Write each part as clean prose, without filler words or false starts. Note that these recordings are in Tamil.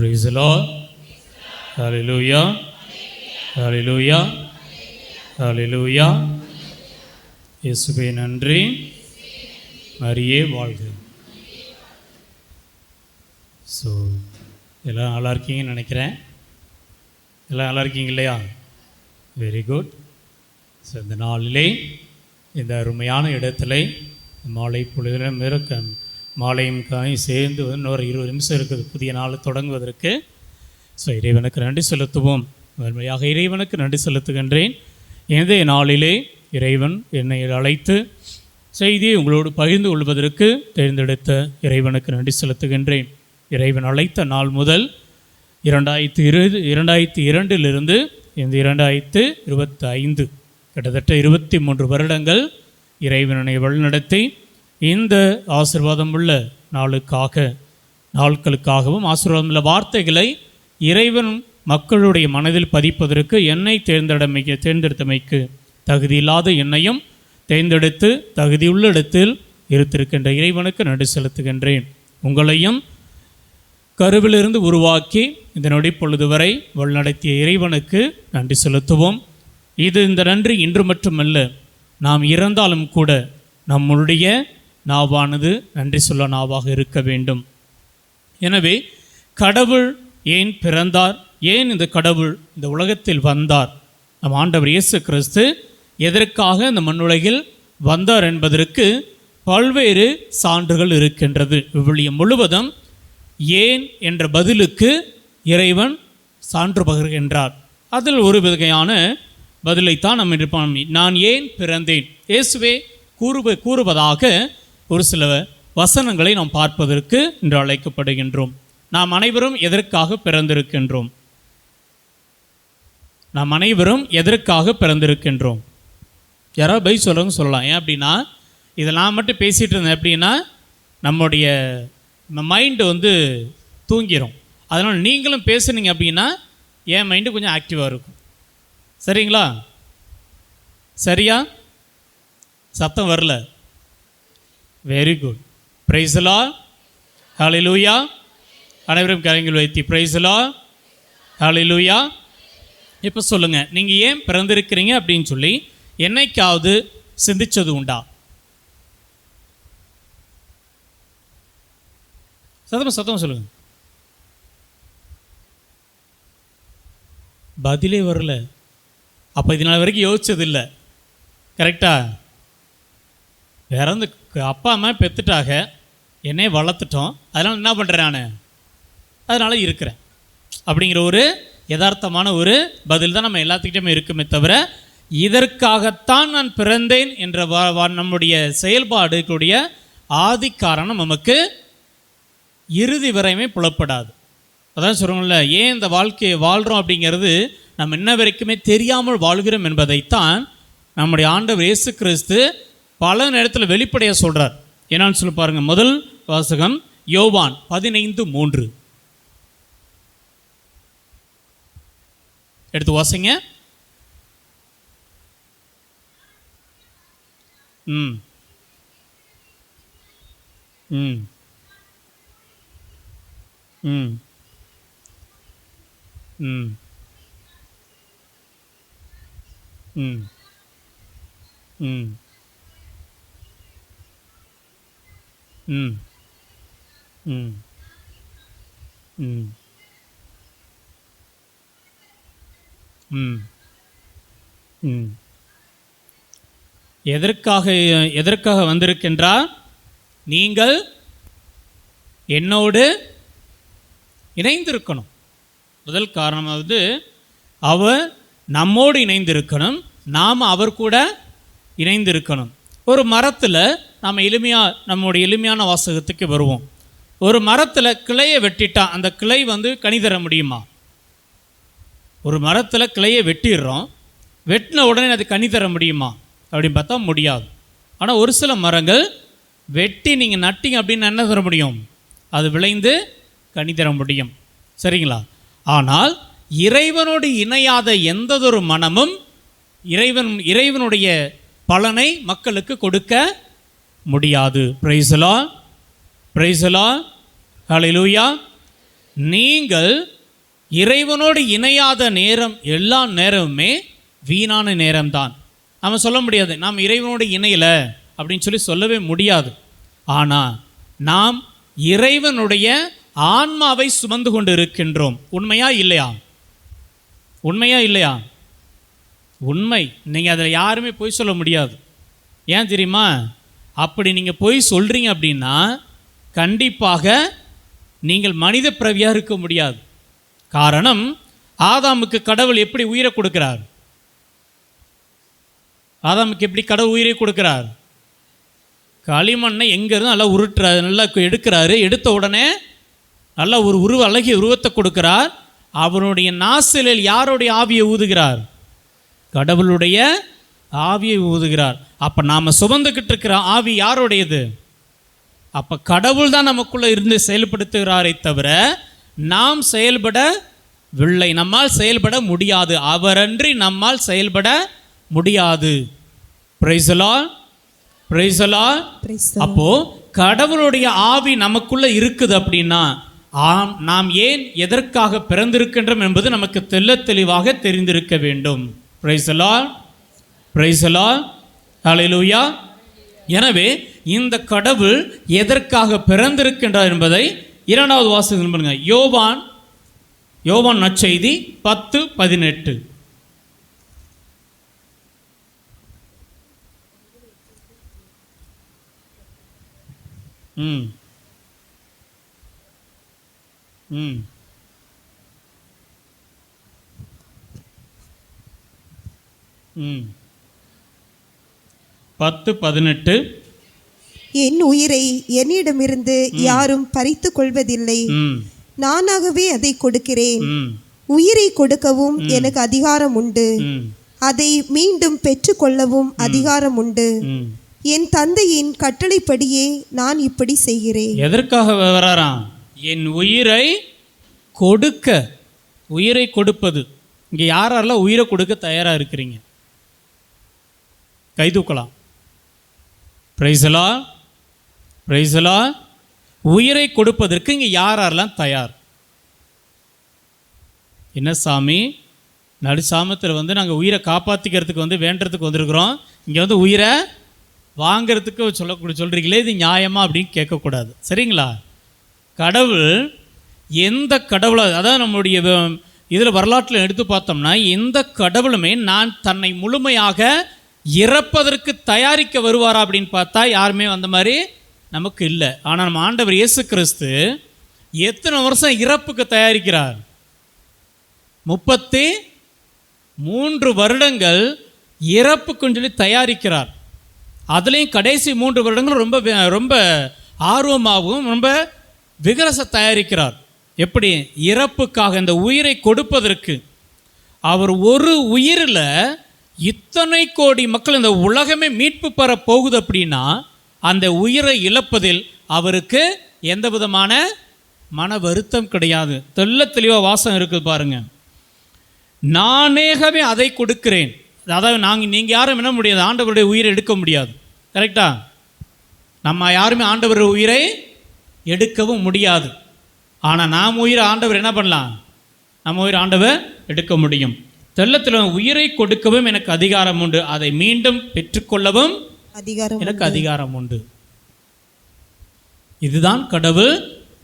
Praise the Lord. Hallelujah. Hallelujah. Hallelujah. இயேசுவே நன்றி. மரியே வாழ்க. ஸோ எல்லாம் நல்லா இருக்கீங்கன்னு நினைக்கிறேன். எல்லாம் நல்லா இருக்கீங்க இல்லையா? Very good. ஸோ இந்த நாளிலே இந்த அருமையான இடத்துல மாலை பொழுதிலும் இருக்க மாலையும் காயும் சேர்ந்து இன்னொரு 20 நிமிஷம் இருக்குது புதிய நாள் தொடங்குவதற்கு. ஸோ இறைவனுக்கு நன்றி செலுத்துவோம். உண்மையாக இறைவனுக்கு நன்றி செலுத்துகின்றேன். இந்த நாளிலே இறைவன் என்னை அழைத்து செய்தியை உங்களோடு பகிர்ந்து கொள்வதற்கு தேர்ந்தெடுத்த இறைவனுக்கு நன்றி செலுத்துகின்றேன். இறைவன் அழைத்த நாள் முதல் 2002 இந்த 2025 கிட்டத்தட்ட 23 வருடங்கள் இறைவனை வழிநடத்தி இந்த ஆசீர்வாதம் உள்ள நாட்களுக்காகவும் ஆசீர்வாதமுள்ள வார்த்தைகளை இறைவன் மக்களுடைய மனதில் பதிப்பதற்கு என்னை தேர்ந்தெடுத்தமைக்கு தகுதியில்லாத என்னையும் தேர்ந்தெடுத்து தகுதியுள்ள இடத்தில் இருத்திருக்கின்ற இறைவனுக்கு நன்றி செலுத்துகின்றேன். உங்களையும் கருவிலிருந்து உருவாக்கி இந்த நொடி பொழுது வரை வழிநடத்திய இறைவனுக்கு நன்றி செலுத்துவோம். இந்த நன்றி இன்று மட்டுமல்ல, நாம் இறந்தாலும் கூட நம்முடைய நாவானது நன்றி சொல்ல நாவாக இருக்க வேண்டும். எனவே கடவுள் ஏன் பிறந்தார், ஏன் இந்த கடவுள் இந்த உலகத்தில் வந்தார், நம் ஆண்டவர் இயேசு கிறிஸ்து எதற்காக இந்த மண்ணுலகில் வந்தார் என்பதற்கு பல்வேறு சான்றுகள் இருக்கின்றது. விவிலியம் முழுவதும் ஏன் என்ற பதிலுக்கு இறைவன் சான்று பகிர்கின்றார். அதில் ஒரு வகையான பதிலைத்தான் நம்ம இருப்போம். நான் ஏன் பிறந்தேன், இயேசுவே கூறுவதாக ஒரு சில வசனங்களை நாம் பார்ப்பதற்கு இன்று அழைக்கப்படுகின்றோம். நாம் அனைவரும் எதற்காக பிறந்திருக்கின்றோம்? நாம் அனைவரும் எதற்காக பிறந்திருக்கின்றோம்? யாராவது பை சொல்லலாம். ஏன் அப்படின்னா, இதை நான் மட்டும் பேசிகிட்டு இருந்தேன் அப்படின்னா நம்முடைய மைண்டு தூங்கிடும். அதனால் நீங்களும் பேசுனீங்க அப்படின்னா என் மைண்டு கொஞ்சம் ஆக்டிவாக இருக்கும். சரிங்களா? சரியா? சத்தம் வரல. Very good. Praise the Lord. Hallelujah. அனைவரும் கரங்கள் வைத்து பிரைஸ் தி லார்ட். ஹல்லேலூயா. இப்போ சொல்லுங்கள், நீங்கள் ஏன் பிறந்திருக்கிறீங்க அப்படின்னு சொல்லி என்னைக்காவது சிந்திச்சது உண்டா? சத்தமாக சொல்லுங்கள். பதிலே வரல. அப்போ இது நாள் வரைக்கும் யோசிச்சதில்லை. கரெக்டா? வேற அப்பா அம்மா பெற்றுட்டாக, என்னையே வளர்த்துட்டோம், அதனால் என்ன பண்ணுறேன் நான், அதனால் இருக்கிறேன் அப்படிங்கிற ஒரு யதார்த்தமான ஒரு பதில் தான் நம்ம எல்லாத்துக்கிட்டையுமே இருக்குமே தவிர, இதற்காகத்தான் நான் பிறந்தேன் என்ற நம்முடைய செயல்பாடுகளுடைய ஆதி காரணம் நமக்கு இறுதி வரையுமே புலப்படாது. அதான் சொல்கிறோம்ல, ஏன் இந்த வாழ்க்கையை வாழ்கிறோம் அப்படிங்கிறது நம்ம இன்ன வரைக்குமே தெரியாமல் வாழ்கிறோம் என்பதைத்தான் நம்முடைய ஆண்டவர் இயேசு கிறிஸ்து பல நேரத்தில் வெளிப்படையாக சொல்கிறார். என்னன்னு சொல்லி பாருங்கள். முதல் வாசகம் யோவான் 15:3 எடுத்து வாசிங்க. ம் ம் ம் ம் ம் ம் ம் ம் ம் ம் ம் எதற்காக வந்திருக்கின்றார்? நீங்கள் என்னோடு இணைந்திருக்கணும். முதல் காரணம் அவர் நம்மோடு இணைந்திருக்கணும், நாம் அவர் கூட இணைந்திருக்கணும். ஒரு மரத்தில் நம்முடைய எளிமையான வாசகத்துக்கு வருவோம். ஒரு மரத்தில் கிளையை வெட்டிட்டா அந்த கிளை கனி தர முடியுமா? ஒரு மரத்தில் கிளையை வெட்டிடுறோம், வெட்டின உடனே அது கனி தர முடியுமா அப்படின்னு பார்த்தா முடியாது. ஆனால் ஒரு சில மரங்கள் வெட்டி நீங்கள் நட்டிங்க அப்படின்னு என்ன தர முடியும்? அது விளைந்து கனி தர முடியும். சரிங்களா? ஆனால் இறைவனோடு இணையாத எந்ததொரு மனமும் இறைவனுடைய பலனை மக்களுக்கு கொடுக்க முடியாது. Praise the Lord. Praise the Lord. Hallelujah. நீங்கள் இறைவனோடு இணையாத நேரம் எல்லா நேரமுமே வீணான நேரம்தான். நம்ம சொல்ல முடியாது நாம் இறைவனோடு இணையலை அப்படின்னு சொல்லவே முடியாது. ஆனால் நாம் இறைவனுடைய ஆன்மாவை சுமந்து கொண்டு இருக்கின்றோம். உண்மையா இல்லையா? உண்மையா இல்லையா? உண்மை. நீங்கள் அதில் யாருமே பொய் சொல்ல முடியாது. ஏன் தெரியுமா? அப்படி நீங்கள் பொய் சொல்கிறீங்க அப்படின்னா கண்டிப்பாக நீங்கள் மனித பிறவியாக இருக்க முடியாது. காரணம், ஆதாமுக்கு கடவுள் எப்படி உயிரை கொடுக்கிறார்? ஆதாமுக்கு எப்படி கடவுள் உயிரை கொடுக்கிறார்? களிமண்ணை எங்கேருந்து நல்லா உருட்டுறாரு, நல்லா எடுக்கிறாரு. எடுத்த உடனே நல்லா ஒரு அழகிய உருவத்தை கொடுக்கிறார். அவருடைய நாசிலில் யாருடைய ஆவியை ஊதுகிறார்? கடவுளுடைய ஆவியை ஊதுகிறார். அப்போ நாம் சுமந்துக்கிட்டு இருக்கிற ஆவி யாருடையது? அப்போ கடவுள் தான் நமக்குள்ளே இருந்து செயல்படுத்துகிறாரே தவிர நாம் செயல்படவில்லை. நம்மால் செயல்பட முடியாது. அவரன்றி நம்மால் செயல்பட முடியாது. Praise the Lord, praise the Lord. அப்போ கடவுளுடைய ஆவி நமக்குள்ள இருக்குது அப்படின்னா நாம் ஏன் எதற்காக பிறந்திருக்கின்றோம் என்பது நமக்கு தெளிவாக தெரிந்திருக்க வேண்டும். Praise the Lord, praise the Lord, hallelujah. எனவே இந்த கடவுள் எதற்காக பிறந்திருக்கின்றார் என்பதை இரண்டாவது வாசகம் பண்ணுங்க. யோவான் நற்செய்தி 10:18. ம் ம் 10:18. என் உயிரை என்னிடமிருந்து யாரும் பறித்து கொள்வதில்லை, நானாகவே அதை கொடுக்கிறேன். உயிரை கொடுக்கவும் எனக்கு அதிகாரம் உண்டு, அதை மீண்டும் பெற்றுக்கொள்ளவும் அதிகாரம் உண்டு. என் தந்தையின் கட்டளைப்படியே நான் இப்படி செய்கிறேன். எதற்காக வராராம்? என் உயிரை கொடுக்க, உயிரை கொடுப்பது. இங்கே யாரெல்லாம் உயிரை கொடுக்க தயாராக இருக்கிறீங்க? கை தூக்கலாம். Praise the Lord, praise the Lord. உயிரை கொடுப்பதற்கு இங்கே யாரெல்லாம் தயார்? என்ன சாமி, நடுசாமத்தில் நாங்கள் உயிரை காப்பாற்றிக்கிறதுக்கு வேண்டுறதுக்கு வந்திருக்கிறோம், இங்கே உயிரை வாங்கிறதுக்கு சொல்கிறீங்களே, இது நியாயமா அப்படின்னு கேட்கக்கூடாது. சரிங்களா? கடவுள் எந்த கடவுளாக, அதான் நம்முடைய இதில் வரலாற்றில் எடுத்து பார்த்தோம்னா எந்த கடவுளுமே நான் தன்னை முழுமையாக இறப்பதற்கு தயாரிக்க வருவாரா அப்படின்னு பார்த்தா யாருமே அந்த மாதிரி நமக்கு இல்லை. ஆனால் நம்ம ஆண்டவர் இயேசு கிறிஸ்து எத்தனை வருஷம் இறப்புக்கு தயாரிக்கிறார்? 33 வருடங்கள் இறப்புக்குன்னு சொல்லி தயாரிக்கிறார். அதுலேயும் கடைசி 3 வருடங்கள் ரொம்ப ரொம்ப ஆர்வமாகவும் ரொம்ப விகரச தயாரிக்கிறார். எப்படி? இறப்புக்காக, இந்த உயிரை கொடுப்பதற்கு. அவர் ஒரு உயிரில் இத்தனை கோடி மக்கள், இந்த உலகமே மீட்பு பெற போகுது அப்படின்னா அந்த உயிரை இழப்பதில் அவருக்கு எந்த விதமான மன வருத்தம் கிடையாது. தெளிவாக வாசம் இருக்குது பாருங்க. நானேகவே அதை கொடுக்கிறேன். அதாவது நீங்கள் யாரும் என்ன முடியாது, ஆண்டவருடைய உயிரை எடுக்க முடியாது. கரெக்டா? நம்ம யாருமே ஆண்டவருடைய உயிரை எடுக்கவும் முடியாது. ஆனால் நாம் உயிரை ஆண்டவர் என்ன பண்ணலாம்? நம்ம உயிரை ஆண்டவர் எடுக்க முடியும். உயிரை கொடுக்கவும் எனக்கு அதிகாரம் உண்டு, அதை மீண்டும் பெற்றுக்கொள்ளவும் எனக்கு அதிகாரம் உண்டு. இதுதான் கடவுள்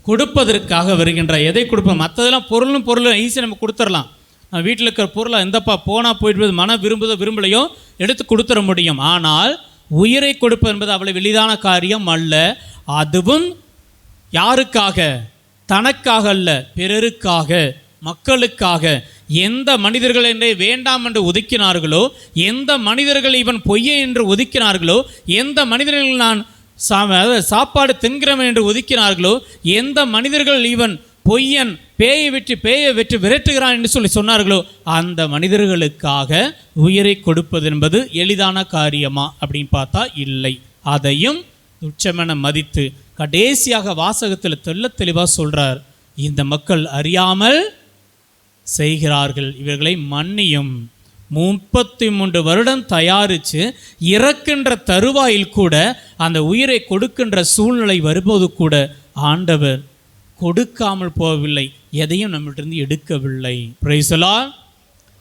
கொடுப்பதற்காக வருகின்ற. எதை கொடுப்போம்? மற்றதெல்லாம் பொருள் ஈஸியாக நம்ம கொடுத்துடலாம். நம்ம வீட்டில் இருக்கிற பொருளை எந்தப்பா போனால் போயிட்டு மன விரும்பலையோ எடுத்து கொடுத்துட முடியும். ஆனால் உயிரை கொடுப்பது என்பது அவ்வளவு எளிதான காரியம் அல்ல. அதுவும் யாருக்காக? தனக்காக அல்ல, பிறருக்காக, மக்களுக்காக. எந்த மனிதர்கள் என்றே வேண்டாம் என்று ஒதுக்கினார்களோ, எந்த மனிதர்கள் இவன் பொய்யை என்று ஒதுக்கினார்களோ, எந்த மனிதர்கள் நான் சாப்பாடு தின்கிறவன் என்று ஒதுக்கினார்களோ, எந்த மனிதர்கள் இவன் பொய்யன், பேயை வெற்றி விரட்டுகிறான் என்று சொன்னார்களோ, அந்த மனிதர்களுக்காக உயிரை கொடுப்பது என்பது எளிதான காரியமா அப்படின்னு பார்த்தா இல்லை. அதையும் துச்சமென மதித்து கடைசியாக வாசகத்தில் தெளிவாக சொல்றார், இந்த மக்கள் அறியாமல் செய்கிறார்கள், இவர்களை மன்னியும். 33 வருடம் தயாரித்து இறக்கின்ற தருவாயில் கூட, அந்த உயிரை கொடுக்கின்ற சூழ்நிலை வரும்போது கூட ஆண்டவர் கொடுக்காமல் போகவில்லை, எதையும் நம்மிடமிருந்து எடுக்கவில்லை. Praise the Lord.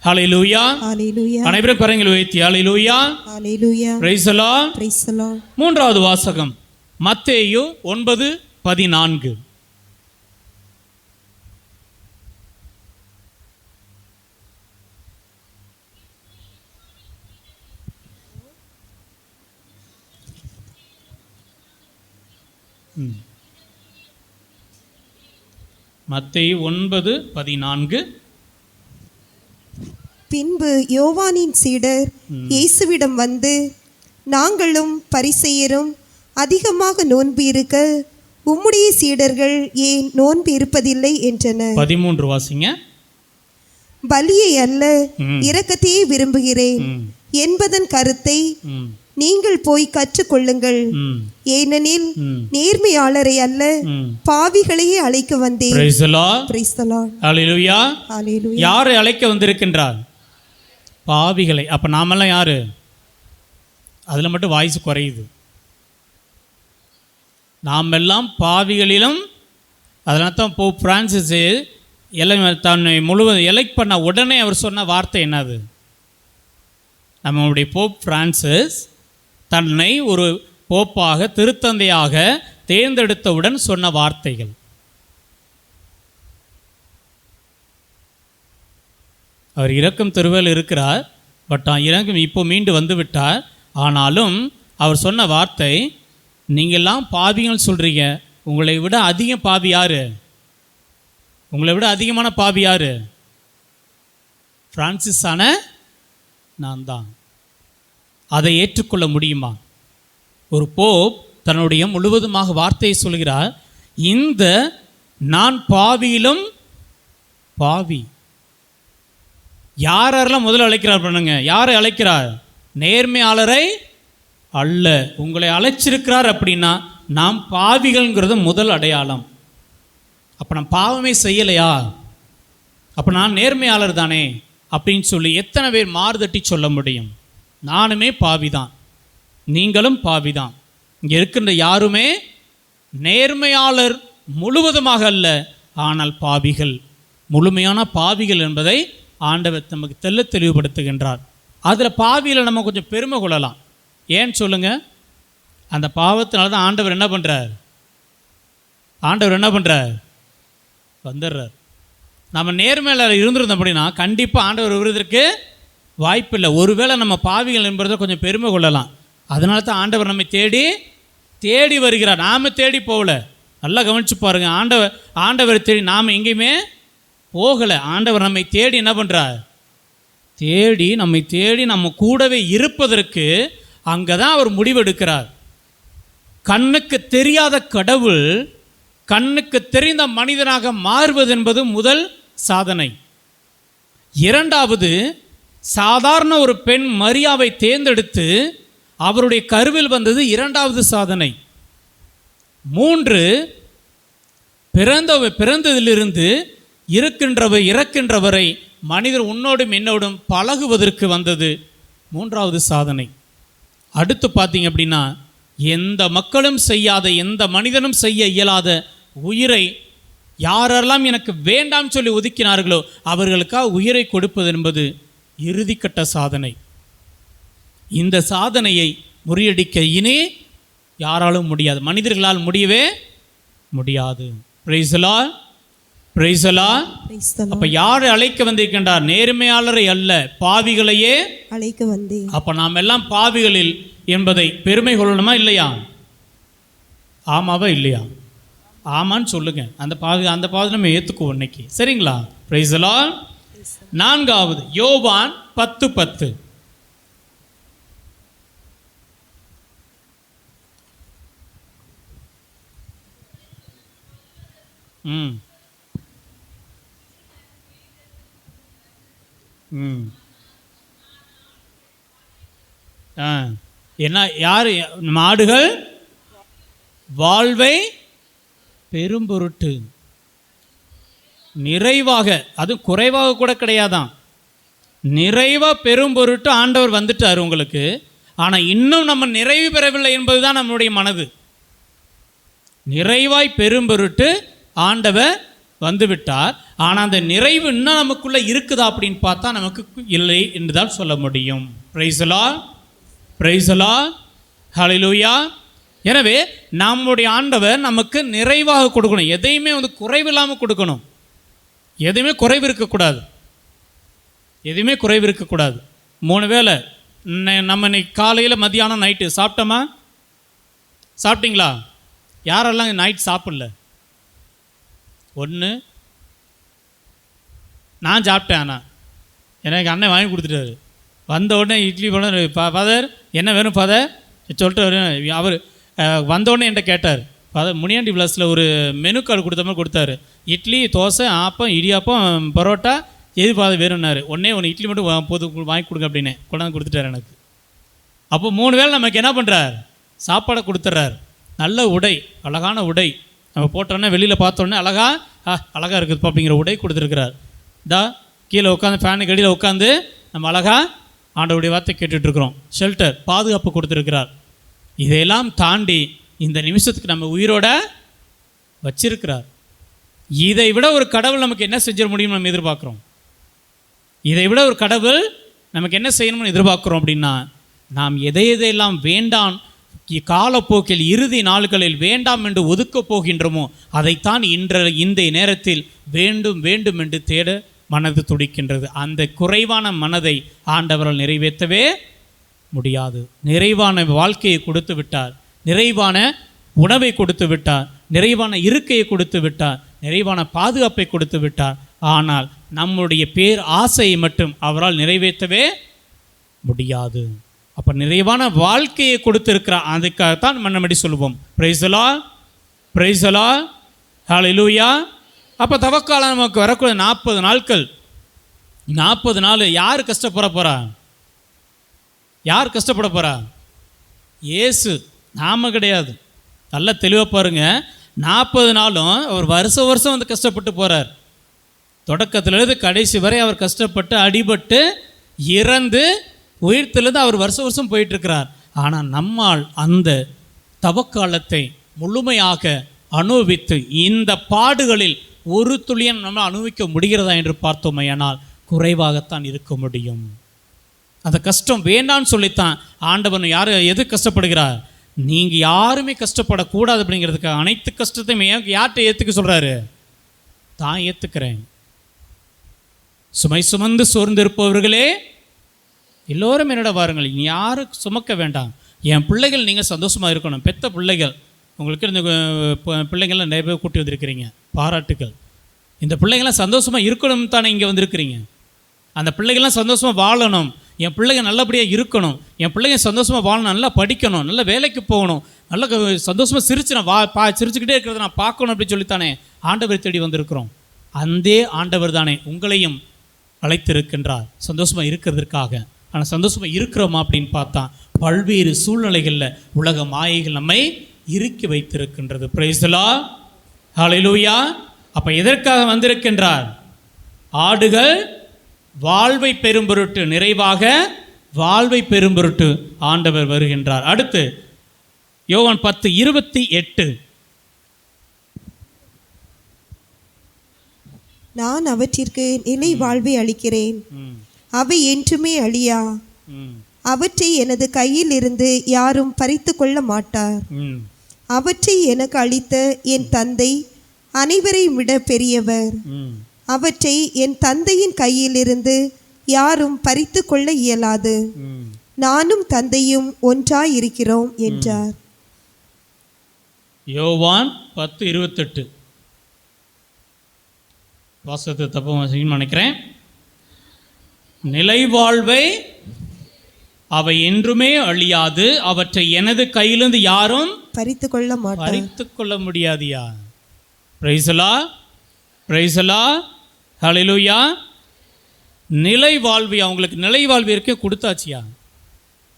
ஹல்லேலூயா. ஹalleluya. அனைவரும் கரங்களை உயர்த்தி ஹல்லேலூயா. ஹalleluya. Praise the Lord. Praise the Lord. மூன்றாவது வாசகம் மத்தேயு 9:14. மத்தேயு 9:14. பின்பு யோவானின் சீடர் இயேசுவிடம் வந்து, நாங்களும் பரிசேயரும் அதிகமாக நோன்பு இருக்க உம்முடைய சீடர்கள் ஏன் நோன்பு இருப்பதில்லை என்றனர். 13 வாசிங்க. பலியை அல்ல இரக்கத்தையே விரும்புகிறேன் என்பதன் கருத்தை நீங்கள் போய் கற்றுக்கொள்ளுங்கள். ஏனெனில் நேர்மையாளரை அல்ல பாவிகளையே அழைக்க வந்தேன். Praise the Lord. Praise the Lord. Hallelujah. Hallelujah. யாரை அழைக்க வந்திருக்கின்றார்? பாவிகளை. அப்ப நாமெல்லாம் யாரு? அதுல மட்டும் வாய்ஸ் குறையுது. நாம் எல்லாம் பாவிகளிலும். அதனால தான் போப் பிரான்சிஸ் தன்னை முழுவதும் எலெக்ட் பண்ண உடனே அவர் சொன்ன வார்த்தை என்னது? நம்முடைய போப் பிரான்சிஸ் தன்னை ஒரு போப்பாக திருத்தந்தையாக தேர்ந்தெடுத்தவுடன் சொன்ன வார்த்தைகள். அவர் இரக்கம் திருவையில் இருக்கிறார், பட் இரக்கம் இப்போ மீண்டு வந்து விட்டார். ஆனாலும் அவர் சொன்ன வார்த்தை, நீங்கள்லாம் பாவிகள் சொல்கிறீங்க, உங்களை விட அதிக பாவி யாரு? உங்களை விட அதிகமான பாவி யாரு? பிரான்சிஸான நான் தான். அதை ஏற்றுக்கொள்ள முடியுமா? ஒரு போப் தன்னுடைய முழுவதுமாக வார்த்தையை சொல்கிறார், இந்த நான் பாவியிலும் பாவி. யாரெல்லாம் முதல்ல அழைக்கிறார் பண்ணுங்க? யாரை அழைக்கிறார்? நேர்மையாளரை அல்ல. உங்களை அழைச்சிருக்கிறார் அப்படின்னா நாம் பாவிகள்ங்கிறது முதல் அடையாளம். அப்போ நான் பாவமே செய்யலையா, அப்போ நான் நேர்மையாளர் தானே அப்படின்னு சொல்லி எத்தனை பேர் மாறுதட்டி சொல்ல முடியும்? நானுமே பாவிதான், நீங்களும் பாவிதான். இங்கே இருக்கின்ற யாருமே நேர்மையாளர் முழுவதுமாக அல்ல, ஆனால் பாவிகள், முழுமையான பாவிகள் என்பதை ஆண்டவர் நமக்கு தெளிவுபடுத்துகின்றார். அதில் பாவியில் நம்ம கொஞ்சம் பெருமை கொள்ளலாம். ஏன்னு சொல்லுங்கள்? அந்த பாவத்தினால தான் ஆண்டவர் என்ன பண்ணுறார்? ஆண்டவர் என்ன பண்ணுறார்? வந்துடுறார். நம்ம நேர்மையாளர் இருந்திருந்தோம் அப்படின்னா கண்டிப்பாக ஆண்டவர் விருதற்கு வாய்ப்பு இல்லை. ஒருவேளை நம்ம பாவிகள் என்பதை கொஞ்சம் பெருமை கொள்ளலாம். அதனால தான் ஆண்டவர் நம்மை தேடி வருகிறார். நாம் தேடி போகல. நல்லா கவனித்து பாருங்கள். ஆண்டவர் தேடி நாம் எங்கேயுமே போகலை. ஆண்டவர் நம்மை தேடி என்ன பண்ணுறார்? நம்மை தேடி நம்ம கூடவே இருப்பதற்கு அங்கே தான் அவர் முடிவெடுக்கிறார். கண்ணுக்கு தெரியாத கடவுள் கண்ணுக்கு தெரிந்த மனிதனாக மாறுவது என்பது முதல் சாதனை. இரண்டாவது, சாதாரண ஒரு பெண் மரியாவை தேர்ந்தெடுத்து அவருடைய கருவில் வந்தது இரண்டாவது சாதனை. 3, பிறந்ததிலிருந்து இறக்கின்றவரை மனிதர் உன்னோடும் என்னோடும் பழகுவதற்கு வந்தது 3வது சாதனை. அடுத்து பார்த்தீங்க அப்படின்னா, எந்த மக்களும் செய்யாத, எந்த மனிதனும் செய்ய இயலாத உயிரை யாரெல்லாம் எனக்கு வேண்டாம் சொல்லி ஒதுக்கினார்களோ அவர்களுக்காக உயிரை கொடுப்பது என்பது இறுதிக்கட்ட சாதனை. இந்த சாதனையை முறியடிக்க இனி யாராலும் முடியாது, மனிதர்களால் முடியவே முடியாது. Praise the Lord. Praise the Lord. அப்ப யாரை அழைக்க வந்திருக்கின்றார்? நேர்மையாளரை அல்ல, பாவிகளையே அழைக்க வந்தேன். அப்ப நாம் எல்லாம் பாவிகளில் என்பதை பெருமை கொள்ளணுமா இல்லையா? ஆமாவா இல்லையா? ஆமான்னு சொல்லுங்க. அந்த பாவி நம்ம ஏற்றுக்குவோம் இன்னைக்கு. சரிங்களா? Price the Lord. 4வது யோவான் 10:10. என்ன? யார்? மாடுகள் வாழ்வை பெரும்பொருட்டு நிறைவாக, அது குறைவாக கூட கிடையாதான், நிறைவாக பெரும்பொருட்டு ஆண்டவர் வந்துட்டார் உங்களுக்கு. ஆனால் இன்னும் நம்ம நிறைவு பெறவில்லை என்பதுதான் நம்முடைய மனது. நிறைவாய் பெரும்பொருட்டு ஆண்டவர் வந்து விட்டார். ஆனால் அந்த நிறைவு இன்னும் நமக்குள்ளே இருக்குதா அப்படின்னு பார்த்தா நமக்கு இல்லை என்று தான் சொல்ல முடியும். Praise the Lord, praise the Lord, hallelujah. எனவே நம்முடைய ஆண்டவர் நமக்கு நிறைவாக கொடுக்கணும். எதையுமே வந்து குறைவில்லாமல் கொடுக்கணும். எதுவுமே குறைவு இருக்கக்கூடாது. எதுவுமே குறைவு இருக்கக்கூடாது. 3 வேளை நம்ம இன்னைக்கு காலையில், மத்தியானம், நைட்டு சாப்பிட்டோமா? சாப்பிட்டீங்களா? யாரெல்லாம் நைட் சாப்பிடல? ஒன்று நான் சாப்பிட்டேன். ஆனால் எனக்கு அண்ணன் வாங்கி கொடுத்துட்டாரு. வந்த உடனே இட்லி போன ஃபாதர் என்ன வேணும் ஃபாதர் சொல்லிட்டு அவர் வந்தோடனே என்கிட்ட கேட்டார். ஃபாதர் முனியாண்டி விலாஸில் ஒரு மெனு கார்டு கொடுத்த மாதிரி கொடுத்தாரு. இட்லி, தோசை, ஆப்பம், இடியாப்பம், பரோட்டா, எது ஃபாதர் வேணும்னாரு. ஒன்று இட்லி மட்டும் போது வாங்கி கொடுங்க அப்படின்னு கொண்டாந்து கொடுத்துட்டார் எனக்கு. அப்போ 3 வேளை நமக்கு என்ன பண்ணுறார்? சாப்பாடை கொடுத்துட்றார். நல்ல உடை, அழகான உடை நம்ம போட்டோன்னே வெளியில் பார்த்தோன்னே அழகாக இருக்குதுப்பா அப்படிங்கிற உடை கொடுத்துருக்கிறார். கீழே உட்காந்து ஃபேனு கடியில் உட்காந்து நம்ம அழகாக ஆண்டவருடைய வார்த்தை கேட்டுட்ருக்குறோம். ஷெல்டர், பாதுகாப்பு கொடுத்துருக்கிறார். இதையெல்லாம் தாண்டி இந்த நிமிஷத்துக்கு நம்ம உயிரோட வச்சிருக்கிறார். இதை விட ஒரு கடவுள் நமக்கு என்ன செஞ்சிட முடியும்னு நம்ம எதிர்பார்க்குறோம்? இதை விட ஒரு கடவுள் நமக்கு என்ன செய்யணும்னு எதிர்பார்க்குறோம் அப்படின்னா, நாம் எதையெல்லாம் வேண்டாம் காலப்போக்கில் இறுதி நாட்களில் வேண்டாம் என்று ஒதுக்கப் போகின்றோமோ அதைத்தான் இந்த நேரத்தில் வேண்டும் வேண்டும் என்று தேட மனது துடிக்கின்றது. அந்த குறைவான மனதை ஆண்டவரால் நிறைவேற்றவே முடியாது. நிறைவான வாழ்க்கையை கொடுத்து விட்டார், நிறைவான உணவை கொடுத்து விட்டார், நிறைவான இருக்கையை கொடுத்து விட்டார், நிறைவான பாதுகாப்பை கொடுத்து விட்டார். ஆனால் நம்முடைய பேர் ஆசையை மட்டும் அவரால் நிறைவேற்றவே முடியாது. அப்போ நிறைவான வாழ்க்கையை கொடுத்திருக்கிறார். அதுக்காகத்தான் நம்ம சொல்லுவோம் praise the Lord, praise the Lord, hallelujah. அப்போ தவக்காலம் நமக்கு வரக்கூடிய 40 நாட்கள், 40 நாள் யார் கஷ்டப்பட போகிறா? யார் கஷ்டப்பட போகிறா? இயேசு, நாம கிடையாது. நல்லா தெளிவாக பாருங்க. 40 நாளும் அவர் வருஷம் வந்து கஷ்டப்பட்டு போகிறார். தொடக்கத்திலிருந்து கடைசி வரை அவர் கஷ்டப்பட்டு அடிபட்டு இறந்து உயிர்த்தெழுந்து அவர் வருஷம் போயிட்டுருக்கிறார். ஆனால் நம்மால் அந்த தவக்காலத்தை முழுமையாக அனுபவித்து இந்த பாடுகளில் ஒரு துளியம் நம்ம அனுபவிக்க முடிகிறதா என்று பார்த்தோமையானால் குறைவாகத்தான் இருக்க முடியும். அந்த கஷ்டம் வேண்டான்னு சொல்லித்தான் ஆண்டவன் எது கஷ்டப்படுகிறார்? நீங்கள் யாருமே கஷ்டப்படக்கூடாது அப்படிங்கிறதுக்காக அனைத்து கஷ்டத்தையும் யார்கிட்ட ஏற்றுக்க சொல்கிறாரு? தான் ஏற்றுக்கிறேன். சுமை சுமந்து சோர்ந்திருப்பவர்களே எல்லோரும் என்னோட வாருங்கள், யாரும் சுமக்க வேண்டாம். என் பிள்ளைகள் நீங்கள் சந்தோஷமாக இருக்கணும். பெத்த பிள்ளைகள், உங்களுக்கு இந்த பிள்ளைங்கள்லாம் நிறைய பேர் கூட்டி வந்திருக்கிறீங்க, பாராட்டுக்கள். இந்த பிள்ளைங்கள்லாம் சந்தோஷமாக இருக்கணும் தானே இங்கே வந்திருக்கிறீங்க. அந்த பிள்ளைகள்லாம் சந்தோஷமாக வாழணும். என் பிள்ளைங்க நல்லபடியாக இருக்கணும், என் பிள்ளைங்க சந்தோஷமாக வாழணும், நல்லா படிக்கணும், நல்லா வேலைக்கு போகணும், நல்லா சந்தோஷமாக சிரிச்சு நான் சிரிச்சுக்கிட்டே இருக்கிறத நான் பார்க்கணும் அப்படின்னு சொல்லித்தானே ஆண்டவர் தேடி வந்திருக்கிறோம். அந்த ஆண்டவர் தானே உங்களையும் அழைத்திருக்கின்றார் சந்தோஷமாக இருக்கிறதுக்காக. ஆனால் சந்தோஷமாக இருக்கிறோமா அப்படின்னு பார்த்தா பல்வேறு சூழ்நிலைகளில் உலக மாயைகள் நம்மை இறுக்கி வைத்திருக்கின்றது. Price the Lord, hallelujah. அப்போ எதற்காக வந்திருக்கின்றார்? ஆடுகள் வாழ்வை பெரும் பொருட்டு, நிறைவாக வாழ்வை பெரும் பொருட்டு ஆண்டவர் வருகின்றார். அடுத்து யோவான் 10:28. நான் அவற்றிற்கு நிலை வாழ்வை அளிக்கிறேன், அவை என்றுமே அழியா, அவற்றை எனது கையில் இருந்து யாரும் பறித்து கொள்ள மாட்டார். அவற்றை எனக்கு அளித்த என் தந்தை அனைவரையும் விட பெரியவர். அவற்றை என் தந்தையின் கையில் இருந்து யாரும் பறித்து கொள்ள இயலாது. நானும் தந்தையும் ஒன்றாய் இருக்கிறோம் என்றார். யோவான் 10:28. வாசத்தை தப்பு நினைக்கிறேன். நிலைவாழ்வை அவை என்றுமே அழியாது, அவற்றை எனது கையிலிருந்து யாரும் பறித்து கொள்ள முடியாதியா. Praise the Lord, praise the Lord, hallelujah. நிலைவாழ்வு, அவங்களுக்கு நிலைவாழ்வு ஏற்கனவே கொடுத்தாச்சியா.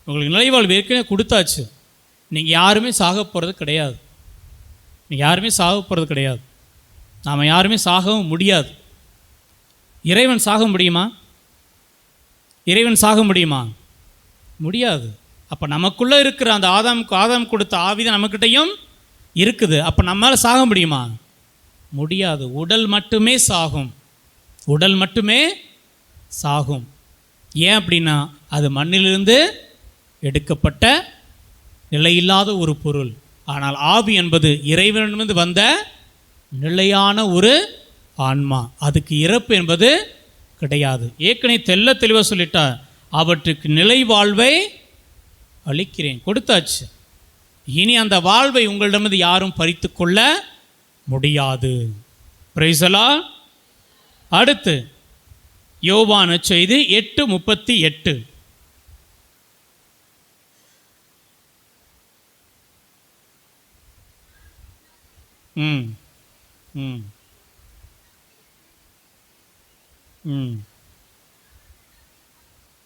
உங்களுக்கு நிலைவாழ்வு ஏற்கனவே கொடுத்தாச்சு. நீங்கள் யாருமே சாக போகிறது கிடையாது. நீங்கள் யாருமே சாக போகிறது கிடையாது. நாம் யாருமே சாகவும் முடியாது. இறைவன் சாக முடியுமா? இறைவன் சாக முடியுமா? முடியாது. அப்போ நமக்குள்ளே இருக்கிற அந்த ஆதாம் கொடுத்த ஆவிதான் நம்மக்கிட்டையும் இருக்குது. அப்போ நம்மளால் சாக முடியுமா? முடியாது. உடல் மட்டுமே சாகும், உடல் மட்டுமே சாகும். ஏன் அப்படின்னா அது மண்ணிலிருந்து எடுக்கப்பட்ட நிலையில்லாத ஒரு பொருள். ஆனால் ஆவி என்பது இறைவனிடமிருந்து வந்த நிலையான ஒரு ஆன்மா. அதுக்கு இறப்பு என்பது கிடையாது. ஏற்கனவே தெள்ள தெளிவாக சொல்லிட்டார், அவற்றுக்கு நிலை வாழ்வை அளிக்கிறேன், கொடுத்தாச்சு. இனி அந்த வாழ்வை உங்களிடமிருந்து யாரும் பறித்து கொள்ள முடியாது. Praise the Lord. அடுத்து யோவான் செய்தி 8:38. ம் ம் ம்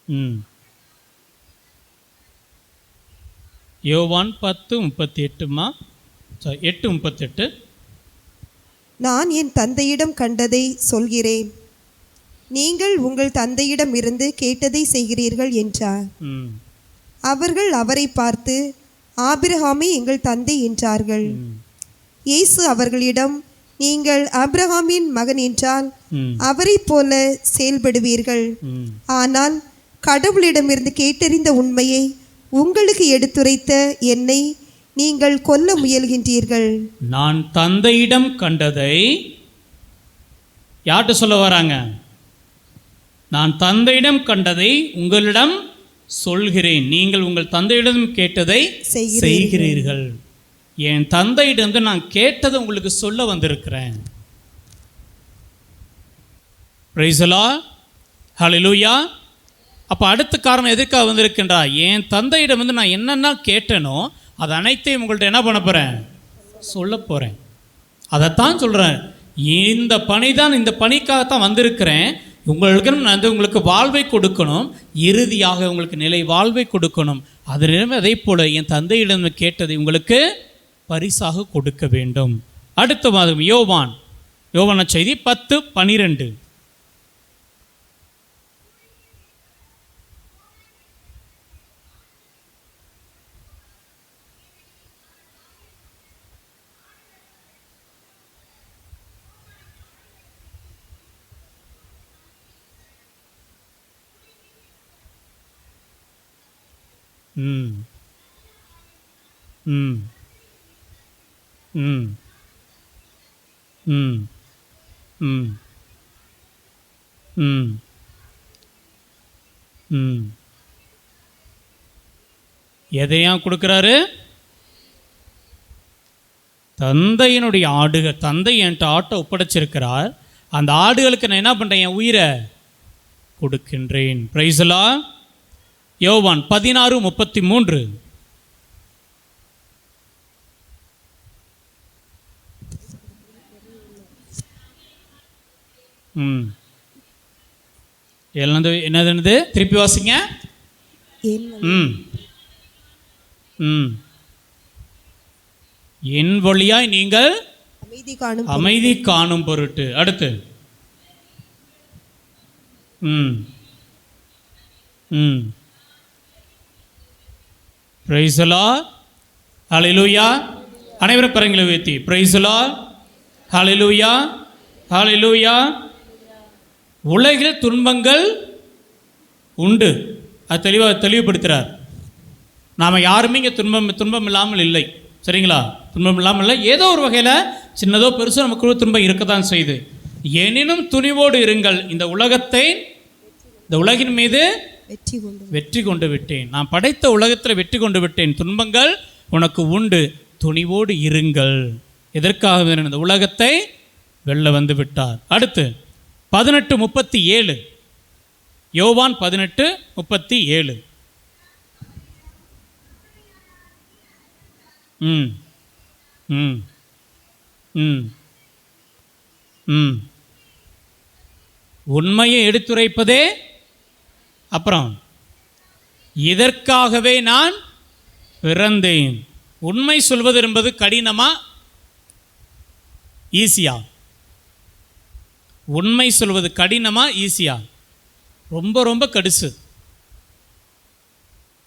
ம் யோவான் 10:38மா, 8:38. நான் என் தந்தையிடம் கண்டதை சொல்கிறேன், நீங்கள் உங்கள் தந்தையிடம் இருந்து கேட்டதை செய்கிறீர்கள் என்றார். அவர்கள் அவரை பார்த்து, ஆபிரகாமே எங்கள் தந்தை என்றார்கள். இயேசு அவர்களிடம், நீங்கள் ஆபிரகாமின் மகன் என்றால் அவரைப் போல செயல்படுவீர்கள். ஆனால் கடவுளிடமிருந்து கேட்டறிந்த உண்மையை உங்களுக்கு எடுத்துரைத்த என்னை நீங்கள் கொல்ல முயல்கின்றீர்கள். நான் தந்தையிடம் கண்டதை யார்கிட்ட சொல்ல வராங்க? நான் தந்தையிடம் கண்டதை உங்களிடம் சொல்கிறேன், நீங்கள் உங்கள் தந்தையிடம் கேட்டதை செய்கிறீர்கள். என் தந்தையிடம் நான் கேட்டதை உங்களுக்கு சொல்ல வந்திருக்கிறேன். Praise the Lord. ஹல்லேலூயா. அப்போ அடுத்த காரணம் எதற்காக வந்திருக்கின்றா? என் தந்தையிடம் நான் என்னென்ன கேட்டேனோ அது அனைத்தையும் உங்கள்கிட்ட என்ன பண்ண போகிறேன்? சொல்ல போகிறேன். அதைத்தான் சொல்கிறேன். இந்த பணி தான், இந்த பணிக்காகத்தான் வந்திருக்கிறேன். உங்களுக்கு நான் உங்களுக்கு வாழ்வை கொடுக்கணும், இறுதியாக உங்களுக்கு நிலை வாழ்வை கொடுக்கணும். அதிலும் அதே போல் என் தந்தையிடம் கேட்டதை உங்களுக்கு பரிசாக கொடுக்க வேண்டும். அடுத்த மாதம் யோவான் செய்தி 10:12. ம் ம் ம் ம் ம் ம் ம் எதையா கொடுக்குறாரு? தந்தையினுடைய ஆடுகள். தந்தை என்கிட்ட ஆட்டை ஒப்படைச்சிருக்கிறார். அந்த ஆடுகளுக்கு நான் என்ன பண்ணுறேன்? என் உயிரை கொடுக்கின்றேன். Price the Lord. யோவான் 16:33. என்னது? திருப்பி வாசிங்க. என் வழியாய் நீங்கள் அமைதி காணும் பொருட்டு. அடுத்து பிரைஸ் தி லார்ட். ஹல்லேலூயா. அனைவரும் கரங்களை உயர்த்தி பிரைஸ் தி லார்ட். ஹல்லேலூயா, ஹல்லேலூயா. உலகில் துன்பங்கள் உண்டு, அது தெளிவுபடுத்துகிறார். நாம் யாருமே இங்கே துன்பம் இல்லாமல் இல்லை. சரிங்களா? துன்பம் இல்லாமல் இல்லை. ஏதோ ஒரு வகையில் சின்னதோ பெருசோ நமக்கு துன்பம் இருக்கத்தான் செய்யுது. எனினும் துணிவோடு இருங்கள், இந்த உலகின் மீது வெற்றி கொண்டு விட்டேன். நான் படைத்த உலகத்தில் வெற்றி கொண்டு விட்டேன். துன்பங்கள் உனக்கு உண்டு, துணிவோடு இருங்கள். எதற்காக? இந்த உலகத்தை வெல்ல வந்து விட்டார். அடுத்து 18:37. யோவான் 18:37. ம் ம் ம் ம் உண்மையை எடுத்துரைப்பதே. அப்புறம் இதற்காகவே நான் பிறந்தேன். உண்மை சொல்வது என்பது கடினமா ஈஸியா? உண்மை சொல்வது கடினமா ஈஸியா? ரொம்ப ரொம்ப கடுசு.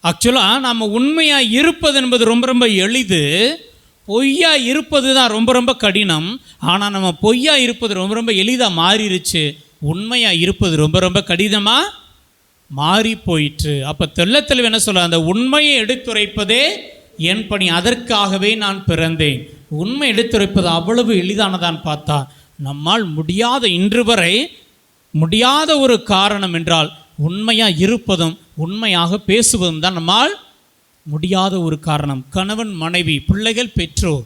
ஆக்சுவலாக நம்ம உண்மையாக இருப்பது என்பது ரொம்ப ரொம்ப எளிது. பொய்யா இருப்பது தான் ரொம்ப ரொம்ப கடினம். ஆனால் நம்ம பொய்யா இருப்பது ரொம்ப ரொம்ப எளிதாக மாறிடுச்சு. உண்மையாக இருப்பது ரொம்ப ரொம்ப கடினமாக மாறி போயிற்று. அப்போ தெள்ளத்தெளிவு என்ன சொல்ல, அந்த உண்மையை எடுத்துரைப்பதே என் பணி, அதற்காகவே நான் பிறந்தேன். உண்மை எடுத்துரைப்பது அவ்வளவு எளிதானதான் பார்த்தா நம்மால் முடியாத, இன்று வரை முடியாத ஒரு காரணம் என்றால் உண்மையாக இருப்பதும் உண்மையாக பேசுவதும் தான் நம்மால் முடியாத ஒரு காரணம். கணவன் மனைவி பிள்ளைகள் பெற்றோர்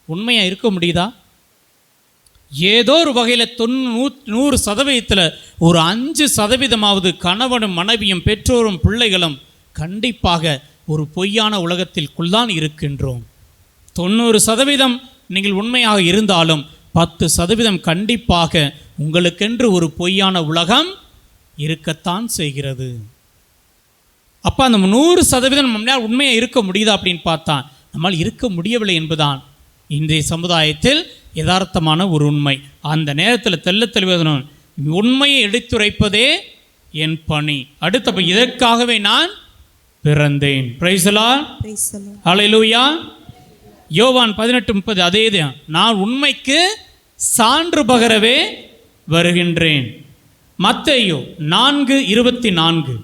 உண்மையாக இருக்க முடியுதா? ஏதோ ஒரு வகையில் 100% ஒரு 5% கணவனும் மனைவியும் பெற்றோரும் பிள்ளைகளும் கண்டிப்பாக ஒரு பொய்யான உலகத்திற்குள் தான் இருக்கின்றோம். 90% நீங்கள் உண்மையாக இருந்தாலும் 10% கண்டிப்பாக உங்களுக்கென்று ஒரு பொய்யான உலகம் இருக்கத்தான் செய்கிறது. அப்போ அந்த 100% நம்மளால் உண்மையாக இருக்க முடியுதா அப்படின்னு பார்த்தா நம்மால் இருக்க முடியவில்லை என்பதுதான் இன்றைய சமுதாயத்தில் யதார்த்தமான ஒரு உண்மை. அந்த நேரத்தில் தெளிவாக உண்மையை எடுத்துரைப்பதே என் பணி. அடுத்த இதற்காகவே நான் பிறந்தேன். Praise the Lord. ஹல்லேலூயா. யோவான் 18:30 அதேதான், நான் உண்மைக்கு சான்று பகரவே வருகின்றேன். மத்தேயு 4:24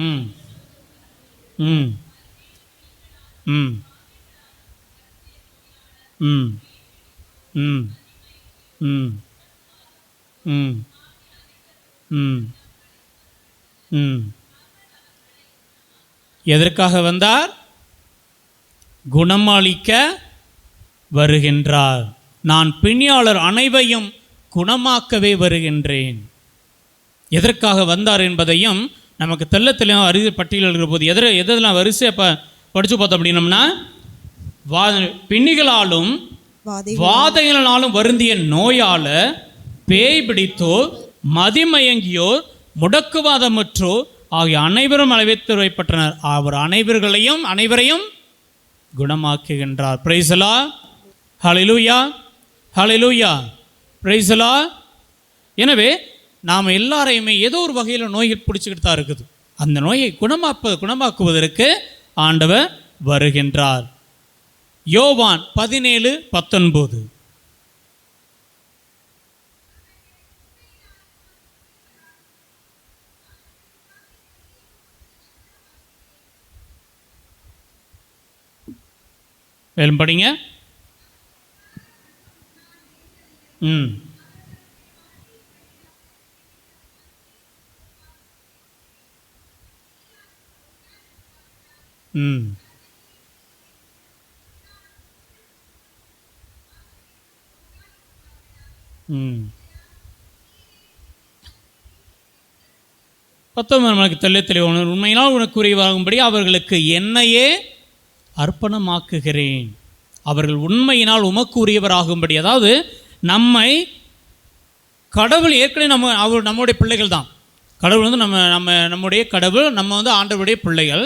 ம் ம் ம் ம் ம் ம் ம் ம் ம் எதற்காக வந்தார்? குணமளிக்க வருகின்றார். நான் பிணியாளர் அனைவரையும் குணமாக்கவே வருகின்றேன். எதற்காக வந்தார் என்பதையும் நமக்கு தெள்ளத்தெளிவாக வரிசை பட்டியலிடுகிற போது எதெல்லாம் வரிசை படித்து பார்த்தோம் அப்படின்னம்னா, பிணிகளாலும் வாதைகளாலும் வருந்திய நோயால், பேய் பிடித்தோர், மதிமயங்கியோர், முடக்குவாதமுற்றோர் ஆகிய அனைவரும் அழைத்துரைப்பட்டனர். அவர் அனைவரையும் குணமாக்குகின்றார். Praise the Lord. Hallelujah. Hallelujah. Praise the Lord. எனவே நாம் எல்லாரையுமே ஏதோ ஒரு வகையில் நோய்கள் பிடிச்சிக்கிட்டு தான் இருக்குது. அந்த நோயை குணமாக்குவதற்கு ஆண்டவர் வருகின்றார். யோவான் 17:19 மேலும் படிங்க. ம் ம் ம் 19 நமக்கு தெளிவாக உண்மையினால் உனக்குரியவாகும்படி அவர்களுக்கு என்னையே அர்ப்பணமாக்குகிறேன். அவர்கள் உண்மையினால் உமக்கு உரியவராகும்படி, அதாவது நம்மை கடவுள் ஏற்கனவே நம்முடைய பிள்ளைகள் தான். கடவுள் வந்து நம்முடைய கடவுள், நம்ம வந்து ஆண்டவருடைய பிள்ளைகள்.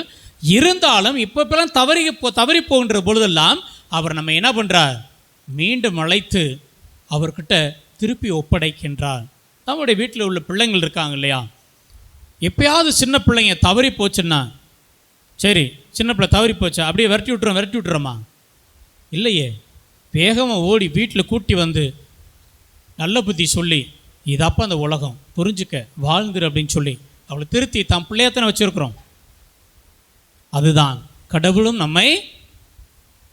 இருந்தாலும் இப்போலாம் தவறி போகின்ற பொழுதெல்லாம் அவர் நம்ம என்ன பண்ணுறார்? மீண்டும் அழைத்து அவர்கிட்ட திருப்பி ஒப்படைக்கின்றார். நம்முடைய வீட்டில் உள்ள பிள்ளைங்கள் இருக்காங்க இல்லையா, எப்பயாவது சின்ன பிள்ளைங்க தவறி போச்சுன்னா, சரி சின்ன பிள்ளை தவறி போச்சா அப்படியே விரட்டி விட்டுறோமா? இல்லையே, வேகமாக ஓடி வீட்டில் கூட்டி வந்து நல்ல புத்தி சொல்லி, இதப்போ அந்த உலகம் புரிஞ்சுக்க வாழ்ந்துரு அப்படின்னு சொல்லி அவளை திருத்தி தான் பிள்ளையத்தானே வச்சுருக்குறோம். அதுதான் கடவுளும் நம்மை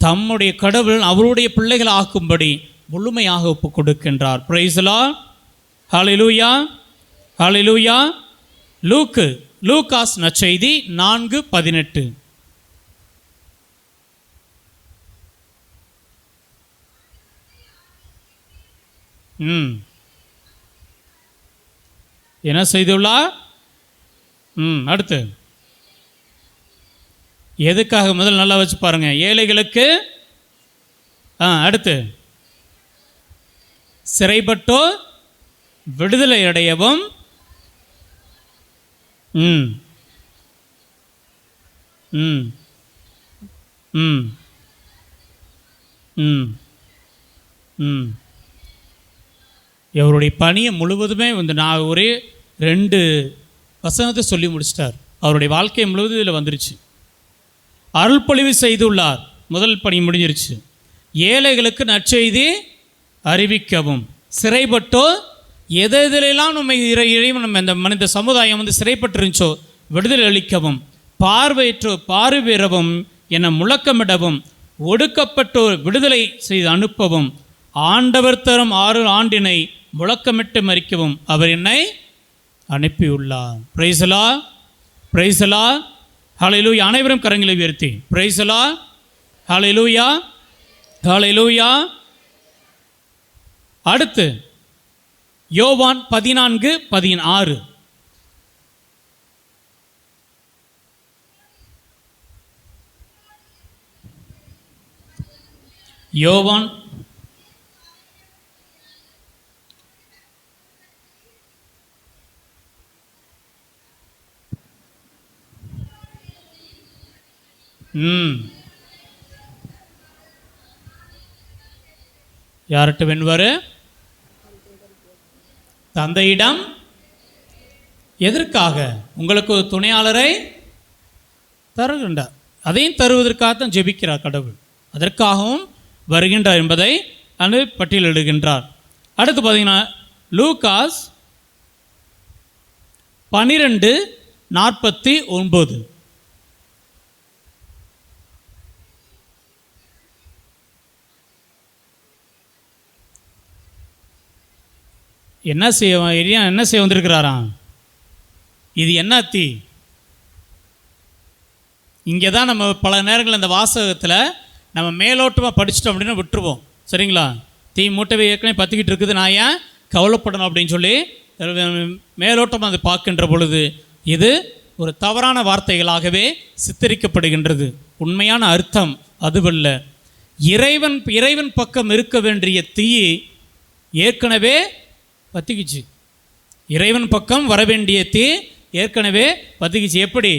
தம்முடைய கடவுள் அவருடைய பிள்ளைகள் ஆக்கும்படி முழுமையாக ஒப்பு கொடுக்கின்றார். Price the Lord. Hallelujah. Hallelujah. Lucas நற்செய்தி 4:18 என்ன செய்துள்ளார்? அடுத்து எதுக்காக முதல் நல்லா வச்சு பாருங்க. ஏழைகளுக்கு, அடுத்து சிறைப்பட்டோர் விடுதலை அடையவும், ம் ம் ம் ம் ம் இவருடைய பணியை முழுவதுமே வந்து நான் 2 வசனத்தை சொல்லி முடிச்சிட்டார். அவருடைய வாழ்க்கை முழுவதும் இதில் வந்துருச்சு. அருள்பொழிவு செய்துள்ளார், முதல் பணி முடிஞ்சிருச்சு. ஏழைகளுக்கு நற்செய்தி அறிவிக்கவும், சிறைப்பட்டோ எதெல்லாம் நம்ம இறைவன் நம்ம இந்த மனித சமுதாயம் வந்து சிறைப்பட்டிருந்துச்சோ விடுதலை அளிக்கவும், பார்வையற்றோர் பார்வை பெறவும் என முழக்கமிடவும், ஒடுக்கப்பட்டோர் விடுதலை செய்து அனுப்பவும், ஆண்டவர் தரும் 6 ஆண்டினை முழக்கமிட்டு மறிக்கவும் அவர் என்னை அனுப்பியுள்ளார். Praise the Lord, praise the Lord, hallelujah. அனைவரும் கரங்களை உயர்த்தி பிரைஸ் தி லார்ட், ஹல்லேலூயா, ஹல்லேலூயா. அடுத்து யோவான் 14:16. யோவான் யார்கிட்ட வென்வார்? தந்தையிடம். எதற்காக? உங்களுக்கு ஒரு துணையாளரை தருகின்றார். அதையும் தருவதற்காகத்தான் ஜெபிக்கிறார் கடவுள். அதற்காகவும் வருகின்றார் என்பதை அன்று பட்டியலிடுகின்றார். அடுத்து பார்த்தீங்கன்னா லூகாஸ் 12:49. என்ன செய்ய வந்திருக்கிறாராம்? இது என்ன தீ? இங்கே தான் நம்ம பல நேரங்கள் இந்த வாசகத்தில் நம்ம மேலோட்டமாக படிச்சிட்டோம் அப்படின்னு விட்டுருவோம். சரிங்களா? தீ மூட்டவே ஏற்கனவே பற்றிக்கிட்டு இருக்குது, நான் ஏன் கவலைப்படணும் அப்படின்னு சொல்லி மேலோட்டமாக அதை பார்க்கின்ற பொழுது இது ஒரு தவறான வார்த்தைகளாகவே சித்தரிக்கப்படுகின்றது. உண்மையான அர்த்தம் அதுவல்ல. இறைவன் பக்கம் இருக்க வேண்டிய தீ ஏற்கனவே பற்றிக்கிச்சு. இறைவன் பக்கம் வர வேண்டிய தீ ஏற்கனவே பற்றிக்கிச்சு. எப்படி?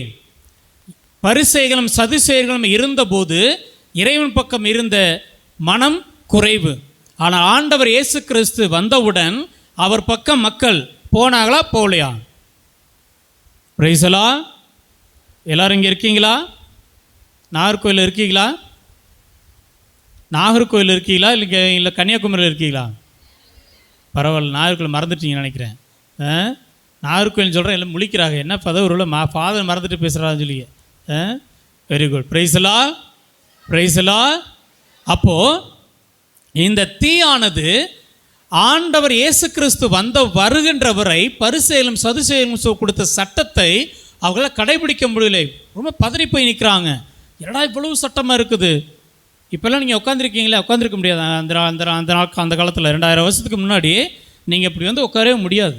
பரிசேயர்களும் சதுசேயர்களும் இருந்தபோது இறைவன் பக்கம் இருந்த மனம் குறைவு. ஆனால் ஆண்டவர் இயேசு கிறிஸ்து வந்தவுடன் அவர் பக்கம் மக்கள் போனாங்களா போகலையா? Price the Lord. எல்லாரும் இங்கே இருக்கீங்களா? நாகர்கோயில் இருக்கீங்களா? நாகர்கோயில் இருக்கீங்களா? இல்லை கன்னியாகுமரியில் இருக்கீங்களா? பரவாயில்ல, நாகர்கோயில் மறந்துட்டீங்கன்னு நினைக்கிறேன். நாகர்கோயில் சொல்கிறேன், எல்லாம் முழிக்கிறாங்க. என்ன பதவியில் ஃபாதர் மறந்துட்டு பேசுகிறான்னு சொல்லி. Very good. Praise the Lord, praise the Lord. அப்போது இந்த தீயானது ஆண்டவர் இயேசு கிறிஸ்து வருகின்ற வரை பரிசேயர்களும் சதுசேயர்களும் கொடுத்த சட்டத்தை அவங்களால் கடைபிடிக்க முடியலை. ரொம்ப பதறி போய் நிற்கிறாங்க. என்னடா இவ்வளவு சட்டமாக இருக்குது? இப்போல்லாம் நீங்கள் உட்காந்துருக்கீங்களே, உட்காந்துருக்க முடியாது. அந்த காலத்தில் 2000 வருஷத்துக்கு முன்னாடி நீங்கள் இப்படி வந்து உட்காரவே முடியாது.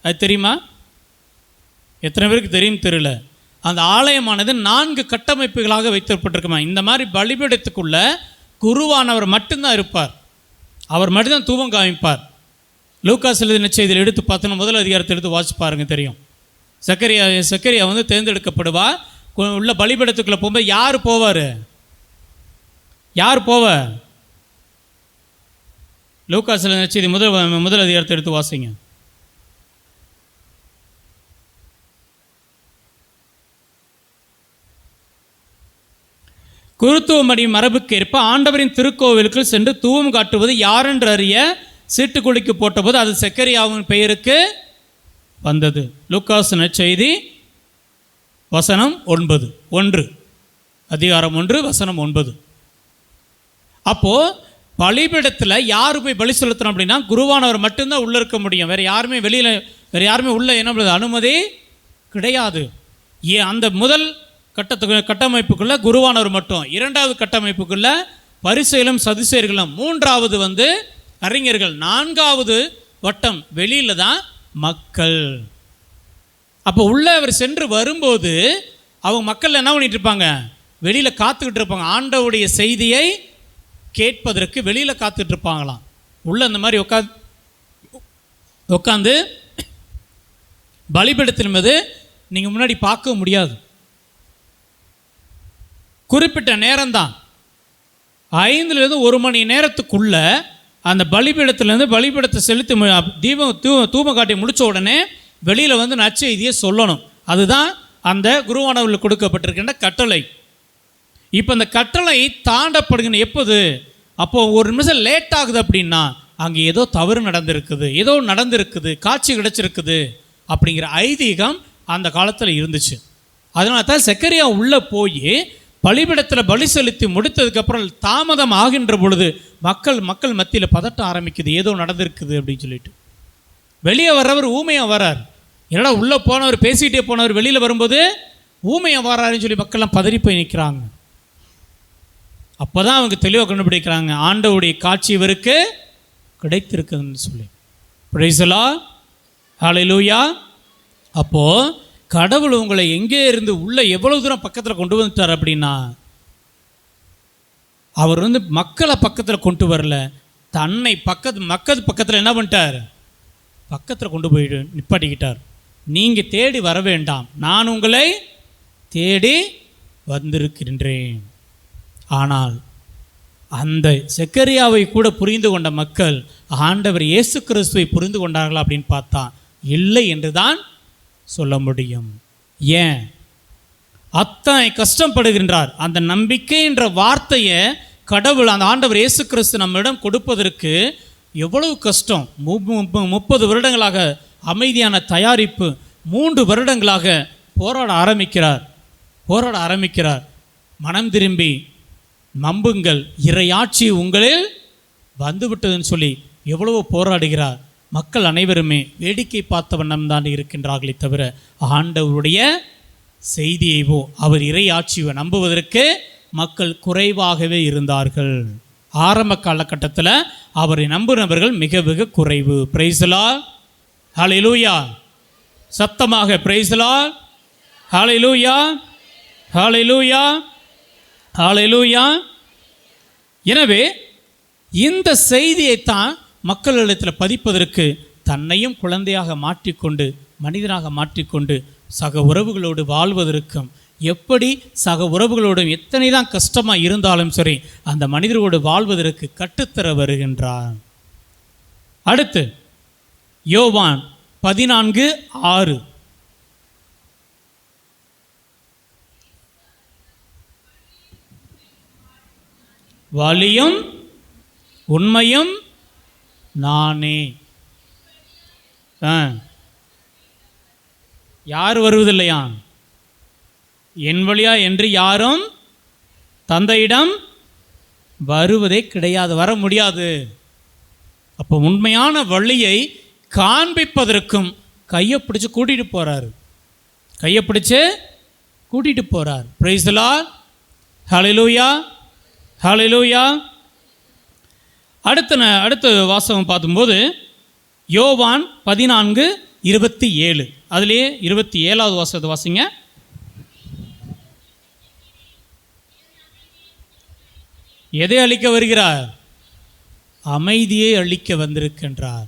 அது தெரியுமா? எத்தனை பேருக்கு தெரியும் தெரியல. அந்த ஆலயமானது 4 கட்டமைப்புகளாக வைக்கப்பட்டிருக்குமா. இந்த மாதிரி பலிபீடத்துக்குள்ள குருவானவர் மட்டும்தான் இருப்பார். அவர் மட்டும்தான் தூபம் காமிப்பார். லூக்காஸ் எழுதின செய்தியில் எடுத்து பார்த்தோன்னா 1 அதிகாரத்தை எடுத்து வாசிச்சு பாருங்க, தெரியும். சக்கரியா வந்து தேர்ந்தெடுக்கப்படுவா. உள்ள பலிபீடத்துக்குள்ளே போகும்போது யார் போவார்? யார் போவார்? லூக்காஸ் எழுதின செய்தி 1 அதிகாரத்தை எடுத்து வாசிங்க. குருத்துவமடி மரபுக்கேற்ப ஆண்டவரின் திருக்கோவிலுக்கு சென்று தூவம் காட்டுவது யாரென்று அறிய சீட்டுக்குழிக்கு போட்டபோது அது செக்கரியாவின் பெயருக்கு வந்தது. லூக்காஸ் நற்செய்தி வசனம் 9, அதிகாரம் 1 வசனம் 9. அப்போது பலிபீடத்தில் யார் போய் பலி செலுத்தணும் அப்படின்னா குருவானவர் மட்டும்தான் உள்ளே இருக்க முடியும். வேறு யாருமே வெளியில், வேறு யாருமே உள்ளே என்ன அனுமதி கிடையாது. அந்த முதல் கட்டமைப்புக்குள்ள குருவானவர் மட்டும், 2வது கட்டமைப்புக்குள்ள பரிசேயர்களும் சதுசேயர்களும், 3வது வந்து அறிஞர்கள், 4வது வட்டம் வெளியில் தான் மக்கள். அப்போ உள்ளே அவர் சென்று வரும்போது அவங்க மக்கள் என்ன பண்ணிட்டு இருப்பாங்க? வெளியில் காத்துக்கிட்டு இருப்பாங்க. ஆண்டவருடைய செய்தியை கேட்பதற்கு வெளியில் காத்துட்டு இருப்பாங்களாம். உள்ள அந்த மாதிரி உட்காந்து பலிபீடத்தின் மீது நீங்கள் முன்னாடி பார்க்க முடியாது. குறிப்பிட்ட நேரம்தான், 5லேருந்து 1 மணி நேரத்துக்குள்ள அந்த பலிபீடத்திலேருந்து பலிபீடத்தை செலுத்தி தூபம் காட்டி முடித்த உடனே வெளியில் வந்து நற்செய்தியை சொல்லணும். அதுதான் அந்த குருவானவர்களுக்கு கொடுக்கப்பட்டிருக்கின்ற கட்டளை. இப்போ இந்த கட்டளை தாண்டப்படுகின்ற எப்போது? அப்போது ஒரு நிமிஷம் லேட் ஆகுது அப்படின்னா அங்கே ஏதோ தவறு நடந்திருக்குது, ஏதோ நடந்திருக்குது, காட்சி கிடைச்சிருக்குது அப்படிங்கிற ஐதீகம் அந்த காலத்தில் இருந்துச்சு. அதனால தான் செக்கரியா உள்ளே போய் பலிபீடத்தில் பலி செலுத்தி முடித்ததுக்கப்புறம் தாமதம் ஆகின்ற பொழுது மக்கள் மத்தியில் பதட்டம் ஆரம்பிக்குது, ஏதோ நடந்திருக்குது அப்படின்னு சொல்லிட்டு. வெளியே வர்றவர் ஊமையாக வரார். என்னடா உள்ளே போனவர் பேசிகிட்டே போனவர் வெளியில் வரும்போது ஊமையாக வராருன்னு சொல்லி மக்கள்லாம் பதறி போய் நிற்கிறாங்க. அப்போ தான் அவங்க தெளிவாக கண்டுபிடிக்கிறாங்க, ஆண்டவருடைய காட்சி இவருக்கு கிடைத்திருக்குதுன்னு சொல்லி. பிரைஸ் தி லார்ட், ஹல்லேலூயா. அப்போது கடவுள் உங்களை எங்கே இருந்து உள்ளே எவ்வளோ தூரம் பக்கத்தில் கொண்டு வந்துட்டார் அப்படின்னா, அவர் வந்து மக்களை பக்கத்தில் கொண்டு வரல, தன்னை மக்கள் பக்கத்தில் என்ன பண்ணிட்டார்? பக்கத்தில் கொண்டு போயிட்டு நிப்பாட்டிக்கிட்டார். நீங்கள் தேடி வர வேண்டாம், நான் உங்களை தேடி வந்திருக்கின்றேன். ஆனால் அந்த செக்கரியாவை கூட புரிந்து கொண்ட மக்கள் ஆண்டவர் இயேசு கிறிஸ்துவை புரிந்து கொண்டார்களா அப்படின்னு பார்த்தா இல்லை என்று தான் சொல்ல முடியும். ஏன் அத்தனை கஷ்டப்படுகின்றார்? அந்த நம்பிக்கை என்ற வார்த்தையை கடவுள், அந்த ஆண்டவர் இயேசு கிறிஸ்து நம்மிடம் கொடுப்பதற்கு எவ்வளவு கஷ்டம். 30 வருடங்களாக அமைதியான தயாரிப்பு, 3 வருடங்களாக போராட ஆரம்பிக்கிறார். மனம் திரும்பி நம்புங்கள், இறையாட்சி உங்களில் வந்துவிட்டதுன்னு சொல்லி எவ்வளவோ போராடுகிறார். மக்கள் அனைவருமே வேடிக்கை பார்த்த வண்ணம் தான் இருக்கின்றார்களே தவிர ஆண்டவருடைய செய்தியைவோ அவர் இறையாட்சியை நம்புவதற்கு மக்கள் குறைவாகவே இருந்தார்கள். ஆரம்ப காலகட்டத்தில் அவரை நம்புகிறவர்கள் மிக மிக குறைவு. பிரைஸ் தி லார்ட், ஹல்லேலூயா. சத்தமாக price the Lord, hallelujah, hallelujah, hallelujah. எனவே இந்த செய்தியைத்தான் மக்களிடத்தில் பதிப்பதற்கு தன்னையும் குழந்தையாக மாற்றிக்கொண்டு மனிதனாக மாற்றிக்கொண்டு சக உறவுகளோடு வாழ்வதற்கும், எப்படி சக உறவுகளோடும் எத்தனை தான் கஷ்டமாக இருந்தாலும் சரி அந்த மனிதரோடு வாழ்வதற்கு கற்றுத்தர வருகின்றார். அடுத்து யோவான் 14:6. வழியும் உண்மையும் நானே. யார் வருவதில்லையா? என் வழியா என்று யாரும் தந்தையிடம் வருவதே கிடையாது, வர முடியாது. அப்போ உண்மையான வழியை காண்பிப்பதற்கும் கையை பிடிச்சு கூட்டிகிட்டு போகிறார். பிரைஸ் தி லார்ட், ஹல்லேலூயா, ஹல்லேலூயா. அடுத்த வாசகம் பார்க்கும்போது யோவான் 14:27. அதுலேயே 27வது வாசகத்தை வாசிங்க. எதை அளிக்க வருகிறார்? அமைதியை அளிக்க வந்திருக்கின்றார்.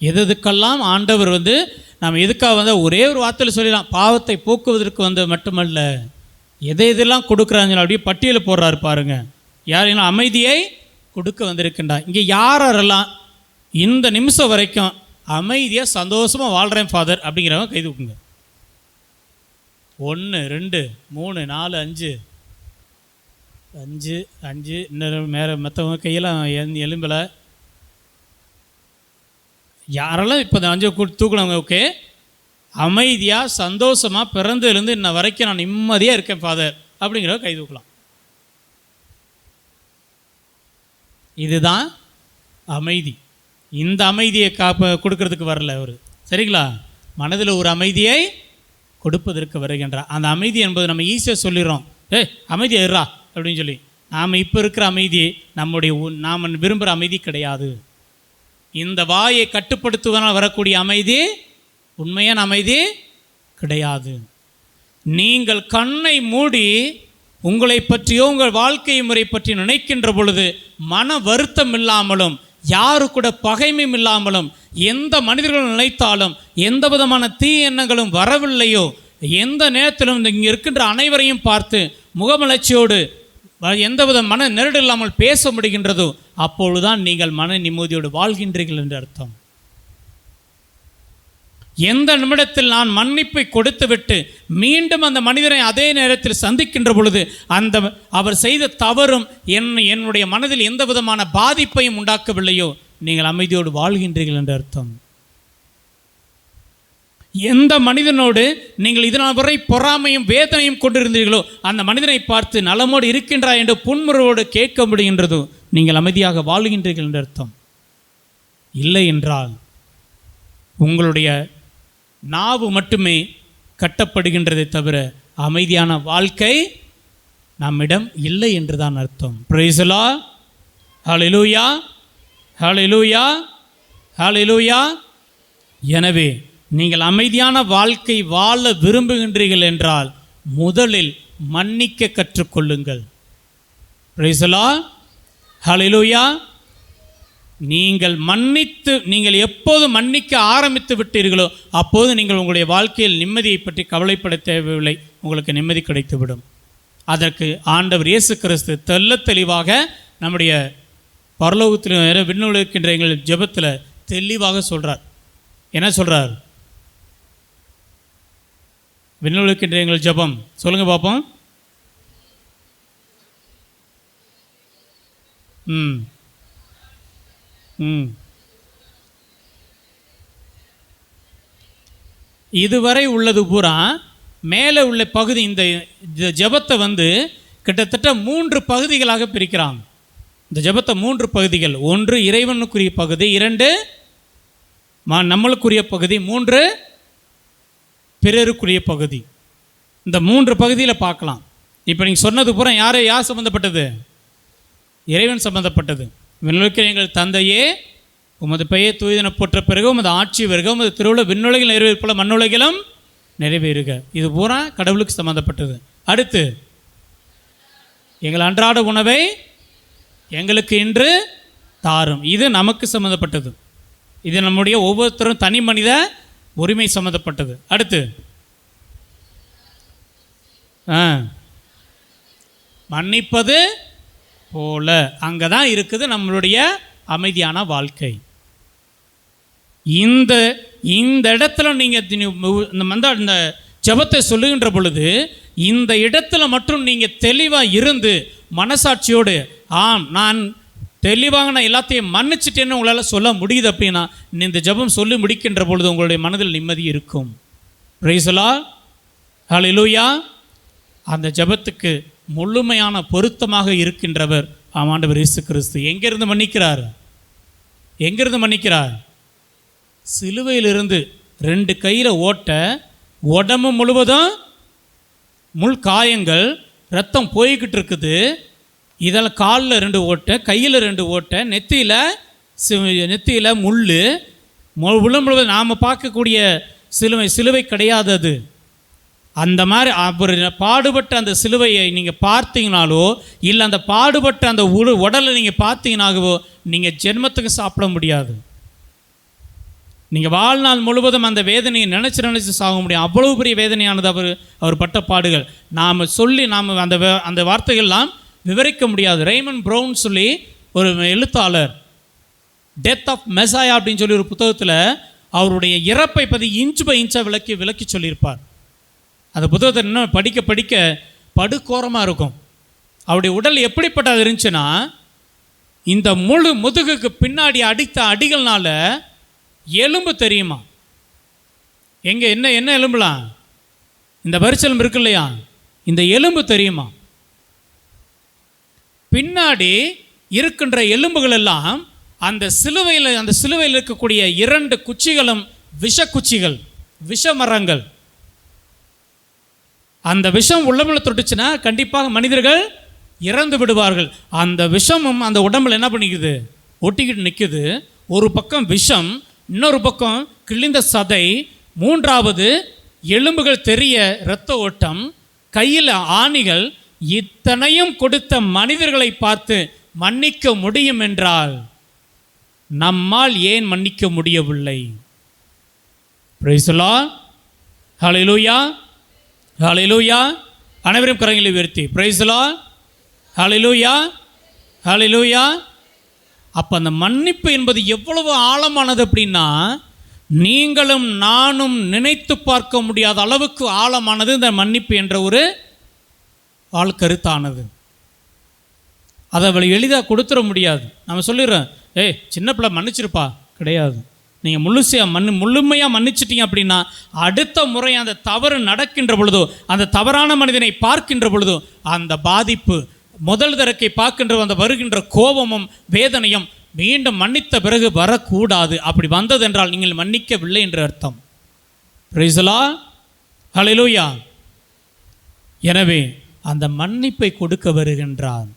எதுக்கெல்லாம் ஆண்டவர் வந்து நாம் எதுக்காக வந்தால் ஒரே ஒரு வார்த்தையில் சொல்லலாம், பாவத்தை போக்குவதற்கு வந்து மட்டுமல்ல, எதெல்லாம் கொடுக்குறாங்க அப்படியே பட்டியலில் போடுறாரு பாருங்க. யாரெல்லாம் அமைதியை கொடுக்க வந்திருக்கின்றார். இங்கே யாரெல்லாம் இந்த நிமிஷம் வரைக்கும் அமைதியாக சந்தோஷமாக வாழ்கிறேன் ஃபாதர் அப்படிங்கிறவங்க கை தூக்குங்க. 1 2 3 4 5 இன்னும் மேலே மற்றவங்க கையெல்லாம் எலும்பலை. யாரெல்லாம் இப்போ 5 தூக்குனவங்க? ஓகே, அமைதியாக சந்தோஷமாக பிறந்ததுலேருந்து இன்ன வரைக்கும் நான் நிம்மதியாக இருக்கேன் ஃபாதர் அப்படிங்கிறத கை தூக்கலாம். இதுதான் அமைதி. இந்த அமைதியை கொடுக்கறதுக்கு வரல அவர், சரிங்களா? மனதில் ஒரு அமைதியை கொடுப்பதற்கு வருகின்றார். அந்த அமைதி என்பது நம்ம ஈஸியாக சொல்லிடுறோம், அமைதியாக இருறா அப்படின்னு சொல்லி. நாம் இப்போ இருக்கிற அமைதி நாம் விரும்புகிற அமைதி கிடையாது. இந்த வாயை கட்டுப்படுத்துவதனால் வரக்கூடிய அமைதி உண்மையான அமைதி கிடையாது. நீங்கள் கண்ணை மூடி உங்களை பற்றியோ உங்கள் வாழ்க்கை முறை பற்றி நினைக்கின்ற பொழுது மன வருத்தம் இல்லாமலும் யாரு கூட பகைமையும் இல்லாமலும் எந்த மனிதர்களும் நினைத்தாலும் எந்த விதமான தீ எண்ணங்களும் வரவில்லையோ, எந்த நேரத்திலும் இங்கே இருக்கின்ற அனைவரையும் பார்த்து முகமலர்ச்சியோடு எந்தவித மன நெருடல் இல்லாமல் பேச முடிகின்றதோ அப்பொழுதுதான் நீங்கள் மன நிம்மதியோடு வாழ்கின்றீர்கள் என்று அர்த்தம். எந்த நிமிடத்தில் நான் மன்னிப்பை கொடுத்துவிட்டு மீண்டும் அந்த மனிதரை அதே நேரத்தில் சந்திக்கின்ற பொழுது அவர் செய்த தவறும் என்னுடைய மனதில் எந்த விதமான பாதிப்பையும் உண்டாக்கவில்லையோ, நீங்கள் அமைதியோடு வாழ்கின்றீர்கள் என்ற அர்த்தம். எந்த மனிதனோடு நீங்கள் இதனால் வரை பொறாமையும் வேதனையும் கொண்டிருந்தீர்களோ அந்த மனிதனை பார்த்து நலமோடு இருக்கின்றாய் என்று புன்முறுவோடு கேட்க முடிகின்றதோ, நீங்கள் அமைதியாக வாழ்கின்றீர்கள் என்ற அர்த்தம். இல்லை என்றால் உங்களுடைய நாவு மட்டுமே கட்டப்படுகின்றதை தவிர அமைதியான வாழ்க்கை நம்மிடம் இல்லை என்றுதான் அர்த்தம். Praise the Lord. Hallelujah, hallelujah, hallelujah. எனவே நீங்கள் அமைதியான வாழ்க்கை வாழ விரும்புகின்றீர்கள் என்றால் முதலில் மன்னிக்க கற்றுக்கொள்ளுங்கள். Praise the Lord. ஹல்லேலூயா. நீங்கள் எப்போது மன்னிக்க ஆரம்பித்து விட்டீர்களோ அப்போது நீங்கள் உங்களுடைய வாழ்க்கையில் நிம்மதியை பற்றி கவலைப்பட தேவையில்லை, உங்களுக்கு நிம்மதி கிடைத்துவிடும். அதற்கு ஆண்டவர் இயேசு கிறிஸ்து தெளிவாக நம்முடைய பரலோகத்தில் விண்ணுலகின்ற எங்கள் ஜெபத்தில் தெளிவாக சொல்கிறார். என்ன சொல்கிறார்? விண்ணுலகின்ற எங்கள் ஜெபம் சொல்லுங்க பார்ப்போம். இதுவரை உள்ளது பூரா மேலே உள்ள பகுதி, இந்த ஜெபத்தை கிட்டத்தட்ட 3 பகுதிகளாக பிரிக்கிறாங்க. இந்த ஜெபத்தை 3 பகுதிகள். 1 இறைவனுக்குரிய பகுதி, 2 நம்மளுக்குரிய பகுதி, 3 பிறருக்குரிய பகுதி. இந்த 3 பகுதியில் பார்க்கலாம். இப்போ நீங்கள் சொன்னது பூரா யார் சம்மந்தப்பட்டது? இறைவன் சம்மந்தப்பட்டது. விண்ணுலகில் எங்கள் தந்தையே, உமது பெயர் தூயதென போற்ற பிறகு உமது ஆட்சி வருக, உமது திருவுளம் விண்ணுலகில் நிறைவேறுவது போல மண்ணுலகிலும் நிறைவேறுக. இது பூரா கடவுளுக்கு சம்மந்தப்பட்டது. அடுத்து, எங்கள் அன்றாட உணவை எங்களுக்கு இன்று தாரும். இது நமக்கு சம்மந்தப்பட்டது. இது நம்முடைய ஒவ்வொருத்தரும் தனி மனித உரிமை சம்மந்தப்பட்டது. அடுத்து, மன்னிப்பது போல, அங்கே தான் இருக்குது நம்மளுடைய அமைதியான வாழ்க்கை. இந்த இடத்துல நீங்கள் இந்த ஜெபத்தை சொல்லுகின்ற பொழுது இந்த இடத்துல மட்டும் நீங்கள் தெளிவாக இருந்து மனசாட்சியோடு நான் தெளிவாக நான் எல்லாத்தையும் மன்னிச்சிட்டேன்னு உங்களால் சொல்ல முடியுது அப்படின்னா இந்த ஜெபம் சொல்லி முடிக்கின்ற பொழுது உங்களுடைய மனதில் நிம்மதி இருக்கும். Praise the Lord. ஹல்லேலூயா. அந்த ஜெபத்துக்கு முழுமையான பொருத்தமாக இருக்கின்றவர் ஆண்டவர் இயேசு கிறிஸ்து. எங்கிருந்து மன்னிக்கிறார்? எங்கிருந்து மன்னிக்கிறார்? சிலுவையிலிருந்து 2 கையில் ஓட்ட, உடம்பு முழுவதும் முள் காயங்கள், ரத்தம் போய்கிட்டு இருக்குது. இதில் காலில் 2 ஓட்டை, கையில் 2 ஓட்டை, நெத்தியில் முள் முழுவதும் நாம் பார்க்கக்கூடிய சிலுவை கிடையாது அது. அந்த மாதிரி அவர் பாடுபட்ட அந்த சிலுவையை நீங்கள் பார்த்தீங்கனாலோ, இல்லை அந்த பாடுபட்ட அந்த உடலை நீங்கள் பார்த்தீங்கன்னாகவோ நீங்கள் ஜென்மத்துக்கு சாப்பிட முடியாது. நீங்கள் வாழ்நாள் முழுவதும் அந்த வேதனையை நினச்சி சாக முடியும். அவ்வளவு பெரிய வேதனையானது அவர் பட்ட பாடுகள். நாம் அந்த வார்த்தைகள்லாம் விவரிக்க முடியாது. ரெய்மண்ட் ப்ரவுன் சொல்லி ஒரு எழுத்தாளர், டெத் ஆஃப் மெசாயா அப்படின்னு சொல்லி ஒரு புத்தகத்தில் அவருடைய இறப்பை பற்றி இன்ச் பை இன்ச்சாக விளக்கி சொல்லியிருப்பார். அந்த புத்தகத்தை இன்னும் படிக்க படிக்க படுகோரமாக இருக்கும். அவருடைய உடல் எப்படிப்பட்டது இருந்துச்சுன்னா, இந்த முழு முதுகுக்கு பின்னாடி அடித்த அடிகள்னால எலும்பு தெரியுமா? எங்கே என்ன எலும்புலாம்? இந்த வரிச்செலும்பு இருக்கு இல்லையா, இந்த எலும்பு தெரியுமா? பின்னாடி இருக்கின்ற எலும்புகள் எல்லாம் அந்த சிலுவையில் இருக்கக்கூடிய 2 குச்சிகளும் விஷக்குச்சிகள், விஷமரங்கள். அந்த விஷம் உள்ளமுள்ள தொட்டுச்சுன்னா கண்டிப்பாக மனிதர்கள் இறந்து விடுவார்கள். அந்த விஷமும் அந்த உடம்புல என்ன பண்ணிக்குது? ஒட்டிக்கிட்டு நிற்குது. ஒரு பக்கம் விஷம், இன்னொரு பக்கம் கிழிந்த சதை, 3வது எலும்புகள் தெரிய இரத்த ஓட்டம், கையில் ஆணிகள். இத்தனையும் கொடுத்த மனிதர்களை பார்த்து மன்னிக்க முடியும் என்றால் நம்மால் ஏன் மன்னிக்க முடியவில்லை? Praise the Lord. Hallelujah, hallelujah. அனைவரும் கரங்களை உயர்த்தி price the Lord, hallelujah, hallelujah. அப்போ அந்த மன்னிப்பு என்பது எவ்வளவு ஆழமானது அப்படின்னா, நீங்களும் நானும் நினைத்து பார்க்க முடியாத அளவுக்கு ஆழமானது இந்த மன்னிப்பு என்ற ஒரு கருத்தானது. அதை அவளை எளிதாக கொடுத்துட முடியாது. நம்ம சொல்லிடுறோம், ஏய் சின்ன பிள்ளை மன்னிச்சிருப்பா, கிடையாது. நீங்கள் முழுமையாக மன்னிச்சிட்டீங்க அப்படின்னா அடுத்த முறை அந்த தவறு நடக்கின்ற பொழுதோ, அந்த தவறான மனிதனை பார்க்கின்ற பொழுதோ, அந்த பாதிப்பு முதல் தடவை பார்க்கின்ற அந்த வருகின்ற கோபமும் வேதனையும் மீண்டும் மன்னித்த பிறகு வரக்கூடாது. அப்படி வந்தது என்றால் நீங்கள் மன்னிக்கவில்லை என்று அர்த்தம். Praise the Lord, hallelujah. எனவே அந்த மன்னிப்பை கொடுக்க வருகின்றார்.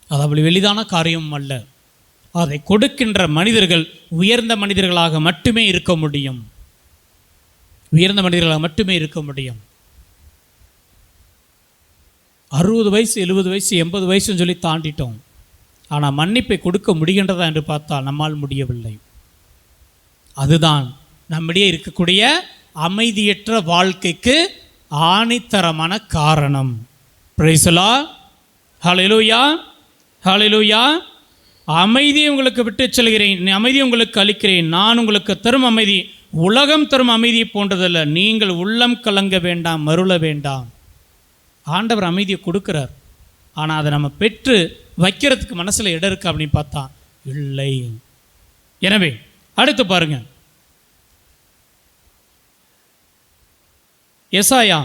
அது அவ்வளவு எளிதான காரியமும் அல்ல. அதை கொடுக்கின்ற மனிதர்கள் உயர்ந்த மனிதர்களாக மட்டுமே இருக்க முடியும். உயர்ந்த மனிதர்களாக மட்டுமே இருக்க முடியும். 60 வயசு 70 வயசு 80 வயசுன்னு சொல்லி தாண்டிட்டோம். ஆனால் மன்னிப்பை கொடுக்க முடிகின்றதா என்று பார்த்தால் நம்மால் முடியவில்லை. அதுதான் நம்மிடையே இருக்கக்கூடிய அமைதியற்ற வாழ்க்கைக்கு ஆணித்தரமான காரணம். பிரைஸ் தி லார்ட், ஹல்லேலூயா, ஹல்லேலூயா. அமைதியை உங்களுக்கு விட்டு செல்கிறேன், அமைதியை உங்களுக்கு அளிக்கிறேன், நான் உங்களுக்கு தரும் அமைதி உலகம் தரும் அமைதியை போன்றதல்ல. நீங்கள் உள்ளம் கலங்க வேண்டாம், மருள வேண்டாம். ஆண்டவர் அமைதியை கொடுக்கிறார். ஆனால் அதை நம்ம பெற்று வைக்கிறதுக்கு மனசில் இடம் இருக்கு அப்படின்னு பார்த்தா இல்லை. எனவே அடுத்து பாருங்க, எசாயா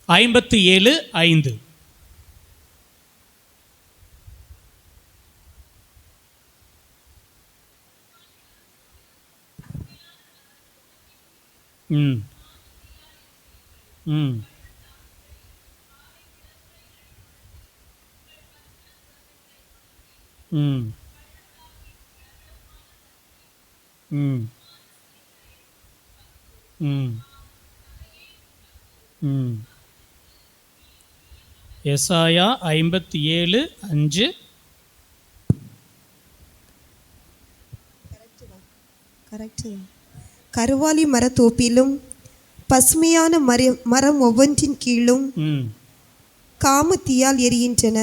57:5. ம் ம் ம் ம் ம் ம் எசாயா 57:5. கரெக்ட். கருவாலி மரத்தோப்பிலும் பசுமையான மரம் ஒவ்வொன்றின் கீழும் காமத்தீயால் எரிகின்றன.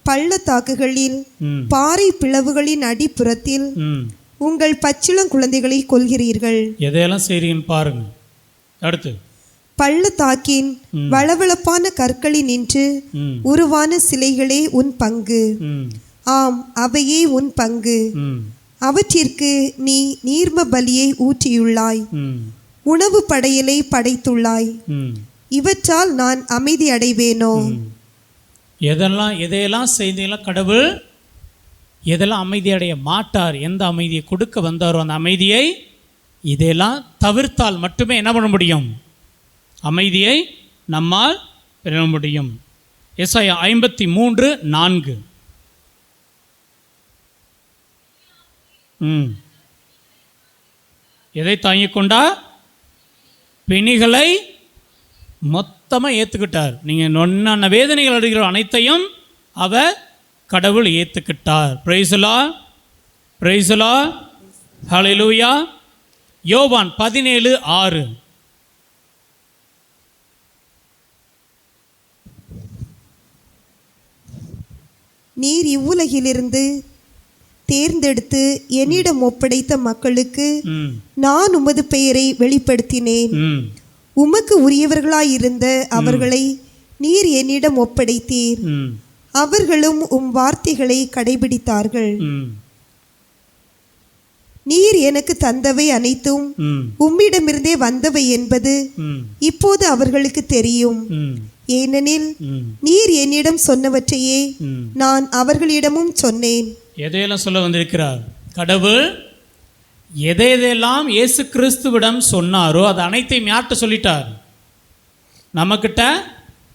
பள்ளத்தாக்குகளில் பாறை பிளவுகளின் அடிப்புறத்தில் உங்கள் பச்சிளம் குழந்தைகளை கொல்கிறீர்கள். எதையெல்லாம் செய்றீங்கன்னு பாருங்க. அடுத்து, பள்ளத்தாக்கின் வளவளப்பான கற்களில் நின்று உருவான சிலைகளே உன் பங்கு. ஆம், அவையே உன் பங்கு. அவற்றிற்கு நீ நீர்ம பலியை ஊற்றியுள்ளாய், உணவு படையலை படைத்துள்ளாய். இவற்றால் நான் அமைதி அடைவேனோ? எதையெல்லாம் செய்தீங்களா கடவுள் எதெல்லாம் அமைதி அடைய மாட்டார். எந்த அமைதியை கொடுக்க வந்தாரோ அந்த அமைதியை இதெல்லாம் தவிர்த்தால் மட்டுமே என்ன பண்ண முடியும்? அமைதியை நம்மால் பெற முடியும். எசாயா 53:4. எதை தாங்கிக் கொண்டா? பிணிகளை மொத்தமாக ஏற்றுக்கிட்டார். நீங்கள் நொன்ன வேதனைகள் அடைகிற அனைத்தையும் அவர் கடவுள் ஏற்றுக்கிட்டார். Praise the Lord, praise the Lord, hallelujah. யோவான் 17:6. நீர் இவ்வுலகிலிருந்து தேர்ந்தெடுத்து என்னிடம் ஒப்படைத்த மக்களுக்கு நான் உமது பெயரை வெளிப்படுத்தினேன். உமக்கு உரியவர்களாயிருந்த அவர்களை நீர் என்னிடம் ஒப்படைத்தீர். அவர்களும் உம் வார்த்தைகளை கடைபிடித்தார்கள். நீர் எனக்கு தந்தவை அனைத்தும் உம்மிடமிருந்தே வந்தவை என்பது இப்போது அவர்களுக்கு தெரியும். ஏனெனில் நீர் என்னிடம் சொன்னவற்றையே நான் அவர்களிடமும் சொன்னேன். எதையெல்லாம் சொல்ல வந்திருக்கிறார் கடவுள்? எதையெல்லாம் இயேசு கிறிஸ்துவிடம் சொன்னாரோ அது அனைத்தையும் யார்கிட்ட சொல்லிட்டார்? நம்மக்கிட்ட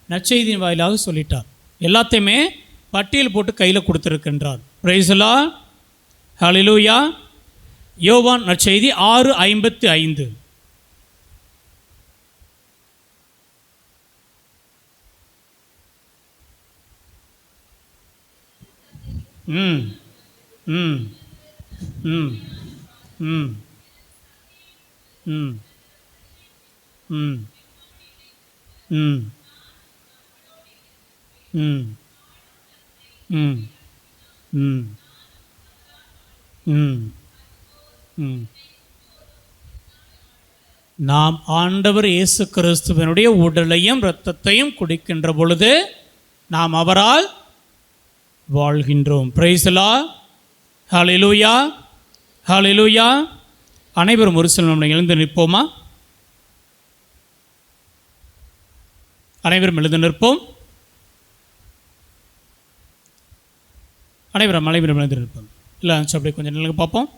நற்செய்தியின் வாயிலாக சொல்லிட்டார். எல்லாத்தையுமே பட்டியல் போட்டு கையில் கொடுத்துருக்கின்றார். Price the Lord, hallelujah. யோவான் நற்செய்தி 6:55. ம் ம் ம் ம் ம் ம் ம் ம் ம் ம் ம் நாம் ஆண்டவர் இயேசு கிறிஸ்துவனுடைய உடலையும் இரத்தத்தையும் குடிக்கின்ற பொழுது நாம் அவரால் வாழ்கின்றோம். Praise the Lord. Hallelujah, hallelujah. அனைவரும் ஒரு சில நம்ம எழுந்து நிற்போமா? அனைவரும் எழுந்து நிற்போம். அனைவரும் எழுந்து நிற்போம். இல்லை அப்படி கொஞ்சம் நிலுங்க பார்ப்போம்.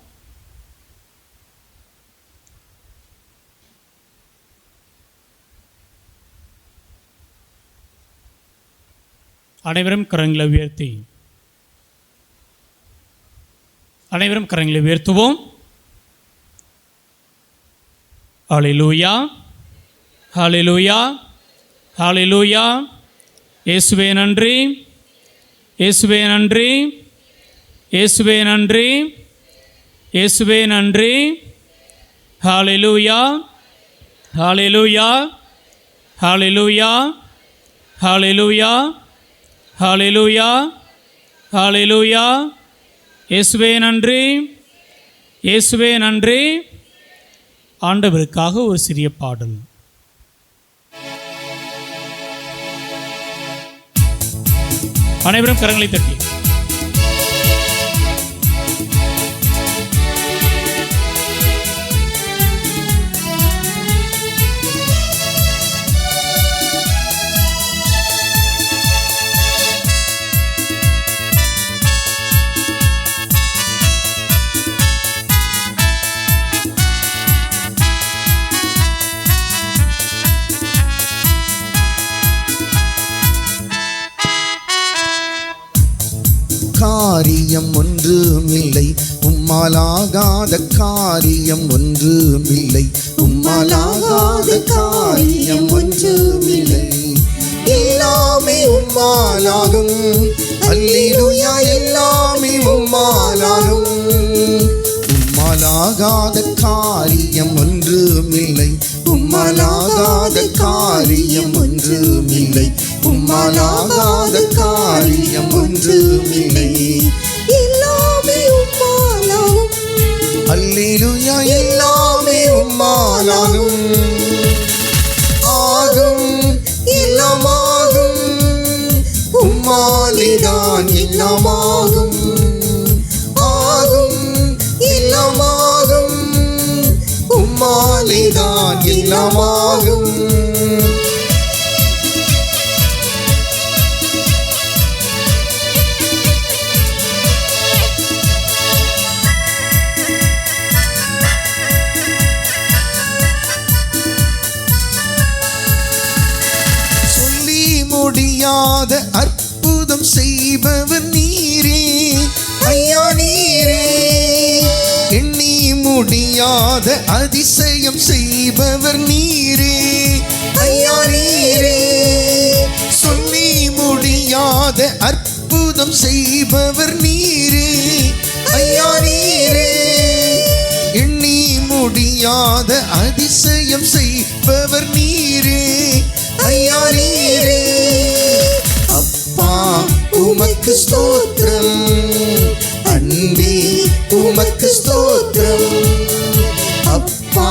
அனைவரும் கரங்களை உயர்த்தி அனைவரும் கரங்களை உயர்த்துவோம். ஹல்லேலூயா, ஹல்லேலூயா, ஹல்லேலூயா. இயேசுவே நன்றி, இயேசுவே நன்றி, இயேசுவே நன்றி, இயேசுவே நன்றி. ஹல்லேலூயா, ஹல்லேலூயா, ஹல்லேலூயா, ஹல்லேலூயா, ஹல்லேலூயா, ஹல்லேலூயா. இயேசுவே நன்றி, இயேசுவே நன்றி. ஆண்டவருக்காக ஒரு சிறிய பாடல். அனைவரும் கரங்களை தட்டி காரியம் ஒன்றுமில்லை, உம்மாலாகாத காரியம் ஒன்றுமில்லை, உம்மாலாகாத காரியம் ஒன்றுமில்லை. எல்லாமே உம்மாலாகும், அல்லேலூயா, எல்லாமே உம்மாலாகும். உம்மாலாகாத காரியம் ஒன்றுமில்லை, உம்மாலாகாத காரியம் ஒன்றுமில்லை, உம்மாலாகாத காரியம் ஒன்றுமில்லை. எல்லாமே உம்மாலாகும், அல்லேலூயா, எல்லாமே உம்மாலாகும். ஆகும், எல்லாமாகும், உம்மாலேதான் எல்லாமாகும். ஆகும், எல்லாமாகும், உம்மாலேதான் எல்லாமாகும். முடியாத அற்புதம் செய்பவர் நீரே ஐயா, நீரே. எண்ணி முடியாத அதிசயம் செய்பவர் நீரே ஐயா, நீரே. சொல்லி முடியாத அற்புதம் செய்பவர் நீரே ஐயா, நீரே. எண்ணி முடியாத அதிசயம் செய்பவர் நீரே ஐயா, நீரே. அப்பா உமக்கு ஸ்தோத்திரம், அன்பே உமக்கு ஸ்தோத்திரம். அப்பா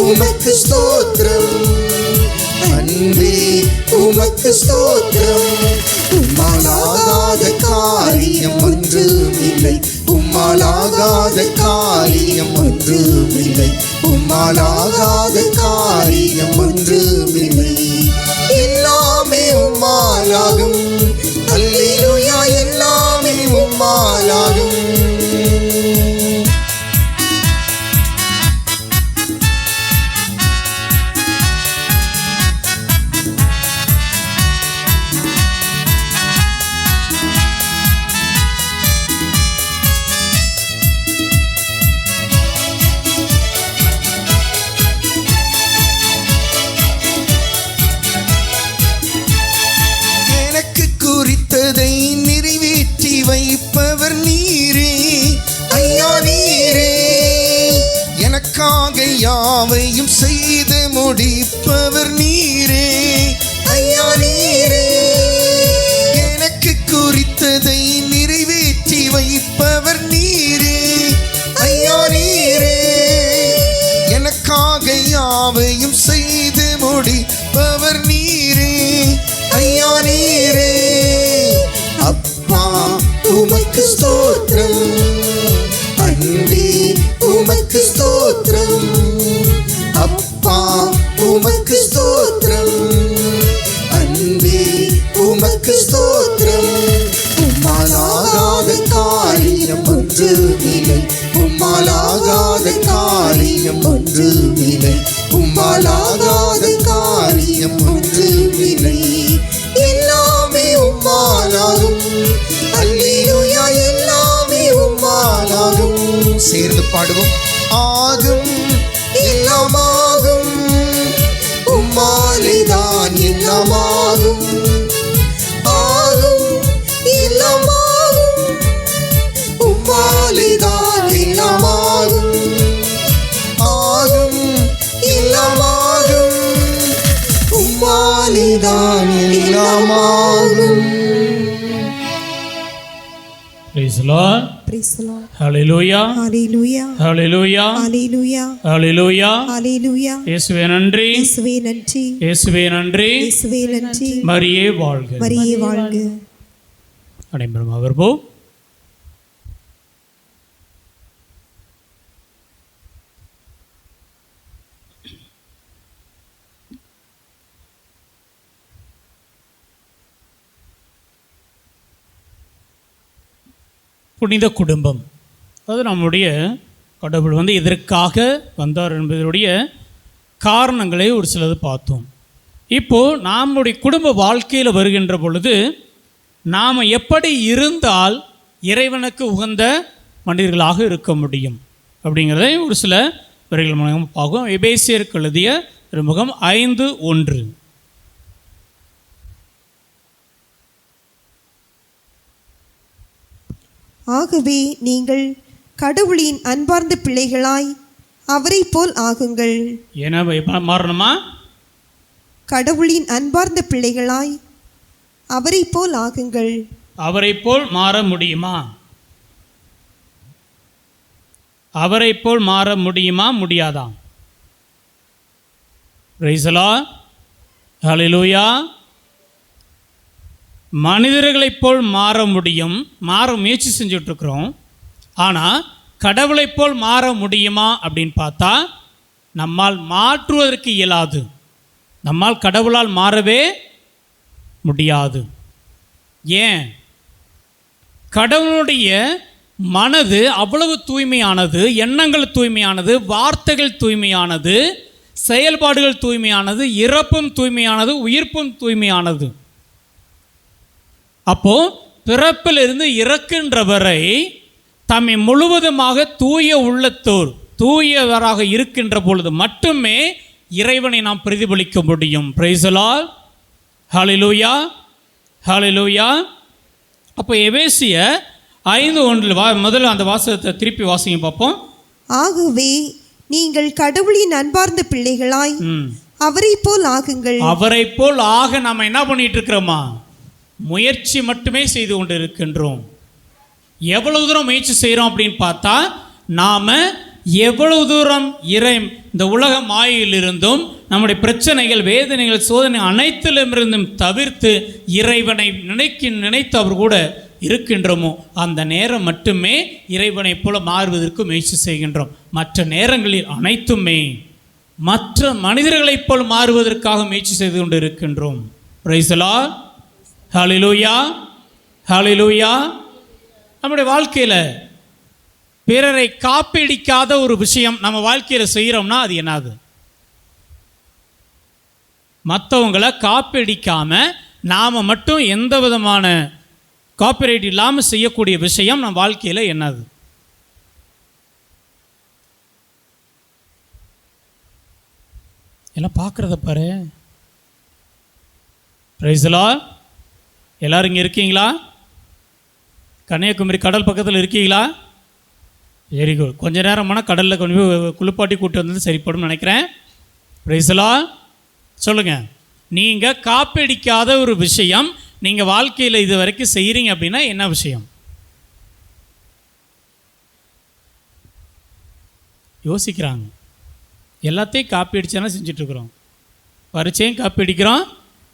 உமக்கு ஸ்தோத்திரம், அன்பே உமக்கு ஸ்தோத்திரம். உம்மாலாகாத காரியம் ஒன்றுமில்லை, உம்மாலாகாத காரியம் ஒன்றுமில்லை, உம்மாலாகாத காரியம் ஒன்றுமில்லை. எல்லாமே உம்மாலாகும், அல்லேலூயா, எல்லாமே உம்மாலாகும். குறித்ததை நிறைவேற்றி வைப்பவர் நீரே ஐயா, நீரே. எனக்காக யாவையும் செய்து முடிப்பவர் நீரே ஐயா, நீரே. எனக்கு குறித்ததை நிறைவேற்றி வைப்பவர் நீரே ஐயா, நீரே. யாவையும் செய்து முடிப்பவர் நீரே. ஐயா நீரே, அப்பா உமக்கு ஸ்தோத்திரம், அன்பே உமக்கு ஸ்தோத்திரம், அப்பா உமக்கு ஸ்தோத்திரம், அன்பே உமக்கு ஸ்தோத்திரம். உம்மாலாகாத காரியம் ஒன்றுமில்லை, உம்மாலாகாத காரியம் ஒன்றுமில்லை, உம்மாலாகாத காரியம் ஒன்றுமில்லை. எல்லாமே உம்மாலாகும், அல்லேலூயா, எல்லாமே உம்மாலாகும். சேர்ந்து பாடுவோம். ஆகும், எல்லாமாகும், உம்மாலேதான் எல்லாமாகும். ஆகும், எல்லாமாகும், உம்மாலேதான் எல்லாமாகும். ஆகும், எல்லாமாகும், உம்மாலேதான் எல்லாமாகும். Praise the Lord. Praise the Lord. Hallelujah. Hallelujah. Hallelujah. Hallelujah. Hallelujah. Hallelujah. இயேசுவே நன்றி. இயேசுவே நன்றி. இயேசுவே நன்றி. இயேசுவே நன்றி. மரியே வாழ்க. மரியே வாழ்க. அனைவரும் அமர்வோம். புனித குடும்பம், அது நம்முடைய கடவுள் எதற்காக வந்தார் என்பதனுடைய காரணங்களை ஒரு சிலது பார்த்தோம். இப்போது நம்முடைய குடும்ப வாழ்க்கையில் வருகின்ற பொழுது நாம் எப்படி இருந்தால் இறைவனுக்கு உகந்த மனிதர்களாக இருக்க முடியும் அப்படிங்கிறதை ஒரு சில வரிகள் மூலம் பார்க்கும். எபேசியருக்கு எழுதிய திருமுகம் 5:1. ஆகவே நீங்கள் கடவுளின் அன்பார்ந்த பிள்ளைகளாய் அவரை போல் ஆகுங்கள். என்ன மாறணுமா? கடவுளின் அன்பார்ந்த பிள்ளைகளாய் அவரை போல் ஆகுங்கள். அவரை போல் மாற முடியுமா? அவரை போல் மாற முடியுமா, முடியாதா? Praise the Lord. ஹல்லேலூயா. மனிதர்களைப் போல் மாற முடியும், மாற முயற்சி செஞ்சுட்ருக்குறோம். ஆனால் கடவுளைப் போல் மாற முடியுமா அப்படின்னு பார்த்தா நம்மால் மாற்றுவதற்கு இயலாது. நம்மால் கடவுளால் மாறவே முடியாது. ஏன்? கடவுளுடைய மனது அவ்வளவு தூய்மையானது, எண்ணங்கள் தூய்மையானது, வார்த்தைகள் தூய்மையானது, செயல்பாடுகள் தூய்மையானது, இறப்பும் தூய்மையானது, உயிர்ப்பும் தூய்மையானது. அப்போ பிறப்பிலிருந்து இறக்கின்ற வரை தம்மை முழுவதுமாக தூய உள்ளத்தோர் தூயவராக இருக்கின்ற பொழுது மட்டுமே இறைவனை நாம் பிரதிபலிக்க முடியும். Praise the Lord. Hallelujah. Hallelujah. அப்போ எபேசியர் 5:1 முதல்ல அந்த வாசகத்தை திருப்பி வாசிங்க பார்ப்போம். ஆகவே நீங்கள் கடவுளின் அன்பார்ந்த பிள்ளைகளாய் அவரை போல் ஆகுங்கள். அவரை போல் ஆக நாம் என்ன பண்ணிட்டு இருக்கிறோமா? முயற்சி மட்டுமே செய்து கொண்டு இருக்கின்றோம். எவ்வளவு தூரம் முயற்சி செய்கிறோம் அப்படின்னு பார்த்தா நாம் எவ்வளவு தூரம் இந்த உலக மாயையிலிருந்தும் நம்முடைய பிரச்சனைகள், வேதனைகள், சோதனை அனைத்திலுமிருந்தும் தவிர்த்து இறைவனை நினைத்து அவர் கூட இருக்கின்றோமோ அந்த நேரம் மட்டுமே இறைவனைப் போல மாறுவதற்கு முயற்சி செய்கின்றோம். மற்ற நேரங்களில் அனைத்துமே மற்ற மனிதர்களைப் போல் மாறுவதற்காக முயற்சி செய்து கொண்டு இருக்கின்றோம். Praise the Lord. Hallelujah. Hallelujah. நம்முடைய வாழ்க்கையில் பிறரை காப்பீடிக்காத ஒரு விஷயம் நம்ம வாழ்க்கையில் செய்கிறோம்னா அது என்னது? மற்றவங்களை காப்பீடிக்காமல் நாம் மட்டும் எந்த விதமான காப்பிரைட் இல்லாமல் செய்யக்கூடிய விஷயம் நம்ம வாழ்க்கையில் என்னது? எல்லாம் பார்க்குறத பாரு. Price the Lord. எல்லோரும் இங்கே இருக்கீங்களா? கன்னியாகுமரி கடல் பக்கத்தில் இருக்கீங்களா? Very good. கொஞ்ச நேரம் போனால் கடலில் கொஞ்சம் குளிப்பாட்டி கூட்டு வந்தது சரிப்படும் நினைக்கிறேன். Price the Lord. சொல்லுங்கள், நீங்கள் காப்பீடிக்காத ஒரு விஷயம் நீங்கள் வாழ்க்கையில் இது வரைக்கும் செய்கிறீங்க அப்படின்னா என்ன விஷயம்? யோசிக்கிறாங்க. எல்லாத்தையும் காப்பி அடிச்சானா செஞ்சிட்ருக்குறோம். பரீட்சையும் காப்பி அடிக்கிறோம்,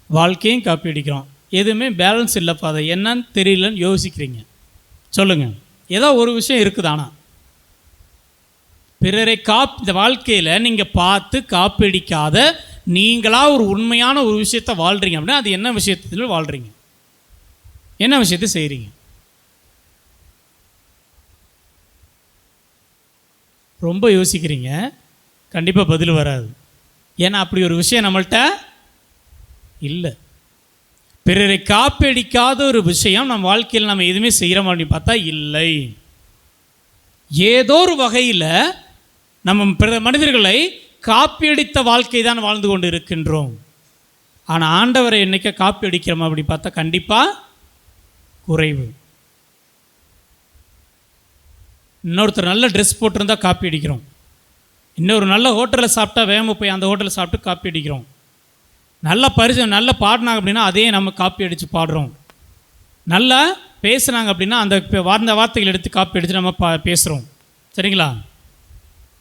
வாழ்க்கையும் காப்பி அடிக்கிறோம். எதுவுமே பேலன்ஸ் இல்லைப்பா. அதை என்னன்னு தெரியலன்னு யோசிக்கிறீங்க. சொல்லுங்கள், ஏதோ ஒரு விஷயம் இருக்குது. ஆனால் பிறரை இந்த வாழ்க்கையில் நீங்கள் பார்த்து காப்பி அடிக்காத நீங்களாக ஒரு உண்மையான ஒரு விஷயத்தை வாழ்கிறீங்க அப்படின்னா அது என்ன விஷயத்தில் வாழ்கிறீங்க, என்ன விஷயத்தை செய்கிறீங்க? ரொம்ப யோசிக்கிறீங்க, கண்டிப்பாக பதில் வராது. ஏன்னா அப்படி ஒரு விஷயம் நம்மள்கிட்ட இல்லை. பிறரை காப்பி அடிக்காத ஒரு விஷயம் நம்ம வாழ்க்கையில் நம்ம எதுவுமே செய்கிறோம் அப்படின்னு பார்த்தா இல்லை. ஏதோ ஒரு வகையில் நம்ம பிற மனிதர்களை காப்பியடித்த வாழ்க்கை தான் வாழ்ந்து கொண்டு இருக்கின்றோம். ஆனால் ஆண்டவரை என்னைக்க காப்பி அடிக்கிறோம் அப்படி பார்த்தா கண்டிப்பாக குறைவு. இன்னொருத்தர் நல்ல ட்ரெஸ் போட்டிருந்தால் காப்பி அடிக்கிறோம். இன்னொரு நல்ல ஹோட்டலில் சாப்பிட்டா வேகமாக போய் அந்த ஹோட்டலில் சாப்பிட்டு காப்பி அடிக்கிறோம். நல்லா பாடினாங்க அப்படின்னா அதையே நம்ம காப்பி அடித்து பாடுறோம். நல்லா பேசுனாங்க அப்படின்னா அந்த வார்த்தைகள் எடுத்து காப்பி அடித்து நம்ம பேசுகிறோம். சரிங்களா?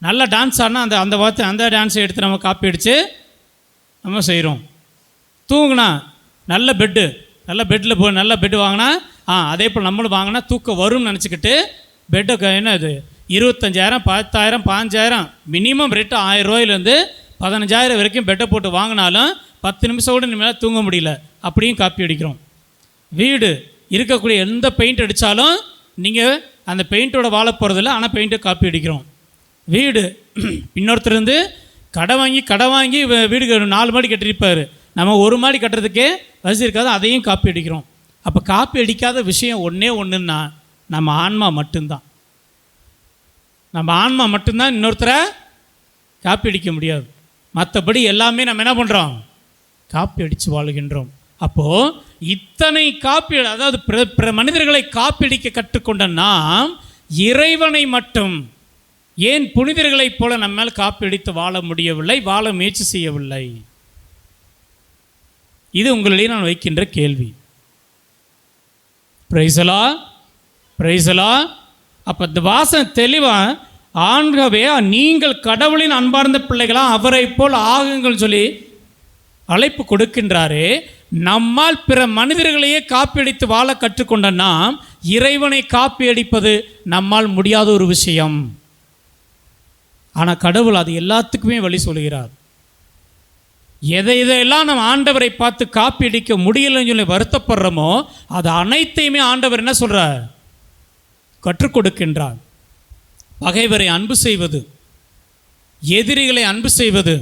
நல்லா டான்ஸ் ஆடினா அந்த டான்ஸை எடுத்து நம்ம காப்பி அடித்து நம்ம செய்கிறோம். தூங்குனா நல்ல பெட்டு வாங்கினா அதே போல் நம்மளும் வாங்கினா தூக்கம் வரும்னு நினச்சிக்கிட்டு பெட்டை என்ன இது 25,000 10,000 15,000 மினிமம் ரேட்டு 1000 ரூபாயிலேருந்து 15,000 வரைக்கும் பெட்டை போட்டு வாங்கினாலும் 10 நிமிஷம் கூட இனிமேல் தூங்க முடியல, அப்படியும் காப்பி அடிக்கிறோம். வீடு இருக்கக்கூடிய எந்த பெயிண்ட் அடித்தாலும் நீங்கள் அந்த பெயிண்ட்டோட வாழ போகிறதில்ல, ஆனால் பெயிண்ட்டை காப்பி அடிக்கிறோம். வீடு இன்னொருத்தர் வந்து கடை வாங்கி வீடு 4 மாடி கட்டியிருப்பார், நம்ம 1 மாடி கட்டுறதுக்கே வசதி இருக்காது, அதையும் காப்பி அடிக்கிறோம். அப்போ காப்பி அடிக்காத விஷயம் ஒன்றுன்னா நம்ம ஆன்மா மட்டும்தான். நம்ம ஆன்மா மட்டும்தான் இன்னொருத்தரை காப்பி அடிக்க முடியாது. மற்றபடி எல்லாமே நம்ம என்ன பண்ணுறோம், காப்பி அடித்து வாழுகின்றோம். அப்போது இத்தனை காப்பி, அதாவது பிற மனிதர்களை காப்பி அடிக்க கற்றுக்கொண்ட நாம் இறைவனை மட்டும் ஏன் புனிதர்களைப் போல நம்மால் காப்பி அடித்து வாழ முடியவில்லை, வாழ முயற்சி செய்யவில்லை? இது உங்களிடையே நான் வைக்கின்ற கேள்வி. பிரைசலா பிரைசலா. அப்போ இந்த வாசனை தெளிவாக ஆண்டவே நீங்கள் கடவுளின் அன்பார்ந்த பிள்ளைகளாக அவரை போல் ஆகுங்கள் சொல்லி அழைப்பு கொடுக்கின்றாரே. நம்மால் பிற மனிதர்களையே காப்பியடித்து வாழ கற்றுக்கொண்ட நாம் இறைவனை காப்பியடிப்பது நம்மால் முடியாத ஒரு விஷயம். ஆனால் கடவுள் அது எல்லாத்துக்குமே வழி சொல்கிறார். எதையெல்லாம் நம்ம ஆண்டவரை பார்த்து காப்பியடிக்க முடியலைன்னு சொல்லி வருத்தப்படுறோமோ அது அனைத்தையுமே ஆண்டவர் என்ன சொல்கிறார், கற்றுக் கொடுக்கின்றார். பகைவரை அன்பு செய்வது, எதிரிகளை அன்பு செய்வது,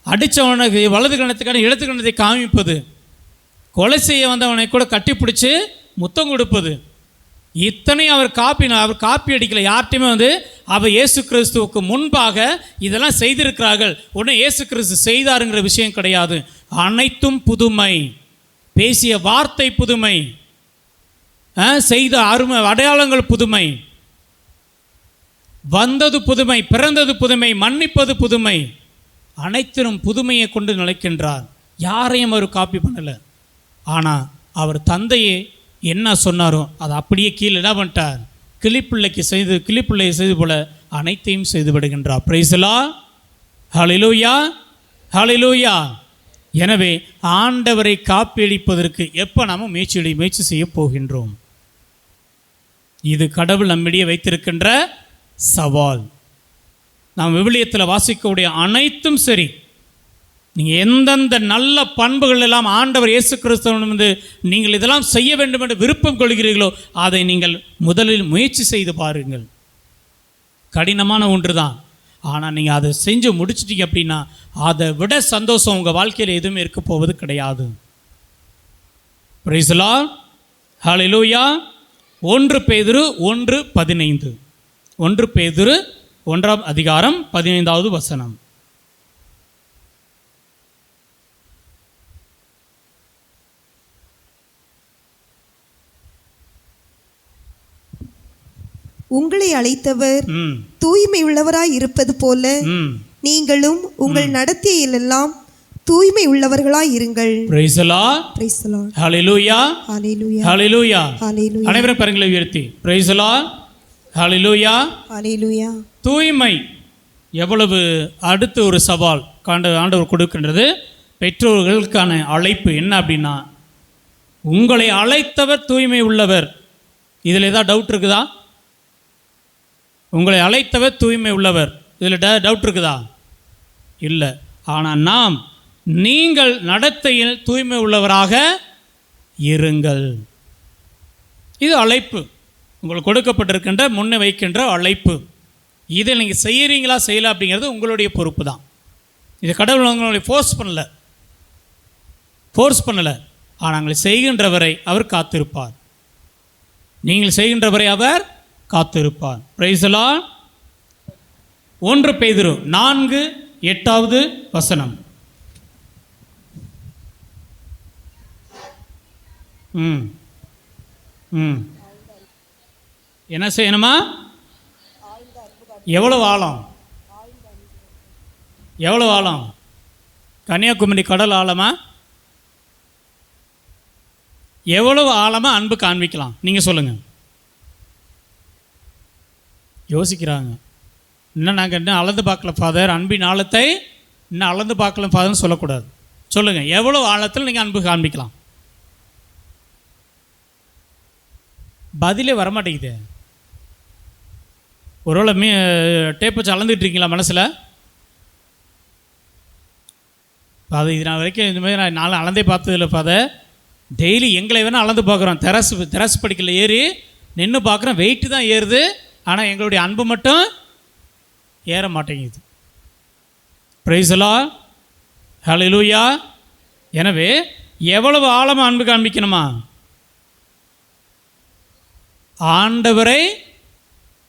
அடித்தவனுக்கு வலது கணத்துக்கான இடது கணத்தை காமிப்பது, கொலை செய்ய வந்தவனை கூட கட்டிப்பிடிச்சு முத்தம் கொடுப்பது, இத்தனை அவர் காப்பி அடிக்கலை. யார்ட்டையுமே வந்து அவர் இயேசு கிறிஸ்துவுக்கு முன்பாக இதெல்லாம் செய்திருக்கிறார்கள், உடனே இயேசு கிறிஸ்து செய்தாருங்கிற விஷயம் கிடையாது. அனைத்தும் புதுமை, பேசிய வார்த்தை புதுமை, செய்த அருமை அடையாளங்கள் புதுமை, வந்தது புதுமை, பிறந்தது புதுமை, மன்னிப்பது புதுமை, அனைத்திலும் புதுமையை கொண்டு நிலைக்கின்றார். யாரையும் அவர் காப்பி பண்ணலை. ஆனால் அவர் தந்தையே என்ன சொன்னாரோ அதை அப்படியே கீழே என்ன பண்ணிட்டார், கிளிப்பிள்ளையை செய்து போல அனைத்தையும் செய்து விடுகின்றார். பிரைஸ்லா, ஹல்லேலூயா, ஹல்லேலூயா. எனவே ஆண்டவரை காப்பியடிப்பதற்கு எப்போ நாம் முயற்சி செய்ய போகின்றோம்? இது கடவுள் நம்மிடையே வைத்திருக்கின்ற சவால். நாம் விவிலியத்தில் வாசிக்கக்கூடிய அனைத்தும் சரி, நீங்கள் எந்தெந்த நல்ல பண்புகள் எல்லாம் ஆண்டவர் இயேசு கிறிஸ்துவிடமிருந்து நீங்கள் இதெல்லாம் செய்ய வேண்டும் என்று விருப்பம் கொள்கிறீர்களோ அதை நீங்கள் முதலில் முயற்சி செய்து பாருங்கள். கடினமான ஒன்று தான், ஆனால் நீங்கள் அதை செஞ்சு முடிச்சிட்டீங்க அப்படின்னா அதை விட சந்தோஷம் உங்கள் வாழ்க்கையில் எதுவுமே இருக்க போவது கிடையாது. பிரைஸ் தி லார்ட், ஹல்லேலூயா. 1 பேதுரு 1:15, 1 பேதுரு 1ஆம் அதிகாரம் 15வது வசனம். உங்களை அழைத்தவர் தூய்மை உள்ளவராய் இருப்பது போல நீங்களும் உங்கள் நடத்தையிலெல்லாம் தூய்மை உள்ளவர்களாய் இருங்கள். Praise the Lord, praise the Lord, hallelujah, hallelujah, hallelujah, hallelujah. அனைவரும் கரங்களை உயர்த்தி பிரைஸ் தி லார்ட், ஹல்லேலூயா, ஹல்லேலூயா. தூய்மை எவ்வளவு அடுத்து ஒரு சவால் ஆண்டவர் கொடுக்கின்றது. பெற்றோர்களுக்கான அழைப்பு என்ன அப்படின்னா, உங்களை அழைத்தவர் தூய்மை உள்ளவர். இதில் ஏதாவது டவுட் இருக்குதா? உங்களை அழைத்தவர் தூய்மை உள்ளவர், இதில் டவுட் இருக்குதா? இல்லை. ஆனால் நீங்கள் நடத்தையில் தூய்மை உள்ளவராக இருங்கள். இது அழைப்பு, உங்களுக்கு கொடுக்கப்பட்டிருக்கின்ற முன்ன வைக்கின்ற அழைப்பு. இதை நீங்கள் செய்கிறீங்களா செய்யலை அப்படிங்கிறது உங்களுடைய பொறுப்பு தான். இது கடவுள் உங்களை ஃபோர்ஸ் பண்ணலை. ஆனால் செய்கின்றவரை அவர் காத்திருப்பார். நீங்கள் செய்கின்றவரை அவர் காத்திருப்பார். Price the Lord. 1 பேதுரு 4:8 வசனம். என்ன செய்யணுமா? எவ்வளவு ஆழம்? கன்னியாகுமரி கடல் ஆழமா? எவ்வளவு ஆழமாக அன்பு காண்பிக்கலாம் நீங்கள் சொல்லுங்கள். யோசிக்கிறாங்க. இன்னும் நாங்கள் இன்னும் அளந்து பார்க்கல ஃபாதர், அன்பின் ஆழத்தை இன்னும் அளந்து பார்க்கல ஃபாதர்னு சொல்லக்கூடாது. சொல்லுங்கள், எவ்வளோ ஆழத்தில் நீங்கள் அன்பு காண்பிக்கலாம்? பதிலே வரமாட்டேங்குது. ஒருவேளை டேப் வச்சு அளந்துட்டு இருக்கீங்களா மனசில்? அது இது நான் வரைக்கும் இந்த மாதிரி நான் அளந்தே பார்த்ததில்லை ஃபாதர். டெய்லி எங்களை வேணால் அளந்து பார்க்குறோம். தெரஸ் படிக்கல ஏறி நின்று பார்க்குறோம், வெயிட்டு தான் ஏறுது. ஆனால் எங்களுடைய அன்பு மட்டும் ஏற மாட்டேங்குது. Praise the Lord. ஹல்லேலூயா. எனவே எவ்வளவு ஆழமாக அன்பு காண்பிக்கணுமா?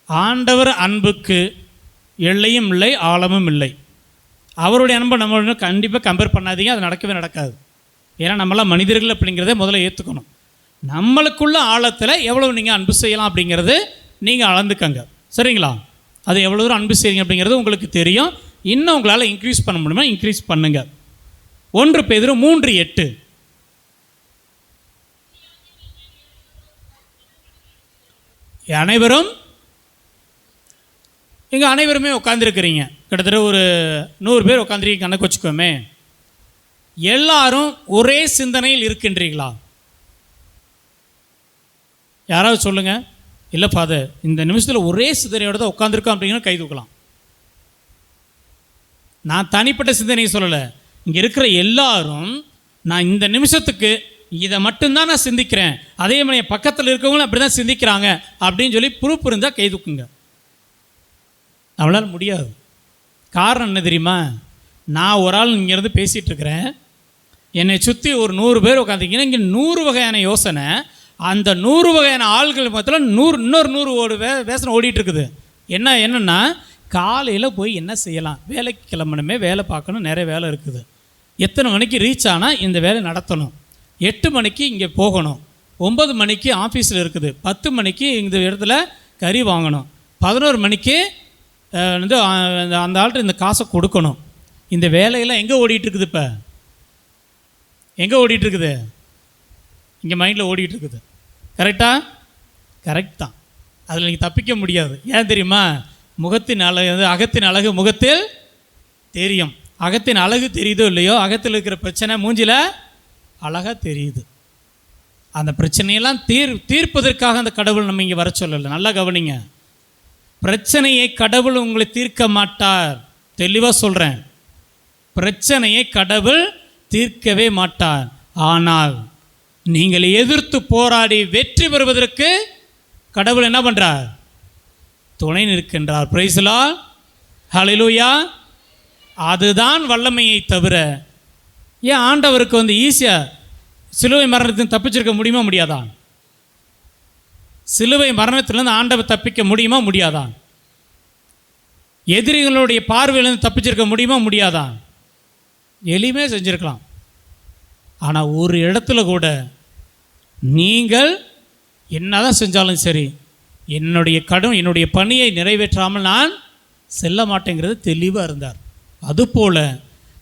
ஆண்டவர் அன்புக்கு எல்லையும் இல்லை, ஆழமும் இல்லை. அவருடைய அன்பை நம்ம கண்டிப்பாக கம்பேர் பண்ணாதீங்க, அது நடக்காது. ஏன்னா நம்மளாம் மனிதர்கள் அப்படிங்கிறத முதல்ல ஏற்றுக்கணும். நம்மளுக்குள்ள ஆழத்தில் எவ்வளவு நீங்கள் அன்பு செய்யலாம் அப்படிங்கிறது நீங்கள் அளந்துக்கங்க, சரிங்களா? அது எவ்வளோ தூரம் அன்பு செய்யுங்க அப்படிங்கிறது உங்களுக்கு தெரியும். இன்னும் உங்களால் இன்க்ரீஸ் பண்ண முடியுமா? இன்க்ரீஸ் பண்ணுங்க. 1 பேதுரு 3:8. அனைவரும் இங்கே அனைவருமே உட்காந்துருக்கிறீங்க. கிட்டத்தட்ட ஒரு 100 பேர் உட்காந்துருக்கீங்க கணக்கு வச்சுக்கோமே. எல்லாரும் ஒரே சிந்தனையில் இருக்கின்றீர்களா? யாராவது சொல்லுங்கள். இல்லை ஃபாதர், இந்த நிமிஷத்தில் ஒரே சிந்தனையோடு தான் உட்காந்துருக்கோம் அப்படிங்கிற கை தூக்கலாம். நான் தனிப்பட்ட சிந்தனையை சொல்லலை. இங்கே இருக்கிற எல்லாரும் நான் இந்த நிமிஷத்துக்கு இதை மட்டும்தான் நான் சிந்திக்கிறேன், அதே மாதிரி என் பக்கத்தில் இருக்கவங்களும் அப்படி தான் சிந்திக்கிறாங்க அப்படின்னு சொல்லி ப்ரூஃப் இருந்தால் கை தூக்குங்க. அவளால் முடியாது. காரணம் என்ன தெரியுமா? நான் ஒரு ஆள் இங்கேருந்து பேசிகிட்டு இருக்கிறேன், என்னை சுற்றி ஒரு 100 பேர் உட்காந்துக்கிங்கன்னா இங்கே 100 வகையான யோசனை, அந்த 100 வகையான ஆள்கள் மொத்தத்தில் இன்னொரு 100 வேசனை ஓடிட்டுருக்குது. என்னென்னா காலையில் போய் என்ன செய்யலாம், வேலைக்கு கிளம்பணுமே, வேலை பார்க்கணும், நிறைய வேலை இருக்குது. எத்தனை மணிக்கு ரீச் ஆனால் இந்த வேலை நடத்தணும், 8 மணிக்கு இங்கே போகணும், 9 மணிக்கு ஆஃபீஸில் இருக்குது, 10 மணிக்கு இந்த இடத்துல கறி வாங்கணும், 11 மணிக்கு வந்து அந்த ஆள்கிட்ட இந்த காசை கொடுக்கணும். இந்த வேலையெல்லாம் எங்கே ஓடிட்டுருக்குது? இப்போ எங்கே ஓடிட்டுருக்குது? இங்கே மைண்டில் ஓடிட்டுருக்குது. கரெக்டாக? கரெக்ட் தான். அதில் நீங்கள் தப்பிக்க முடியாது. ஏன் தெரியுமா? முகத்தின் அழகு, அகத்தின் அழகு முகத்தில் தெரியும். அகத்தின் அழகு தெரியுதோ இல்லையோ, அகத்தில் இருக்கிற பிரச்சனை மூஞ்சில் அழகாக தெரியுது. அந்த பிரச்சனையெல்லாம் தீர்ப்பதற்காக அந்த கடவுள் நம்ம இங்கே வர சொல்லலை. நல்லா கவனிங்க. பிரச்சனையை கடவுள் உங்களை தீர்க்க மாட்டார். தெளிவாக சொல்கிறேன், பிரச்சனையை கடவுள் தீர்க்கவே மாட்டார். ஆனால் நீங்கள் எதிர்த்து போராடி வெற்றி பெறுவதற்கு கடவுள் என்ன பண்ணுறார்? துணை நிற்கின்றார். Price the Lord. ஹல்லேலூயா. அதுதான் வல்லமையை தவிர ஏன் ஆண்டவருக்கு வந்து ஈஸியாக சிலுவை மரணத்தின் தப்பிச்சிருக்க முடியுமா முடியாதா? சிலுவை மரணத்திலிருந்து ஆண்டவர் தப்பிக்க முடியுமா முடியாதா? எதிரிகளுடைய பார்வையிலிருந்து தப்பிச்சிருக்க முடியுமா முடியாதா? எளிமையாக செஞ்சுருக்கலாம். ஆனால் ஒரு இடத்துல கூட நீங்கள் என்னதான் செஞ்சாலும் சரி, என்னுடைய பணியை நிறைவேற்றாமல் நான் செல்ல மாட்டேங்கிறது தெளிவாக இருந்தார். அதுபோல்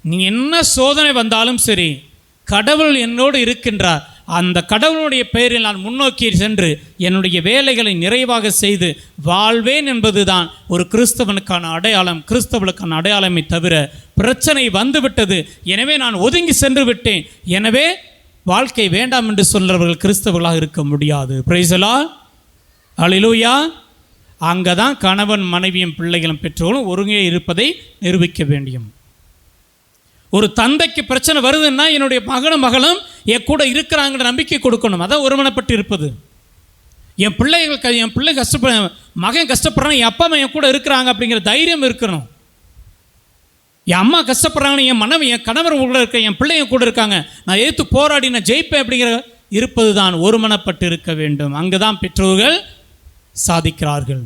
நீங்கள் என்ன சோதனை வந்தாலும் சரி, கடவுள் என்னோடு இருக்கின்றார், அந்த கடவுளுடைய பெயரில் நான் முன்னோக்கி சென்று என்னுடைய வேலைகளை நிறைவாக செய்து வாழ்வேன் என்பதுதான் ஒரு கிறிஸ்தவனுக்கான அடையாளம், கிறிஸ்தவனுக்கான அடையாளமே தவிர பிரச்சனை வந்துவிட்டது எனவே நான் ஒதுங்கி சென்று விட்டேன், எனவே வாழ்க்கை வேண்டாம் என்று சொல்றவர்கள் கிறிஸ்தவர்களாக இருக்க முடியாது. பிரைஸ் தி லார்ட், ஹல்லேலூயா. அங்கே தான் கணவன் மனைவியும் பிள்ளைகளும் பெற்றோரும் ஒருங்கே இருப்பதை நிரூபிக்க வேண்டும். ஒரு தந்தைக்கு பிரச்சனை வருதுன்னா என்னுடைய மகனும் மகளும் என் கூட இருக்கிறாங்கிற நம்பிக்கை கொடுக்கணும். அதான் ஒருமனப்பட்டு இருப்பது. என் பிள்ளை மகன் கஷ்டப்படுறான், என் அப்பா அம்மா என் கூட இருக்கிறாங்க அப்படிங்கிற தைரியம் இருக்கணும். என் அம்மா கஷ்டப்படுறாங்கன்னு என் மனைவி என் கணவர் கூட இருக்க, என் பிள்ளைங்க கூட இருக்காங்க, நான் எதிர்த்து போராடி நான் ஜெயிப்பேன் அப்படிங்கிற இருப்பது தான் ஒருமனப்பட்டு இருக்க வேண்டும். அங்கே தான் பெற்றோர்கள் சாதிக்கிறார்கள்.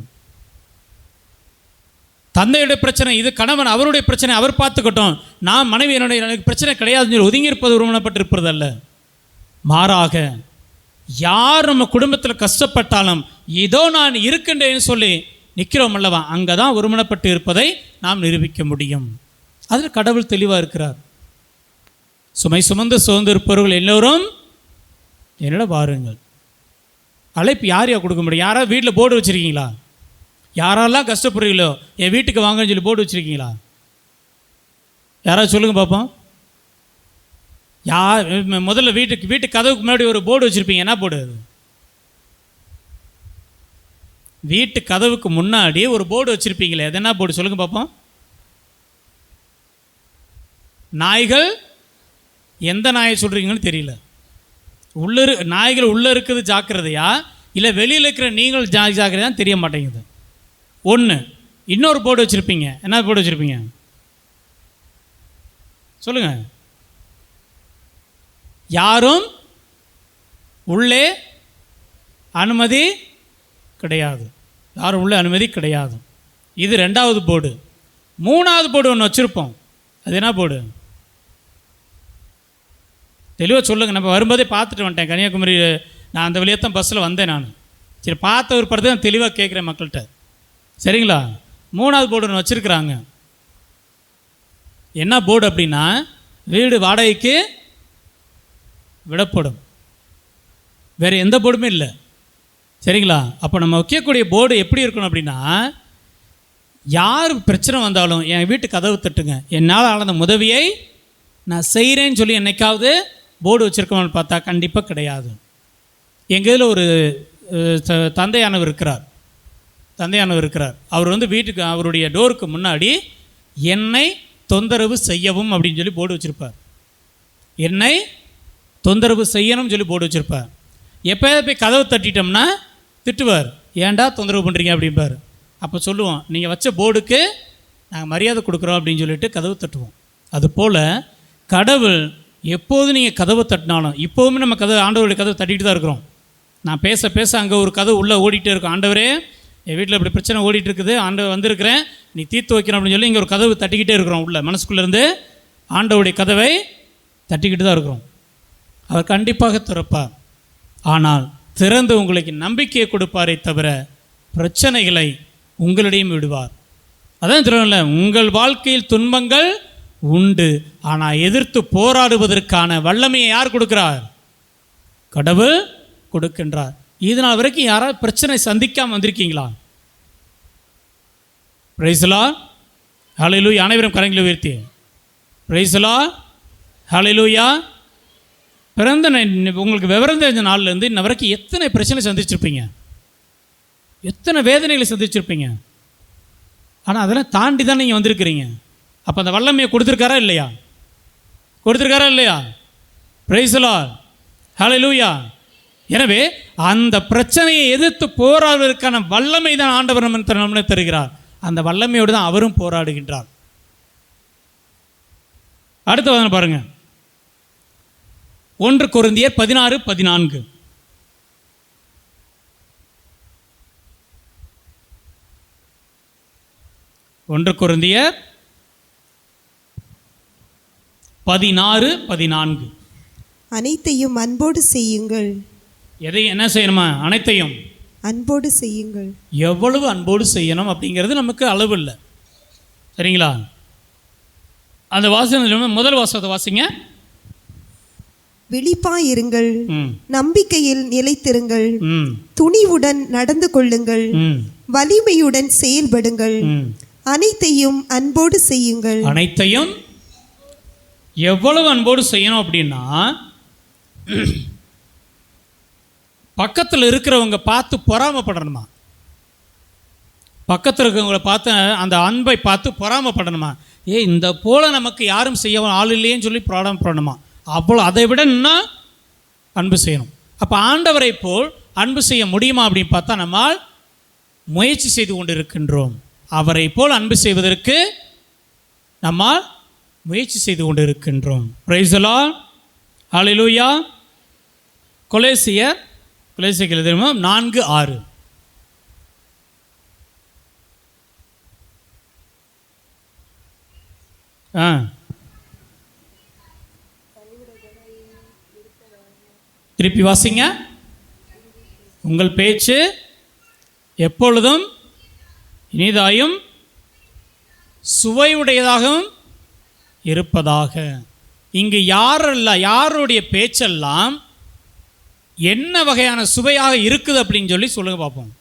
தந்தையுடைய பிரச்சனை இது, கணவன் அவருடைய பிரச்சனை அவர் பார்த்துக்கட்டும், நான் மனைவி எனக்கு பிரச்சனை கிடையாதுன்னு சொல்லி ஒதுங்கி இருப்பது ஒருமனப்பட்டு இருப்பது அல்ல. மாறாக யார் நம்ம குடும்பத்தில் கஷ்டப்பட்டாலும் இதோ நான் இருக்கின்றேன்னு சொல்லி நிற்கிறோம் அல்லவா, அங்கே தான் ஒருமனப்பட்டு இருப்பதை நாம் நிரூபிக்க முடியும். அதில் கடவுள் தெளிவாக இருக்கிறார். சுமை சுமந்து இருப்பவர்கள் எல்லோரும் என்னிடம் வாருங்கள். அழைப்பு யார் கொடுக்க முடியும்? யாராவது வீட்டில் போர்டு வச்சுருக்கீங்களா? யாரெல்லாம் கஷ்டப்படுறீங்களோ என் வீட்டுக்கு வாங்கன்னு சொல்லி போர்டு வச்சுருக்கீங்களா? யாராவது சொல்லுங்கள் பார்ப்போம். முதல்ல வீட்டு கதவுக்கு முன்னாடி ஒரு போர்டு வச்சுருப்பீங்க. என்ன போர்டு அது? வீட்டு கதவுக்கு முன்னாடி ஒரு போர்டு வச்சுருப்பீங்களே, அது என்ன போர்டு சொல்லுங்கள் பார்ப்போம். நாய்கள், எந்த நாயை சொல்கிறீங்கன்னு தெரியல. நாய்கள் உள்ளே இருக்குது ஜாக்கிரதையா, இல்லை வெளியில் இருக்கிற நீங்கள் ஜாக்கிரதையான்னு தெரிய மாட்டேங்குது. ஒன்று. இன்னொரு போர்டு வச்சுருப்பீங்க. என்ன போர்டு வச்சுருப்பீங்க சொல்லுங்கள். யாரும் உள்ளே அனுமதி கிடையாது. யாரும் உள்ளே அனுமதி கிடையாது. இது ரெண்டாவது போர்டு. மூணாவது போர்டு ஒன்று வச்சுருப்போம். அது என்ன போர்டு? தெளிவாக சொல்லுங்கள். நம்ம வரும்போதே பார்த்துட்டு வந்துட்டேன் கன்னியாகுமரி. நான் அந்த வழியாக தான் பஸ்ஸில் வந்தேன். நான் சரி பார்த்த ஒரு படத்தை நான் தெளிவாக கேட்குறேன் மக்கள்கிட்ட, சரிங்களா? மூணாவது போர்டு ஒன்று வச்சுருக்குறாங்க. என்ன போர்டு அப்படின்னா, வீடு வாடகைக்கு விடப்படும். வேறு எந்த போர்டுமே இல்லை, சரிங்களா? அப்போ நம்ம வைக்கக்கூடிய போர்டு எப்படி இருக்கணும் அப்படின்னா, யார் பிரச்சனை வந்தாலும் என் வீட்டு கதவு தட்டுங்க, என்னால் ஆன உதவியை நான் செய்கிறேன்னு சொல்லி என்னைக்காவது போர்டு வச்சுருக்கோம்னு பார்த்தா கண்டிப்பாக கிடையாது. எங்கள் இதில் ஒரு தந்தையானவர் இருக்கிறார். அவர் வீட்டுக்கு அவருடைய டோருக்கு முன்னாடி என்னை தொந்தரவு செய்யவும் அப்படின்னு சொல்லி போர்டு வச்சுருப்பார். என்னை தொந்தரவு செய்யணும்னு சொல்லி போர்டு வச்சுருப்பார். எப்போயாவது போய் கதவு தட்டிட்டோம்னா திட்டுவார், ஏன்டா தொந்தரவு பண்ணுறீங்க அப்படிம்பார். அப்போ சொல்லுவோம், நீங்கள் வச்ச போர்டுக்கு நாங்கள் மரியாதை கொடுக்குறோம் அப்படின்னு சொல்லிட்டு கதவு தட்டுவோம். அதுபோல் கடவுள் எப்போது நீங்கள் கதவை தட்டினாலும், இப்போவுமே நம்ம ஆண்டவருடைய கதவை தட்டிட்டு தான் இருக்கிறோம். நான் பேச பேச அங்கே ஒரு கதவு உள்ளே ஓடிட்டே இருக்கும். ஆண்டவரே என் வீட்டில் இப்படி பிரச்சனை ஓடிட்டு இருக்குது, ஆண்டவர் வந்திருக்கிறேன், நீ தீர்த்து வைக்கணும் அப்படின்னு சொல்லி இங்கே ஒரு கதவு தட்டிக்கிட்டே இருக்கிறோம். உள்ள மனசுக்குள்ளேருந்து ஆண்டவருடைய கதவை தட்டிக்கிட்டு தான் இருக்கிறோம். அவர் கண்டிப்பாக திறப்பார். ஆனால் திறந்து உங்களுக்கு நம்பிக்கையை கொடுப்பாரே தவிர பிரச்சனைகளை உங்களிடையும் விடுவார். அதான் சொல்லல, உங்கள் வாழ்க்கையில் துன்பங்கள் உண்டு, ஆனால் எதிர்த்து போராடுவதற்கான வல்லமையை யார் கொடுக்கிறார்? கடவுள் கொடுக்கின்றார். இதனால் வரைக்கும் யாராவது பிரச்சனை சந்திக்காமல் வந்திருக்கீங்களா? Price the Lord, hallelujah. அனைவரும் கரங்களை உயர்த்தி பிரைஸ் தி லார்ட், ஹல்லேலூயா. பிறந்த உங்களுக்கு விவரம் தெரிஞ்ச நாள்லேருந்து இன்ன வரைக்கும் எத்தனை பிரச்சனை சந்திச்சிருப்பீங்க, எத்தனை வேதனைகளை சந்திச்சிருப்பீங்க. ஆனால் அதெல்லாம் தாண்டி தான் நீங்கள் வந்திருக்கிறீங்க. அப்போ அந்த வல்லமையை கொடுத்துருக்காரா இல்லையா? கொடுத்துருக்காரா இல்லையா? Price the Lord, hallelujah. எனவே அந்த பிரச்சனையை எதிர்த்து போராடுவதற்கான வல்லமை தான் ஆண்டவர் நம்ம தருகிறார். அந்த வல்லமையோடு தான் அவரும் போராடுகின்றார். அடுத்த வசனம் பாருங்க, 1 கொரிந்தியர் 16:14. 1 கொரிந்தியர் 16:14. அனைத்தையும் அன்போடு செய்யுங்கள். எதை என்ன செய்யணுமா? அனைத்தையும் அன்போடு செய்யுங்கள். எவ்வளவு அன்போடு செய்யணும் அப்படிங்கிறது நமக்கு அளவு இல்லை, சரிங்களா? அந்த வாசகம் முதல் வாசகத்தை வாசிங்க. விழிப்பாயிருங்கள், ம் நம்பிக்கையில் நிலைத்திருங்கள், ம் துணிவுடன் நடந்து கொள்ளுங்கள், ம் வலிமையுடன் செயல்படுங்கள், ம் அனைத்தையும் அன்போடு செய்யுங்கள். அனைத்தையும் எவ்வளவு அன்போடு செய்யணும் அப்படின்னா, பக்கத்தில் இருக்கிறவங்க பார்த்து பொறாமப்படணுமா? பக்கத்தில் இருக்கிறவங்கள பார்த்து அந்த அன்பை பார்த்து பொறாமப்படணுமா? இந்த போல் நமக்கு யாரும் செய்ய ஆள் இல்லையேன்னு சொல்லி பொறாமப்படணுமா? அவ்வளோ அதை விட இன்னும் அன்பு செய்யணும். அப்போ ஆண்டவரை போல் அன்பு செய்ய முடியுமா அப்படின்னு பார்த்தா நம்மால் முயற்சி செய்து கொண்டு இருக்கின்றோம். அவரை போல் அன்பு செய்வதற்கு நம்மால் முயற்சி செய்து கொண்டு இருக்கின்றோம். பிரைஸ் தி லார்ட், ஹல்லேலூயா. கொலோசியர் தெரியுமா 4:6. திருப்பி வாசிங்க. உங்கள் பேச்சு எப்பொழுதும் இனிதாயும் சுவையுடையதாகவும் இருப்பதாக. இங்கு யாருடைய பேச்செல்லாம் என்ன வகையான சுவையாக இருக்குது அப்படின்னு சொல்லி சொல்லுங்க பார்ப்போம்.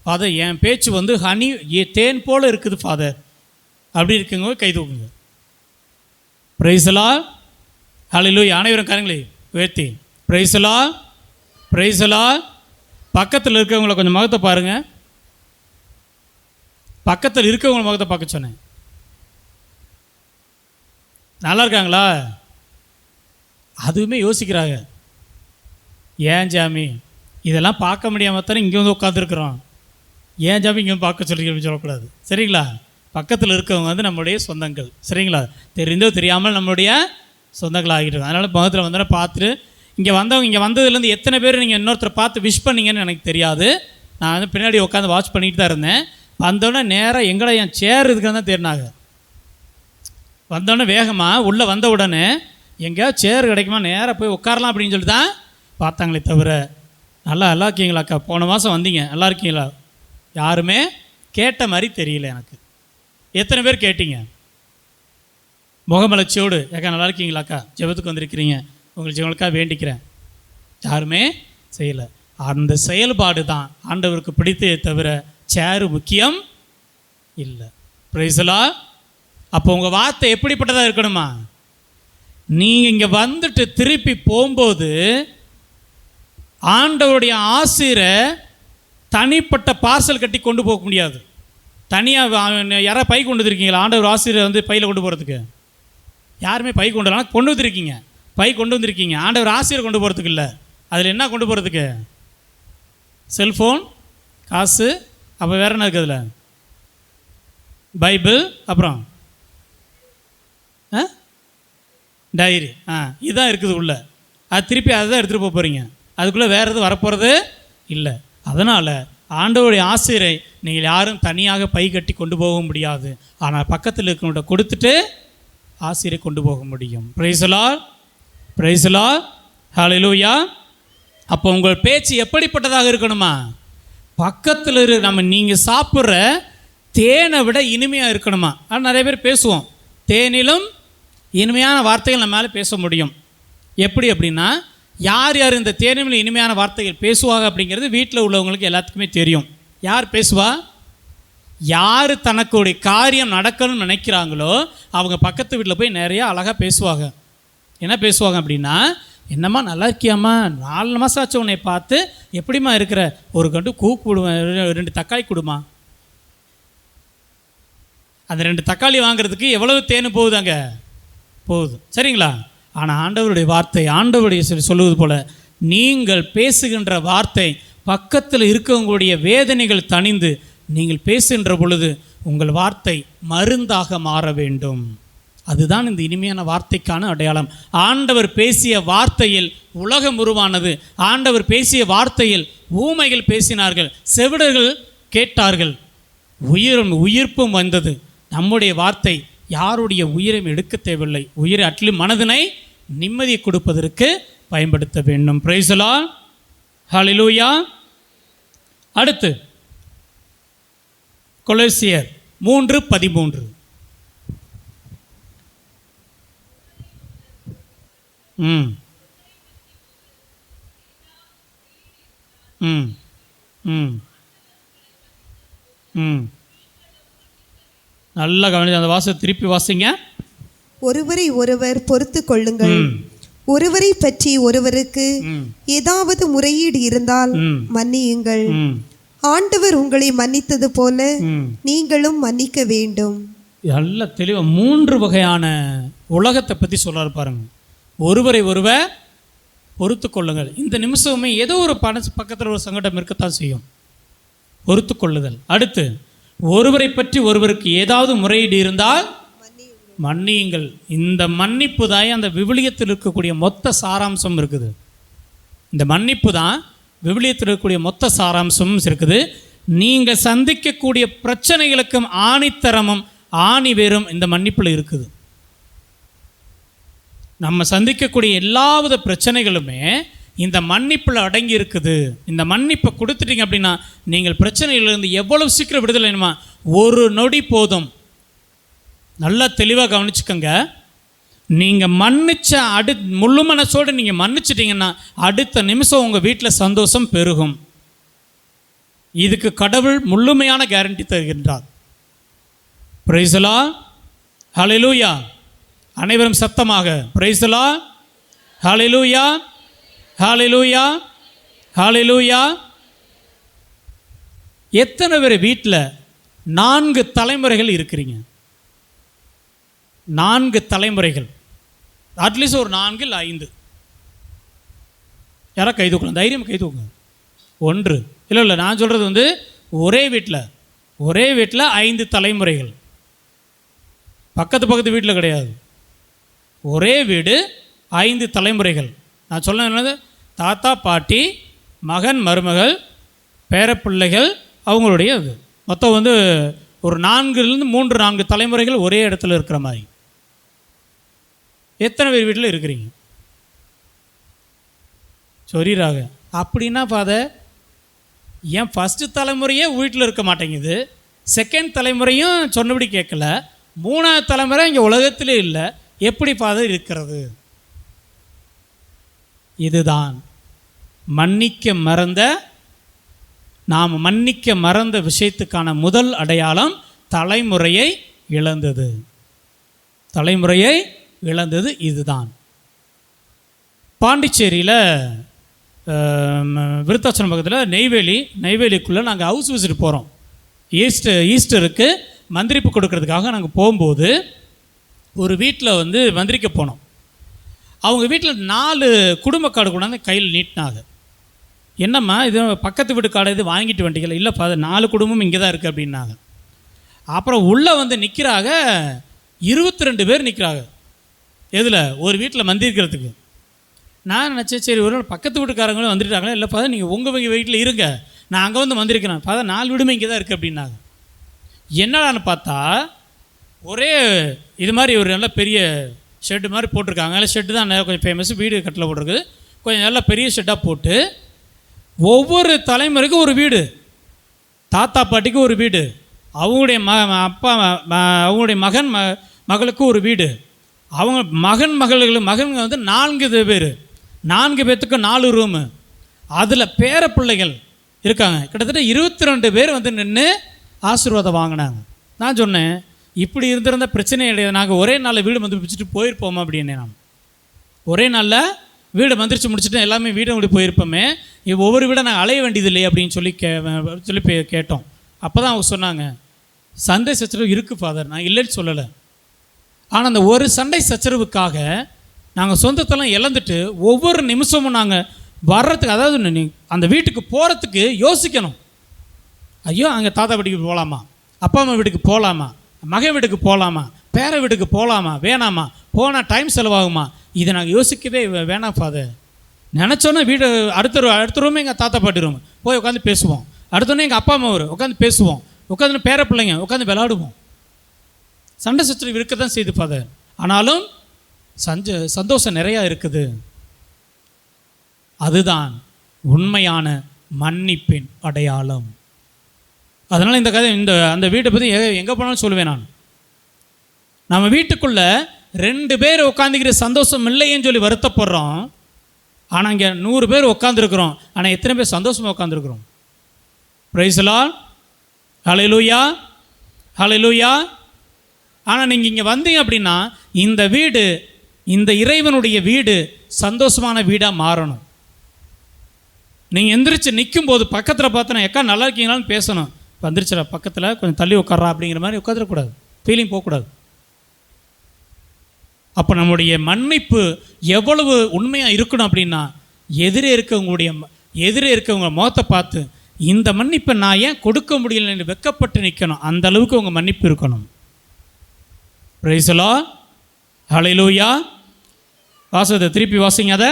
ஃபாதர், என் பேச்சு வந்து ஹனி தேன் போல் இருக்குது ஃபாதர் அப்படி இருக்குங்க, கை தூக்குங்க. Price the Lord, hallelujah. அனைவரும் கரங்களை உயர்த்தி price the Lord, praise the Lord. பக்கத்தில் இருக்கிறவங்கள கொஞ்சம் முகத்தை பாருங்கள். பக்கத்தில் இருக்கிறவங்கள முகத்தை பார்க்க சொன்னேன். நல்லா இருக்காங்களா? அதுவுமே யோசிக்கிறாங்க. ஏன் ஜாமி இதெல்லாம் பார்க்க முடியாமல் தானே இங்கே வந்து உட்காந்துருக்குறோம், ஏன் ஜாமி இங்கே வந்து பார்க்க சொல்லி சொல்லக்கூடாது, சரிங்களா? பக்கத்தில் இருக்கவங்க வந்து நம்மளுடைய சொந்தங்கள், சரிங்களா? தெரிந்தோ தெரியாமல் நம்மளுடைய சொந்தங்கள் ஆகிட்டு. அதனால் முகத்தில் வந்தோடனே பார்த்துட்டு இங்கே வந்ததுலேருந்து எத்தனை பேர் நீங்கள் இன்னொருத்தரை பார்த்து விஷ் பண்ணிங்கன்னு எனக்கு தெரியாது. நான் வந்து பின்னாடி உட்காந்து வாட்ச் பண்ணிட்டு தான் இருந்தேன். வந்தோடனே நேராக எங்கடா என் சேர் இருக்குன்னு தான் தேடினாங்க. வந்தோடனே வேகமாக உள்ளே வந்த உடனே எங்கேயாவது சேர் கிடைக்குமா நேராக போய் உட்காரலாம் அப்படின்னு சொல்லி தான் பார்த்தாங்களே தவிர, நல்லா இருக்கீங்களாக்கா, போன மாதம் வந்தீங்க நல்லா இருக்கீங்களா, யாருமே கேட்ட மாதிரி தெரியல எனக்கு. எத்தனை பேர் கேட்டீங்க முகமலர்ச்சியோடு, ஏக்கா நல்லா இருக்கீங்களாக்கா, ஜெபத்துக்கு வந்திருக்கிறீங்க, உங்களுக்கு ஜெபங்களுக்காக வேண்டிக்கிறேன், யாருமே செய்யலை. அந்த செயல்பாடு தான் ஆண்டவருக்கு பிடித்தே தவிர சேரு முக்கியம் இல்லை. Price the Lord. அப்போ உங்கள் வார்த்தை எப்படிப்பட்டதாக இருக்கணுமா? நீங்கள் இங்கே வந்துட்டு திருப்பி போகும்போது ஆண்டவருடைய ஆசிரை தனிப்பட்ட பார்சல் கட்டி கொண்டு போக முடியாது. தனியாக யாராவது பை கொண்டு வந்துருக்கீங்களா? ஆண்டவர் ஆசிரை வந்து பையில் கொண்டு போகிறதுக்கு யாருமே பை கொண்டு வரலாம். கொண்டு வந்துருக்கீங்க, பை கொண்டு வந்திருக்கீங்க. ஆண்டவர் ஆசிரை கொண்டு போகிறதுக்கு இல்லை. அதில் என்ன கொண்டு போகிறதுக்கு? செல்ஃபோன், காசு, அப்போ வேறு என்ன இருக்குது அதில்? பைபிள், அப்புறம் டைரி, இதுதான் இருக்குது உள்ள. அது திருப்பி அதை தான் எடுத்துகிட்டு போக போகிறீங்க. அதுக்குள்ளே வேறு எதுவும் வரப்போகிறது இல்லை. அதனால் ஆண்டவருடைய ஆசிரை நீங்கள் யாரும் தனியாக பை கட்டி கொண்டு போக முடியாது. ஆனால் பக்கத்தில் இருக்கிறவங்க கொடுத்துட்டு ஆசிரை கொண்டு போக முடியும். Praise the Lord, praise the Lord, hallelujah. அப்போ உங்கள் பேச்சு எப்படிப்பட்டதாக இருக்கணுமா? பக்கத்தில் நீங்கள் சாப்பிட்ற தேனை விட இனிமையாக இருக்கணுமா? ஆனால் நிறைய பேர் பேசுவோம், தேனிலும் இனிமையான வார்த்தைகள் நம்ம மேலே பேச முடியும். எப்படி அப்படின்னா, யார் யார் இந்த தேனிலும் இனிமையான வார்த்தைகள் பேசுவாங்க அப்படிங்கிறது வீட்டில் உள்ளவங்களுக்கு எல்லாத்துக்குமே தெரியும். யார் பேசுவா? யார் தனக்குடைய காரியம் நடக்கணும்னு நினைக்கிறாங்களோ அவங்க பக்கத்து வீட்டில் போய் நிறையா அழகாக பேசுவாங்க. என்ன பேசுவாங்க அப்படின்னா, என்னம்மா நல்லா இருக்கியாம்மா, 4 மாதம் ஆச்சு உன்னை பார்த்து, எப்படிம்மா இருக்கிற, ஒரு கண்டு கூப்பிடுவேன், 2 தக்காளி கொடுமா. அந்த 2 தக்காளி வாங்குறதுக்கு எவ்வளவு தேன் போகுதாங்க? போகுது, சரிங்களா? ஆனால் ஆண்டவருடைய வார்த்தை, ஆண்டவருடைய சொல்லுவது போல், நீங்கள் பேசுகின்ற வார்த்தை பக்கத்தில் இருக்கவங்களுடைய வேதனைகள் தணிந்து நீங்கள் பேசுகின்ற பொழுது உங்கள் வார்த்தை மருந்தாக மாற வேண்டும். அதுதான் இந்த இனிமையான வார்த்தைக்கான அடையாளம். ஆண்டவர் பேசிய வார்த்தையில் உலகம் உருவானது. ஆண்டவர் பேசிய வார்த்தையில் ஊமைகள் பேசினார்கள், செவிடர்கள் கேட்டார்கள், உயிர்ப்பும் வந்தது. நம்முடைய வார்த்தை யாருடைய உயிரையும் எடுக்க தேவையில்லை. உயிரை அட்லீஸ்ட் மனதினை நிம்மதியை கொடுப்பதற்கு பயன்படுத்த வேண்டும். பிரைஸ் தி லார்ட், ஹல்லேலூயா. அடுத்து கொலோசியர் 3:13. ம் ம் ம் ம் நல்லா கவனிச்சு அந்த வாசத்தை திருப்பி வாசிங்க. ஒருவரை ஒருவர் பொறுத்து கொள்ளுங்கள். ஒருவரை பற்றி ஒருவருக்கு ஏதாவது முறையீடு இருந்தால் மன்னியுங்கள். ஆண்டவர் உங்களை மன்னித்தது போல நீங்களும் மன்னிக்க வேண்டும். நல்ல தெளிவாக 3 வகையான உலகத்தை பற்றி சொல்கிறாரு பாருங்க. ஒருவரை ஒருவர் பொறுத்து கொள்ளுங்கள். இந்த நிமிஷமே ஏதோ ஒரு பக்கத்தில் ஒரு சங்கடம் இருக்கத்தான் செய்யும். பொறுத்து கொள்ளுதல். அடுத்து ஒருவரை பற்றி ஒருவருக்கு ஏதாவது முறையீடு இருந்தால் மன்னியுங்கள். இந்த மன்னிப்பு தான் அந்த விவிலியத்தில் இருக்கக்கூடிய மொத்த சாராம்சம் இருக்குது. இந்த மன்னிப்பு தான் விவிலியத்தில் இருக்கக்கூடிய மொத்த சாராம்சமும் இருக்குது. நீங்கள் சந்திக்கக்கூடிய பிரச்சனைகளுக்கும் ஆணித்தரமும் ஆணிவேரும் இந்த மன்னிப்பில் இருக்குது. நம்ம சந்திக்கக்கூடிய எல்லாவித பிரச்சனைகளுமே இந்த மன்னிப்பில் அடங்கி இருக்குது. இந்த மன்னிப்பை கொடுத்துட்டீங்க அப்படின்னா நீங்கள் பிரச்சனையிலிருந்து எவ்வளவு சீக்கிரம் விடுதலை வேணுமா, ஒரு நொடி போதும். நல்லா தெளிவாக கவனிச்சுக்கோங்க. நீங்கள் மன்னிச்ச முழு மனசோடு நீங்கள் மன்னிச்சிட்டிங்கன்னா அடுத்த நிமிஷம் உங்கள் வீட்டில் சந்தோஷம் பெருகும். இதுக்கு கடவுள் முழுமையான கேரண்டி தருகின்றார். Praise the Lord. ஹல்லேலூயா. அனைவரும் சத்தமாக price the Lord. Hallelujah, hallelujah, ஹல்லேலூயா. எத்தனை பேர் வீட்டில் 4 தலைமுறைகள் இருக்கிறீங்க? 4 தலைமுறைகள், அட்லீஸ்ட் ஒரு 4 இல்லை 5 யாரா கை தூக்கலாம்? தைரியம் கை தூக்குங்க. 1 இல்லை நான் சொல்கிறது ஒரே வீட்டில் 5 தலைமுறைகள். பக்கத்து வீட்டில் கிடையாது. ஒரே வீடு 5 தலைமுறைகள். நான் சொல்ல என்னது, தாத்தா பாட்டி மகன் மருமகள் பேரப்பிள்ளைகள் அவங்களுடைய இது மொத்தம் ஒரு 3-4 தலைமுறைகள் ஒரே இடத்துல இருக்கிற மாதிரி. எத்தனை பேர் வீட்டில் இருக்கிறீங்க சொல்லிடுறாங்க. அப்படின்னா ஃபாதர் ஏன் ஃபஸ்ட்டு தலைமுறையே வீட்டில் இருக்க மாட்டேங்குது, செகண்ட் தலைமுறையும் சொன்னபடி கேட்கல, 3ஆவது தலைமுறை இங்கே உலகத்திலே இல்லை, எப்படி ஃபாதர் இருக்கிறது? இதுதான் நாம் மன்னிக்க மறந்த விஷயத்துக்கான முதல் அடையாளம் தலைமுறையை இழந்தது. இதுதான். பாண்டிச்சேரியில் விருத்தாச்சலம் பக்கத்தில் நெய்வேலிக்குள்ளே நாங்கள் ஹவுஸ் விசிட் போகிறோம். ஈஸ்டருக்கு மந்திரிப்பு கொடுக்கறதுக்காக நாங்கள் போகும்போது ஒரு வீட்டில் மந்திரிக்க போனோம். அவங்க வீட்டில் 4 குடும்ப கார்டு கொண்டாந்து கையில் நீட்டினாங்க. என்னம்மா இது பக்கத்து வீட்டு கார்டு இது வாங்கிட்டு வண்டிகள்? இல்லைப்பா, அது 4 குடும்பம் இங்கே தான் இருக்குது அப்படின்னாங்க. அப்புறம் உள்ளே நிற்கிறாங்க, 22 பேர் நிற்கிறாங்க. எதில்? ஒரு வீட்டில் மந்திரிக்கிறதுக்கு. நான் நினச்சேன், சரி ஒரு பக்கத்து வீட்டுக்காரங்களும் வந்துட்டாங்களே. இல்லைப்பா, நீங்கள் உங்கள் வீட்டில் இருங்க, நான் அங்கே மந்திரிக்கிறேன். பார்த்தா 4 வீடுமே இங்கே தான் இருக்குது அப்படின்னாங்க. என்னடான்னு பார்த்தா ஒரே இது மாதிரி ஒரு நல்ல பெரிய ஷெட்டு மாதிரி போட்டிருக்காங்க. நல்ல ஷெட்டு தான் கொஞ்சம் ஃபேமஸ், வீடு கட்டில் போட்டிருக்கு. கொஞ்சம் நல்லா பெரிய ஷெட்டாக போட்டு ஒவ்வொரு தலைமுறைக்கும் ஒரு வீடு, தாத்தா பாட்டிக்கு ஒரு வீடு, அவங்களுடைய அவங்களுடைய மகன் மகளுக்கு ஒரு வீடு, அவங்க மகன்கள் 4 பேர், 4 பேர்த்துக்கு 4 ரூமு. அதில் பேர பிள்ளைகள் இருக்காங்க. கிட்டத்தட்ட 22 பேர் நின்று ஆசீர்வாதம் வாங்கினாங்க. நான் சொன்னேன், இப்படி இருந்திருந்த பிரச்சனை கிடையாது, நாங்கள் ஒரே நாளில் வீடு மந்திரிச்சிட்டு போயிருப்போமா அப்படின்னே. நான் ஒரே நாளில் வீடு மந்திரிச்சு முடிச்சுட்டு எல்லாமே வீடு அப்படி போயிருப்போமே, ஒவ்வொரு வீடை நாங்கள் அலைய வேண்டியது இல்லையே அப்படின்னு சொல்லி கேட்டோம். அப்போ தான் அவங்க சொன்னாங்க, சண்டை சச்சரவு இருக்குது ஃபாதர், நான் இல்லைன்னு சொல்லலை. ஆனால் அந்த ஒரு சண்டை சச்சரவுக்காக நாங்கள் சொந்தத்தெல்லாம் இழந்துட்டு ஒவ்வொரு நிமிஷமும் நாங்கள் வர்றதுக்கு, அதாவது அந்த வீட்டுக்கு போகிறதுக்கு யோசிக்கணும். ஐயோ, அங்கே தாத்தா வீட்டுக்கு போகலாமா, அப்பா அம்மா வீட்டுக்கு போகலாமா, மகன் வீட்டுக்கு போகலாமா, பேர வீட்டுக்கு போகலாமா, வேணாமா, போனால் டைம் செலவாகுமா, இதை நாங்கள் யோசிக்கவே வேணாம் ஃபாதர். நினச்சோன்னே வீடு அடுத்த ரூமே எங்கள் தாத்தா பாட்டி ரூம் போய் உட்காந்து பேசுவோம். அடுத்தோன்னே எங்கள் அப்பா அம்மா உட்காந்து பேசுவோம், உட்காந்து பேர பிள்ளைங்க உட்காந்து விளையாடுவோம். சண்டை சச்சரவு இருக்க தான் செய்யுது ஃபாதர், ஆனாலும் சந்தோஷம் நிறையா இருக்குது. அதுதான் உண்மையான மன்னிப்பின் அடையாளம். அதனால் இந்த கதை அந்த வீட்டை பற்றி எங்கே போனாலும் சொல்லுவேன். நம்ம வீட்டுக்குள்ளே 2 பேர் உட்காந்துக்கிற சந்தோஷம் இல்லையேன்னு சொல்லி வருத்தப்படுறோம். ஆனால் இங்கே 100 பேர் உட்காந்துருக்குறோம். ஆனால் எத்தனை பேர் சந்தோஷமாக உட்காந்துருக்குறோம்? Price the Lord. ஹல்லேலூயா, ஹல்லேலூயா. ஆனால் நீங்கள் இங்கே வந்தீங்க அப்படின்னா இந்த வீடு, இந்த இறைவனுடைய வீடு சந்தோஷமான வீடாக மாறணும். நீங்கள் எந்திரிச்சு நிற்கும் போது பக்கத்தில் பார்த்தனா எக்கா நல்லா இருக்கீங்களான்னு பேசணும். வந்துருச்சுடா பக்கத்தில் கொஞ்சம் தள்ளி உட்கார்றா அப்படிங்கிற மாதிரி உட்காந்துடக்கூடாது, ஃபீலிங் போகக்கூடாது. அப்போ நம்முடைய மன்னிப்பு எவ்வளவு உண்மையாக இருக்கணும் அப்படின்னா எதிரே இருக்கவங்க முகத்தை பார்த்து இந்த மன்னிப்பை நான் ஏன் கொடுக்க முடியல என்று வெட்கப்பட்டு நிற்கணும். அந்த அளவுக்கு உங்கள் மன்னிப்பு இருக்கணும். Praise the Lord. ஹல்லேலூயா. வாசகத்தை திருப்பி வாசிங்க. அதை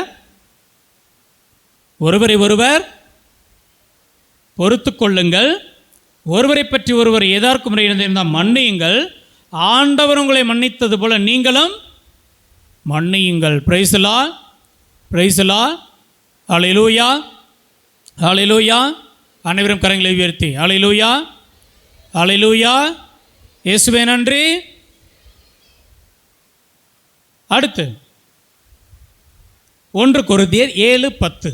ஒருவரை ஒருவர் பொறுத்து கொள்ளுங்கள், ஒருவரை பற்றி ஒருவர் எதற்கு முறை இருந்தால் மன்னியுங்கள், ஆண்டவர் உங்களை மன்னித்தது போல நீங்களும் மன்னியுங்கள். Praise the Lord, praise the Lord. Hallelujah, hallelujah. அனைவரும் கரங்களை உயர்த்தி ஹல்லேலூயா, ஹல்லேலூயா. இயேசுவே நன்றி. அடுத்து 1 கொரிந்தியர் 7:10.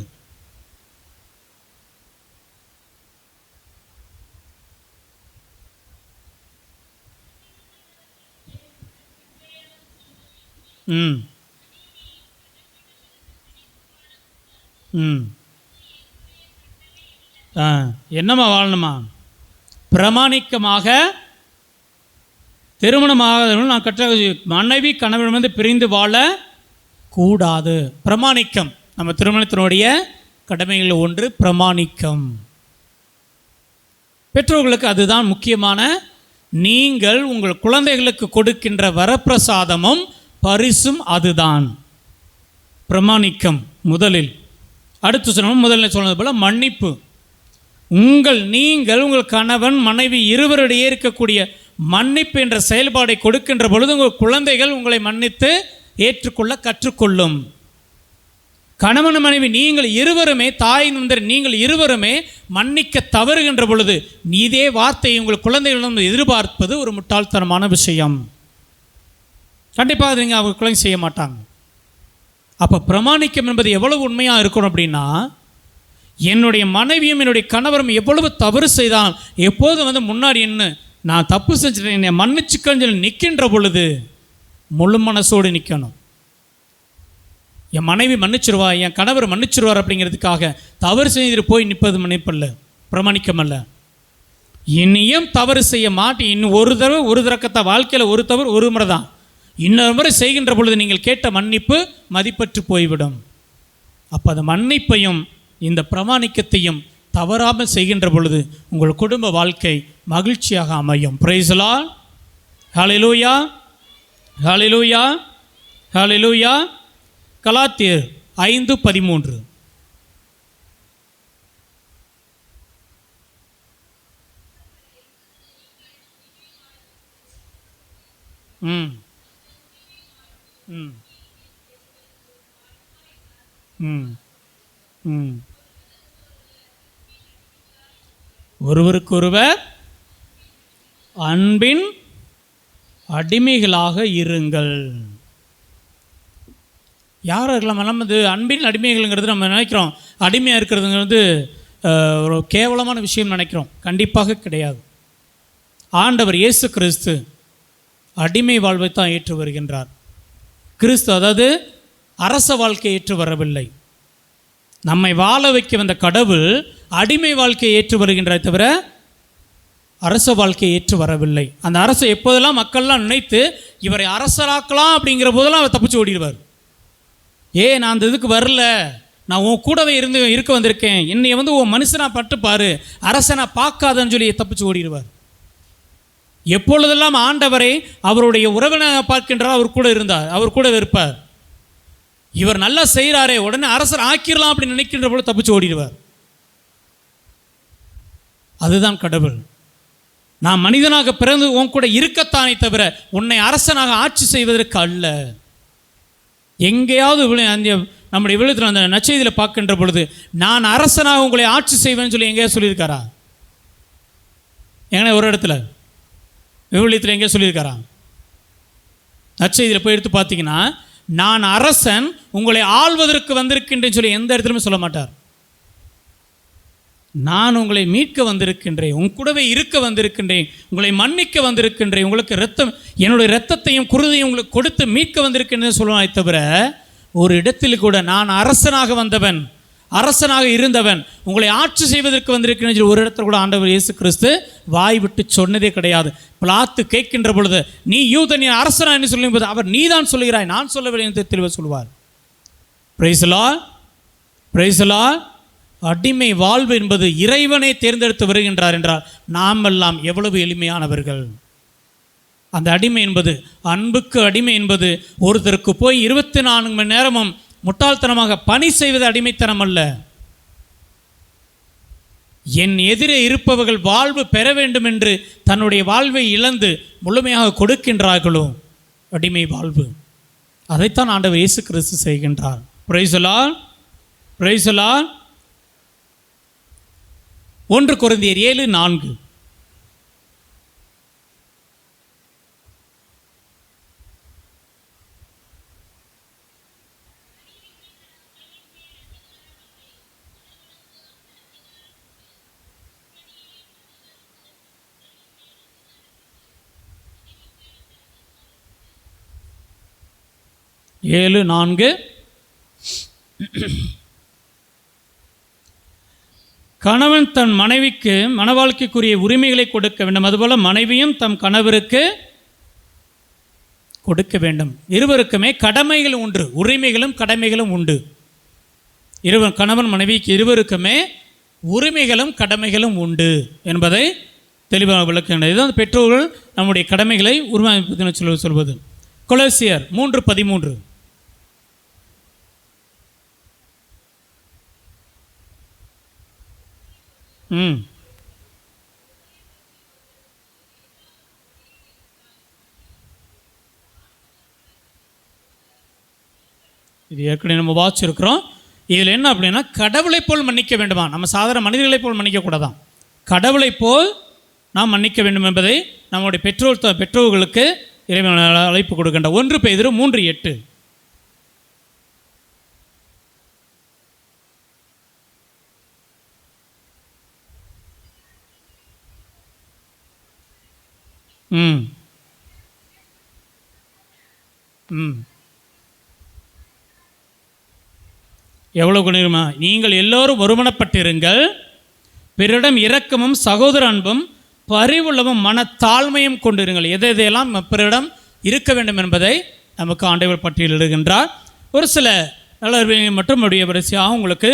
என்னம்மா வாழணுமா? பிரமாணிக்கமாக திருமணமாக நான் கற்ற மனைவி கணவனிடமிருந்து பிரிந்து வாழ கூடாது. பிரமாணிக்கம் நம்ம திருமணத்தினுடைய கடமைகளில் ஒன்று பிரமாணிக்கம். பெற்றோர்களுக்கு அதுதான் முக்கியமான. நீங்கள் உங்கள் குழந்தைகளுக்கு கொடுக்கின்ற வரப்பிரசாதமும் பரிசும் அதுதான் பிரமாணிக்கம். முதலில் அடுத்து சொன்னோம், முதலில் சொன்னது போல மன்னிப்பு. நீங்கள் உங்கள் கணவன் மனைவி இருவரிடையே இருக்கக்கூடிய மன்னிப்பு என்ற செயல்பாடை கொடுக்கின்ற பொழுது உங்கள் குழந்தைகள் உங்களை மன்னித்து ஏற்றுக்கொள்ள கற்றுக்கொள்ளும். கணவன் மனைவி நீங்கள் இருவருமே, தாயின் வந்து நீங்கள் இருவருமே மன்னிக்க தவறுகின்ற பொழுது இதே வார்த்தையை உங்கள் குழந்தைகளிடம் எதிர்பார்ப்பது ஒரு முட்டாள்தனமான விஷயம். கண்டிப்பாக அது நீங்கள் அவங்க குழந்தை செய்ய மாட்டாங்க. அப்போ பிரமாணிக்கம் என்பது எவ்வளவு உண்மையாக இருக்கணும் அப்படின்னா, என்னுடைய மனைவியும் என்னுடைய கணவரும் எவ்வளவு தவறு செய்தால் எப்போதும் முன்னாடி என்ன நான் தப்பு செஞ்சுட்டேன் என்னை மன்னிச்சுக்கன்னு சொல்லி நிற்கின்ற பொழுது முழு மனசோடு நிற்கணும். என் மனைவி மன்னிச்சிருவா, என் கணவர் மன்னிச்சிருவார் அப்படிங்கிறதுக்காக தவறு செய்துட்டு போய் நிற்பது மன்னிப்பல்ல, பிரமாணிக்கம் அல்ல. இனியும் தவறு செய்ய மாட்டேன், இன்னும் ஒரு தடவை வாழ்க்கையில் ஒரு தவறு ஒரு முறை தான், இன்னொரு முறை செய்கின்ற பொழுது நீங்கள் கேட்ட மன்னிப்பு மதிப்பற்று போய்விடும். அப்போ அந்த மன்னிப்பையும் இந்த பிரமாணிக்கத்தையும் தவறாமல் செய்கின்ற பொழுது உங்கள் குடும்ப வாழ்க்கை மகிழ்ச்சியாக அமையும். Praise the Lord. Hallelujah, hallelujah, hallelujah. கலாத்தியர் 5:13. ம் ம் ம் ம் ஒருவருக்கொருவர் அன்பின் அடிமைகளாக இருங்கள். யார் இருக்கலாம்? நம்ம அன்பின் அடிமைகள்ங்கிறது நம்ம நினைக்கிறோம், அடிமையாக இருக்கிறதுங்கிறது ஒரு கேவலமான விஷயம் நினைக்கிறோம். கண்டிப்பாக கிடையாது. ஆண்டவர் இயேசு கிறிஸ்து அடிமை வாழ்வை தான் ஏற்று வருகின்றார். கிறிஸ்து அதாவது அரச வாழ்க்கையை ஏற்று வரவில்லை. நம்மை வாழ வைக்க வந்த கடவுள் அடிமை வாழ்க்கையை ஏற்று வருகின்றார் தவிர அரச வாழ்க்கையை ஏற்று வரவில்லை. அந்த அரசை எப்போதெல்லாம் மக்கள்லாம் நினைத்து இவரை அரசராக்கலாம் அப்படிங்கிற போதெல்லாம் அவர் தப்பிச்சு ஓடிடுவார். நான் அந்த இதுக்கு வரல, நான் உன் கூடவே இருக்க வந்திருக்கேன், என்னை உன் மனுஷனாக பட்டுப்பாரு, அரசனை பார்க்காதன்னு சொல்லி தப்பிச்சு ஓடிடுவார். எப்பொழுதெல்லாம் ஆண்டவரை அவருடைய உறவினராக பார்க்கின்றார் அவர் கூட இருந்தார், அவர் கூட இருப்பார். இவர் நல்லா செய்கிறாரே உடனே அரசர் ஆக்கிடலாம் அப்படின்னு நினைக்கின்ற பொழுது தப்பிச்சு ஓடிடுவார். அதுதான் கடவுள். நான் மனிதனாக பிறந்து உன் கூட இருக்கத்தானே தவிர உன்னை அரசனாக ஆட்சி செய்வதற்கு அல்ல. எங்கேயாவது அந்த நம்முடைய விழுத்தில் அந்த நற்செய்தியில் பார்க்கின்ற பொழுது நான் அரசனாக உங்களை ஆட்சி செய்வேன்னு சொல்லி எங்கேயா சொல்லியிருக்காரா? எங்கன்னா ஒரு இடத்துல விவிலியத்தில் எங்கேயா சொல்லியிருக்காரா? நற்செய்தியில் போய் எடுத்து பார்த்தீங்கன்னா, நான் அரசன் உங்களை ஆள்வதற்கு வந்திருக்கின்றேன்னு சொல்லி எந்த இடத்துலையுமே சொல்ல மாட்டார். நான் உங்களை மீட்க வந்திருக்கின்றேன், உங்க கூடவே இருக்க வந்திருக்கின்றேன், உங்களை மன்னிக்க வந்திருக்கின்றேன், உங்களுக்கு இரத்தம், என்னுடைய இரத்தத்தையும் குருதையும் உங்களுக்கு கொடுத்து மீட்க வந்திருக்கின்றேன்னு சொல்லுவானே தவிர, ஒரு இடத்தில் கூட நான் அரசனாக வந்தவன், அரசனாக இருந்தவன், உங்களை ஆட்சி செய்வதற்கு வந்திருக்கிறேன் ஒரு இடத்துல கூட ஆண்டவர் இயேசு கிறிஸ்து வாய் விட்டு சொன்னதே கிடையாது. பிலாத்து கேட்கின்ற பொழுது, நீ யூதனின் அரசனா என்று சொல்லும்போது, அவர் நீ தான் சொல்லுகிறாய், நான் சொல்லவில்லை என்று தெளிவாக சொல்லுவார். Price the Lord, praise the Lord. அடிமை வாழ்வு என்பது இறைவனை தேர்ந்தெடுத்து வருகின்றார் என்றால் நாம் எல்லாம் எவ்வளவு எளிமையானவர்கள். அந்த அடிமை என்பது, அன்புக்கு அடிமை என்பது ஒருத்தருக்கு போய் 24 மணி நேரமும் முட்டாள்தனமாக பணி செய்வது அடிமைத்தனம் அல்ல. என் எதிரே இருப்பவர்கள் வாழ்வு பெற வேண்டும் என்று தன்னுடைய வாழ்வை இழந்து முழுமையாக கொடுக்கின்றார்களோ அடிமை வாழ்வு. அதைத்தான் ஆண்டவர் இயேசு கிறிஸ்து செய்கின்றார். Price the Lord, praise the Lord. 1 கொரிந்தியர் 7:4. கணவன் தன் மனைவிக்கு மனவாழ்க்கைக்குரிய உரிமைகளை கொடுக்க வேண்டும், அதுபோல மனைவியும் தம் கணவருக்கு கொடுக்க வேண்டும். இருவருக்குமே கடமைகள் உண்டு, உரிமைகளும் கடமைகளும் உண்டு. கணவன் மனைவிக்கு இருவருக்குமே உரிமைகளும் கடமைகளும் உண்டு என்பதை தெளிவாக விளக்குகின்றது. இதுதான் பெற்றோர்கள் நம்முடைய கடமைகளை உரிமை சொல்வது. கொலோசியர் 3:13. இது ஏற்கனவே நம்ம வாசிச்சிருக்கிறோம். இதில் என்ன அப்படின்னா, கடவுளை போல் மன்னிக்க வேண்டுமா, நம்ம சாதாரண மனிதர்களை போல் மன்னிக்கக்கூடாதான், கடவுளை போல் நாம் மன்னிக்க வேண்டும் என்பதை நம்முடைய பெற்றோர்களுக்கு இறைவன் அழைப்பு கொடுக்கின்ற 1 பேதுரு 3:8. எவ்வளவு குணமா, நீங்கள் எல்லோரும் ஒருமனப்பட்டிருங்கள், பிறரிடம் இரக்கமும் சகோதர அன்பும் பரிவுள்ளமும் மனத்தாழ்மையும் கொண்டிருங்கள். எதையெல்லாம் பிறரிடம் இருக்க வேண்டும் என்பதை நமக்கு ஆண்டவர் பட்டியலிடுகின்றார். ஒரு சில நல்ல மற்றும் வரிசையாக உங்களுக்கு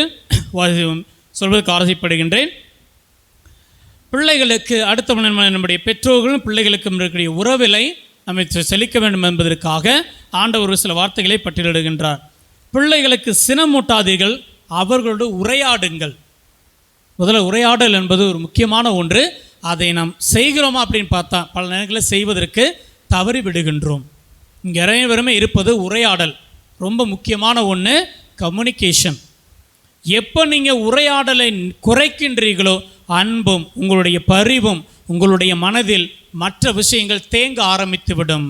சொல்வதற்கு ஆசைப்படுகின்றேன். பிள்ளைகளுக்கு அடுத்த நம்முடைய பெற்றோர்களும் பிள்ளைகளுக்கும் இருக்கக்கூடிய உறவிலை நம்மை செழிக்க வேண்டும் என்பதற்காக ஆண்டவர் ஒரு சில வார்த்தைகளை பட்டியலிடுகின்றார். பிள்ளைகளுக்கு சினமூட்டாதீர்கள், அவர்களோடு உரையாடுங்கள். முதல்ல உரையாடல் என்பது ஒரு முக்கியமான ஒன்று. அதை நாம் செய்கிறோமா அப்படின்னு பார்த்தா பல நேரங்களில் செய்வதற்கு தவறி விடுகின்றோம். இங்கே அனைவருமே இருப்பது உரையாடல், ரொம்ப முக்கியமான ஒன்று, கம்யூனிகேஷன். எப்போ நீங்கள் உரையாடலை குறைக்கின்றீர்களோ அன்பும் உங்களுடைய பரிவும் உங்களுடைய மனதில் மற்ற விஷயங்கள் தேங்க ஆரம்பித்துவிடும்.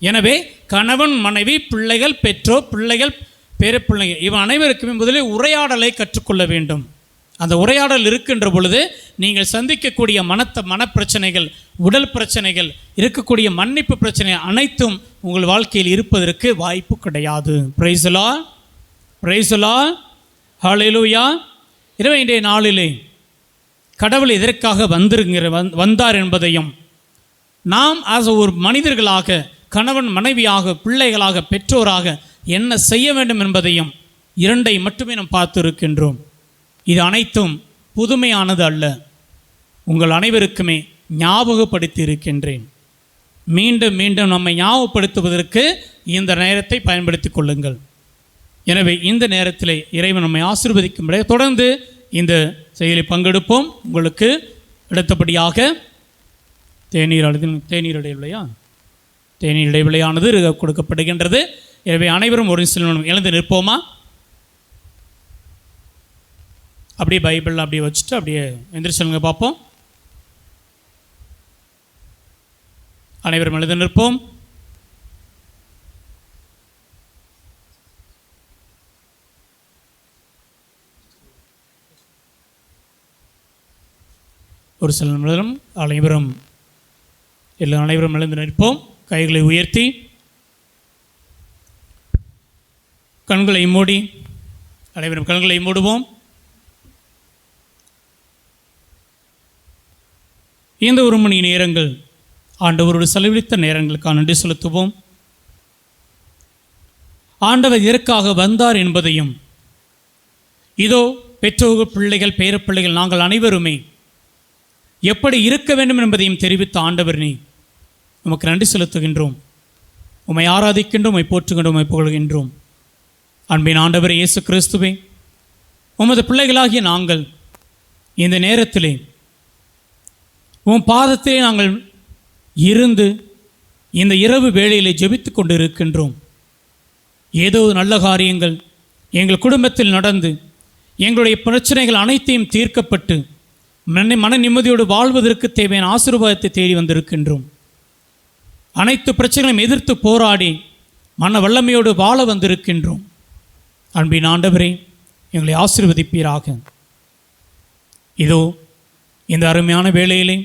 எனவே கணவன் மனைவி பிள்ளைகள் பெற்றோர் பிள்ளைகள் பேரப்பிள்ளைகள் இவன் அனைவருக்குமே முதலில் உரையாடலை கற்றுக்கொள்ள வேண்டும். அந்த உரையாடல் இருக்கின்ற பொழுது நீங்கள் சந்திக்கக்கூடிய மனப்பிரச்சனைகள், உடல் பிரச்சனைகள், இருக்கக்கூடிய மன்னிப்பு பிரச்சனை அனைத்தும் உங்கள் வாழ்க்கையில் இருப்பதற்கு வாய்ப்பு கிடையாது. Praise the Lord, praise the Lord, hallelujah. எனவே இன்றைய நாளிலே கடவுள் எதற்காக வந்தார் என்பதையும் நாம் ஒரு மனிதர்களாக, கணவன் மனைவியாக, பிள்ளைகளாக, பெற்றோராக என்ன செய்ய வேண்டும் என்பதையும் 2 மட்டுமே நாம் பார்த்து இருக்கின்றோம். இது அனைத்தும் புதுமையானது அல்ல, உங்கள் அனைவருக்குமே ஞாபகப்படுத்தி இருக்கின்றேன். மீண்டும் மீண்டும் நம்மை ஞாபகப்படுத்துவதற்கு இந்த நேரத்தை பயன்படுத்தி கொள்ளுங்கள். எனவே இந்த நேரத்தில் இறைவன் நம்மை ஆசீர்வதிக்கும்படி தொடர்ந்து இந்த செயலில் பங்கெடுப்போம். உங்களுக்கு அடுத்தபடியாக தேநீர் இடைவெளியானது கொடுக்கப்படுகின்றது. எனவே அனைவரும் ஒரு சில எழுந்து நிற்போமா? அப்படியே பைபிள் அப்படியே வச்சுட்டு அப்படியே எந்திரிச்சவங்க பார்ப்போம். அனைவரும் எழுந்து நிற்போம். ஒரு சில நிமிடம் அனைவரும் எழுந்து நிற்போம். கைகளை உயர்த்தி கண்களை மூடி அனைவரும் கண்களை மூடுவோம். இந்த 1 மணி நேரங்கள் ஆண்டவரோடு செலவழித்த நேரங்களுக்காக நன்றி செலுத்துவோம். ஆண்டவர் எதற்காக வந்தார் என்பதையும், இதோ பெற்றோர்கள், பிள்ளைகள், பேரப்பிள்ளைகள் நாங்கள் அனைவருமே எப்படி இருக்க வேண்டும் என்பதையும் தெரிவித்த ஆண்டவர் நீ, உமக்கு நன்றி செலுத்துகின்றோம். உம்மை ஆராதிக்கின்றோம், உம்மை போற்றுகின்றோம், உம்மை புகழ்கின்றோம். அன்பின் ஆண்டவர் இயேசு கிறிஸ்துவே, உமது பிள்ளைகளாகிய நாங்கள் இந்த நேரத்திலே உம் பாதத்திலே நாங்கள் இருந்து இந்த இரவு வேளையிலே ஜெபித்து கொண்டு இருக்கின்றோம். ஏதோ நல்ல காரியங்கள் எங்கள் குடும்பத்தில் நடந்து எங்களுடைய பிரச்சனைகள் அனைத்தையும் தீர்க்கப்பட்டு மன நிம்மதியோடு வாழ்வதற்கு தேவையான ஆசீர்வாதத்தை தேடி வந்திருக்கின்றோம். அனைத்து பிரச்சனைகளையும் எதிர்த்து போராடி மன வல்லமையோடு வாழ வந்திருக்கின்றோம். அன்பின் ஆண்டவரே, எங்களை ஆசீர்வதிப்பீராக. இதோ இந்த அருமையான வேளையிலே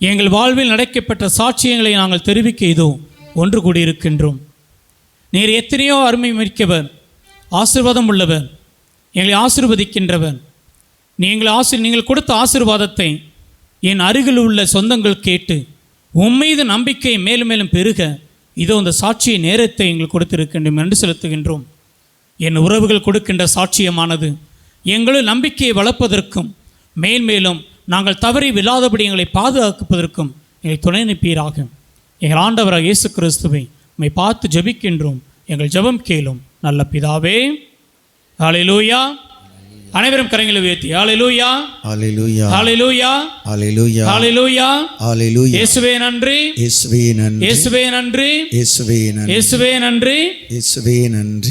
எங்கள் வாழ்வில் நடக்கப்பட்ட சாட்சியங்களை நாங்கள் தெரிவிக்க இதோ ஒன்று கூடியிருக்கின்றோம். நீர் எத்தனையோ அருமை மிக்கவர், ஆசீர்வாதம் உள்ளவர், எங்களை ஆசீர்வதிக்கின்றவர். நீங்கள் கொடுத்த ஆசீர்வாதத்தை என் அருகில் உள்ள சொந்தங்கள் கேட்டு உம்மீது நம்பிக்கை மேலும் மேலும் பெருக இதோ இந்த சாட்சிய நேரத்தை எங்களுக்கு கொடுத்திருக்கின்றோம் என்று செலுத்துகின்றோம். என் உறவுகள் கொடுக்கின்ற சாட்சியமானது எங்களும் நம்பிக்கையை வளர்ப்பதற்கும் மேன்மேலும் நாங்கள் தவறி விழாதபடி எங்களை பாதுகாப்பதற்கும் எங்களை துணை நிற்பீராக. எங்கள் ஆண்டவராக இயேசு கிறிஸ்துவை உம்மை பார்த்து ஜெபிக்கின்றோம். எங்கள் ஜெபம் கேளும் நல்ல பிதாவே. ஹல்லேலூயா. அனைவரும் கரங்களை உயர்த்தி ஹல்லேலூயா, ஹல்லேலூயா, ஹல்லேலூயா, ஹல்லேலூயா, ஹல்லேலூயா, ஹல்லேலூயா. இயேசுவே நன்றி, இயேசுவே நன்றி, இயேசுவே நன்றி, இயேசுவே நன்றி, இயேசுவே நன்றி, இயேசுவே நன்றி.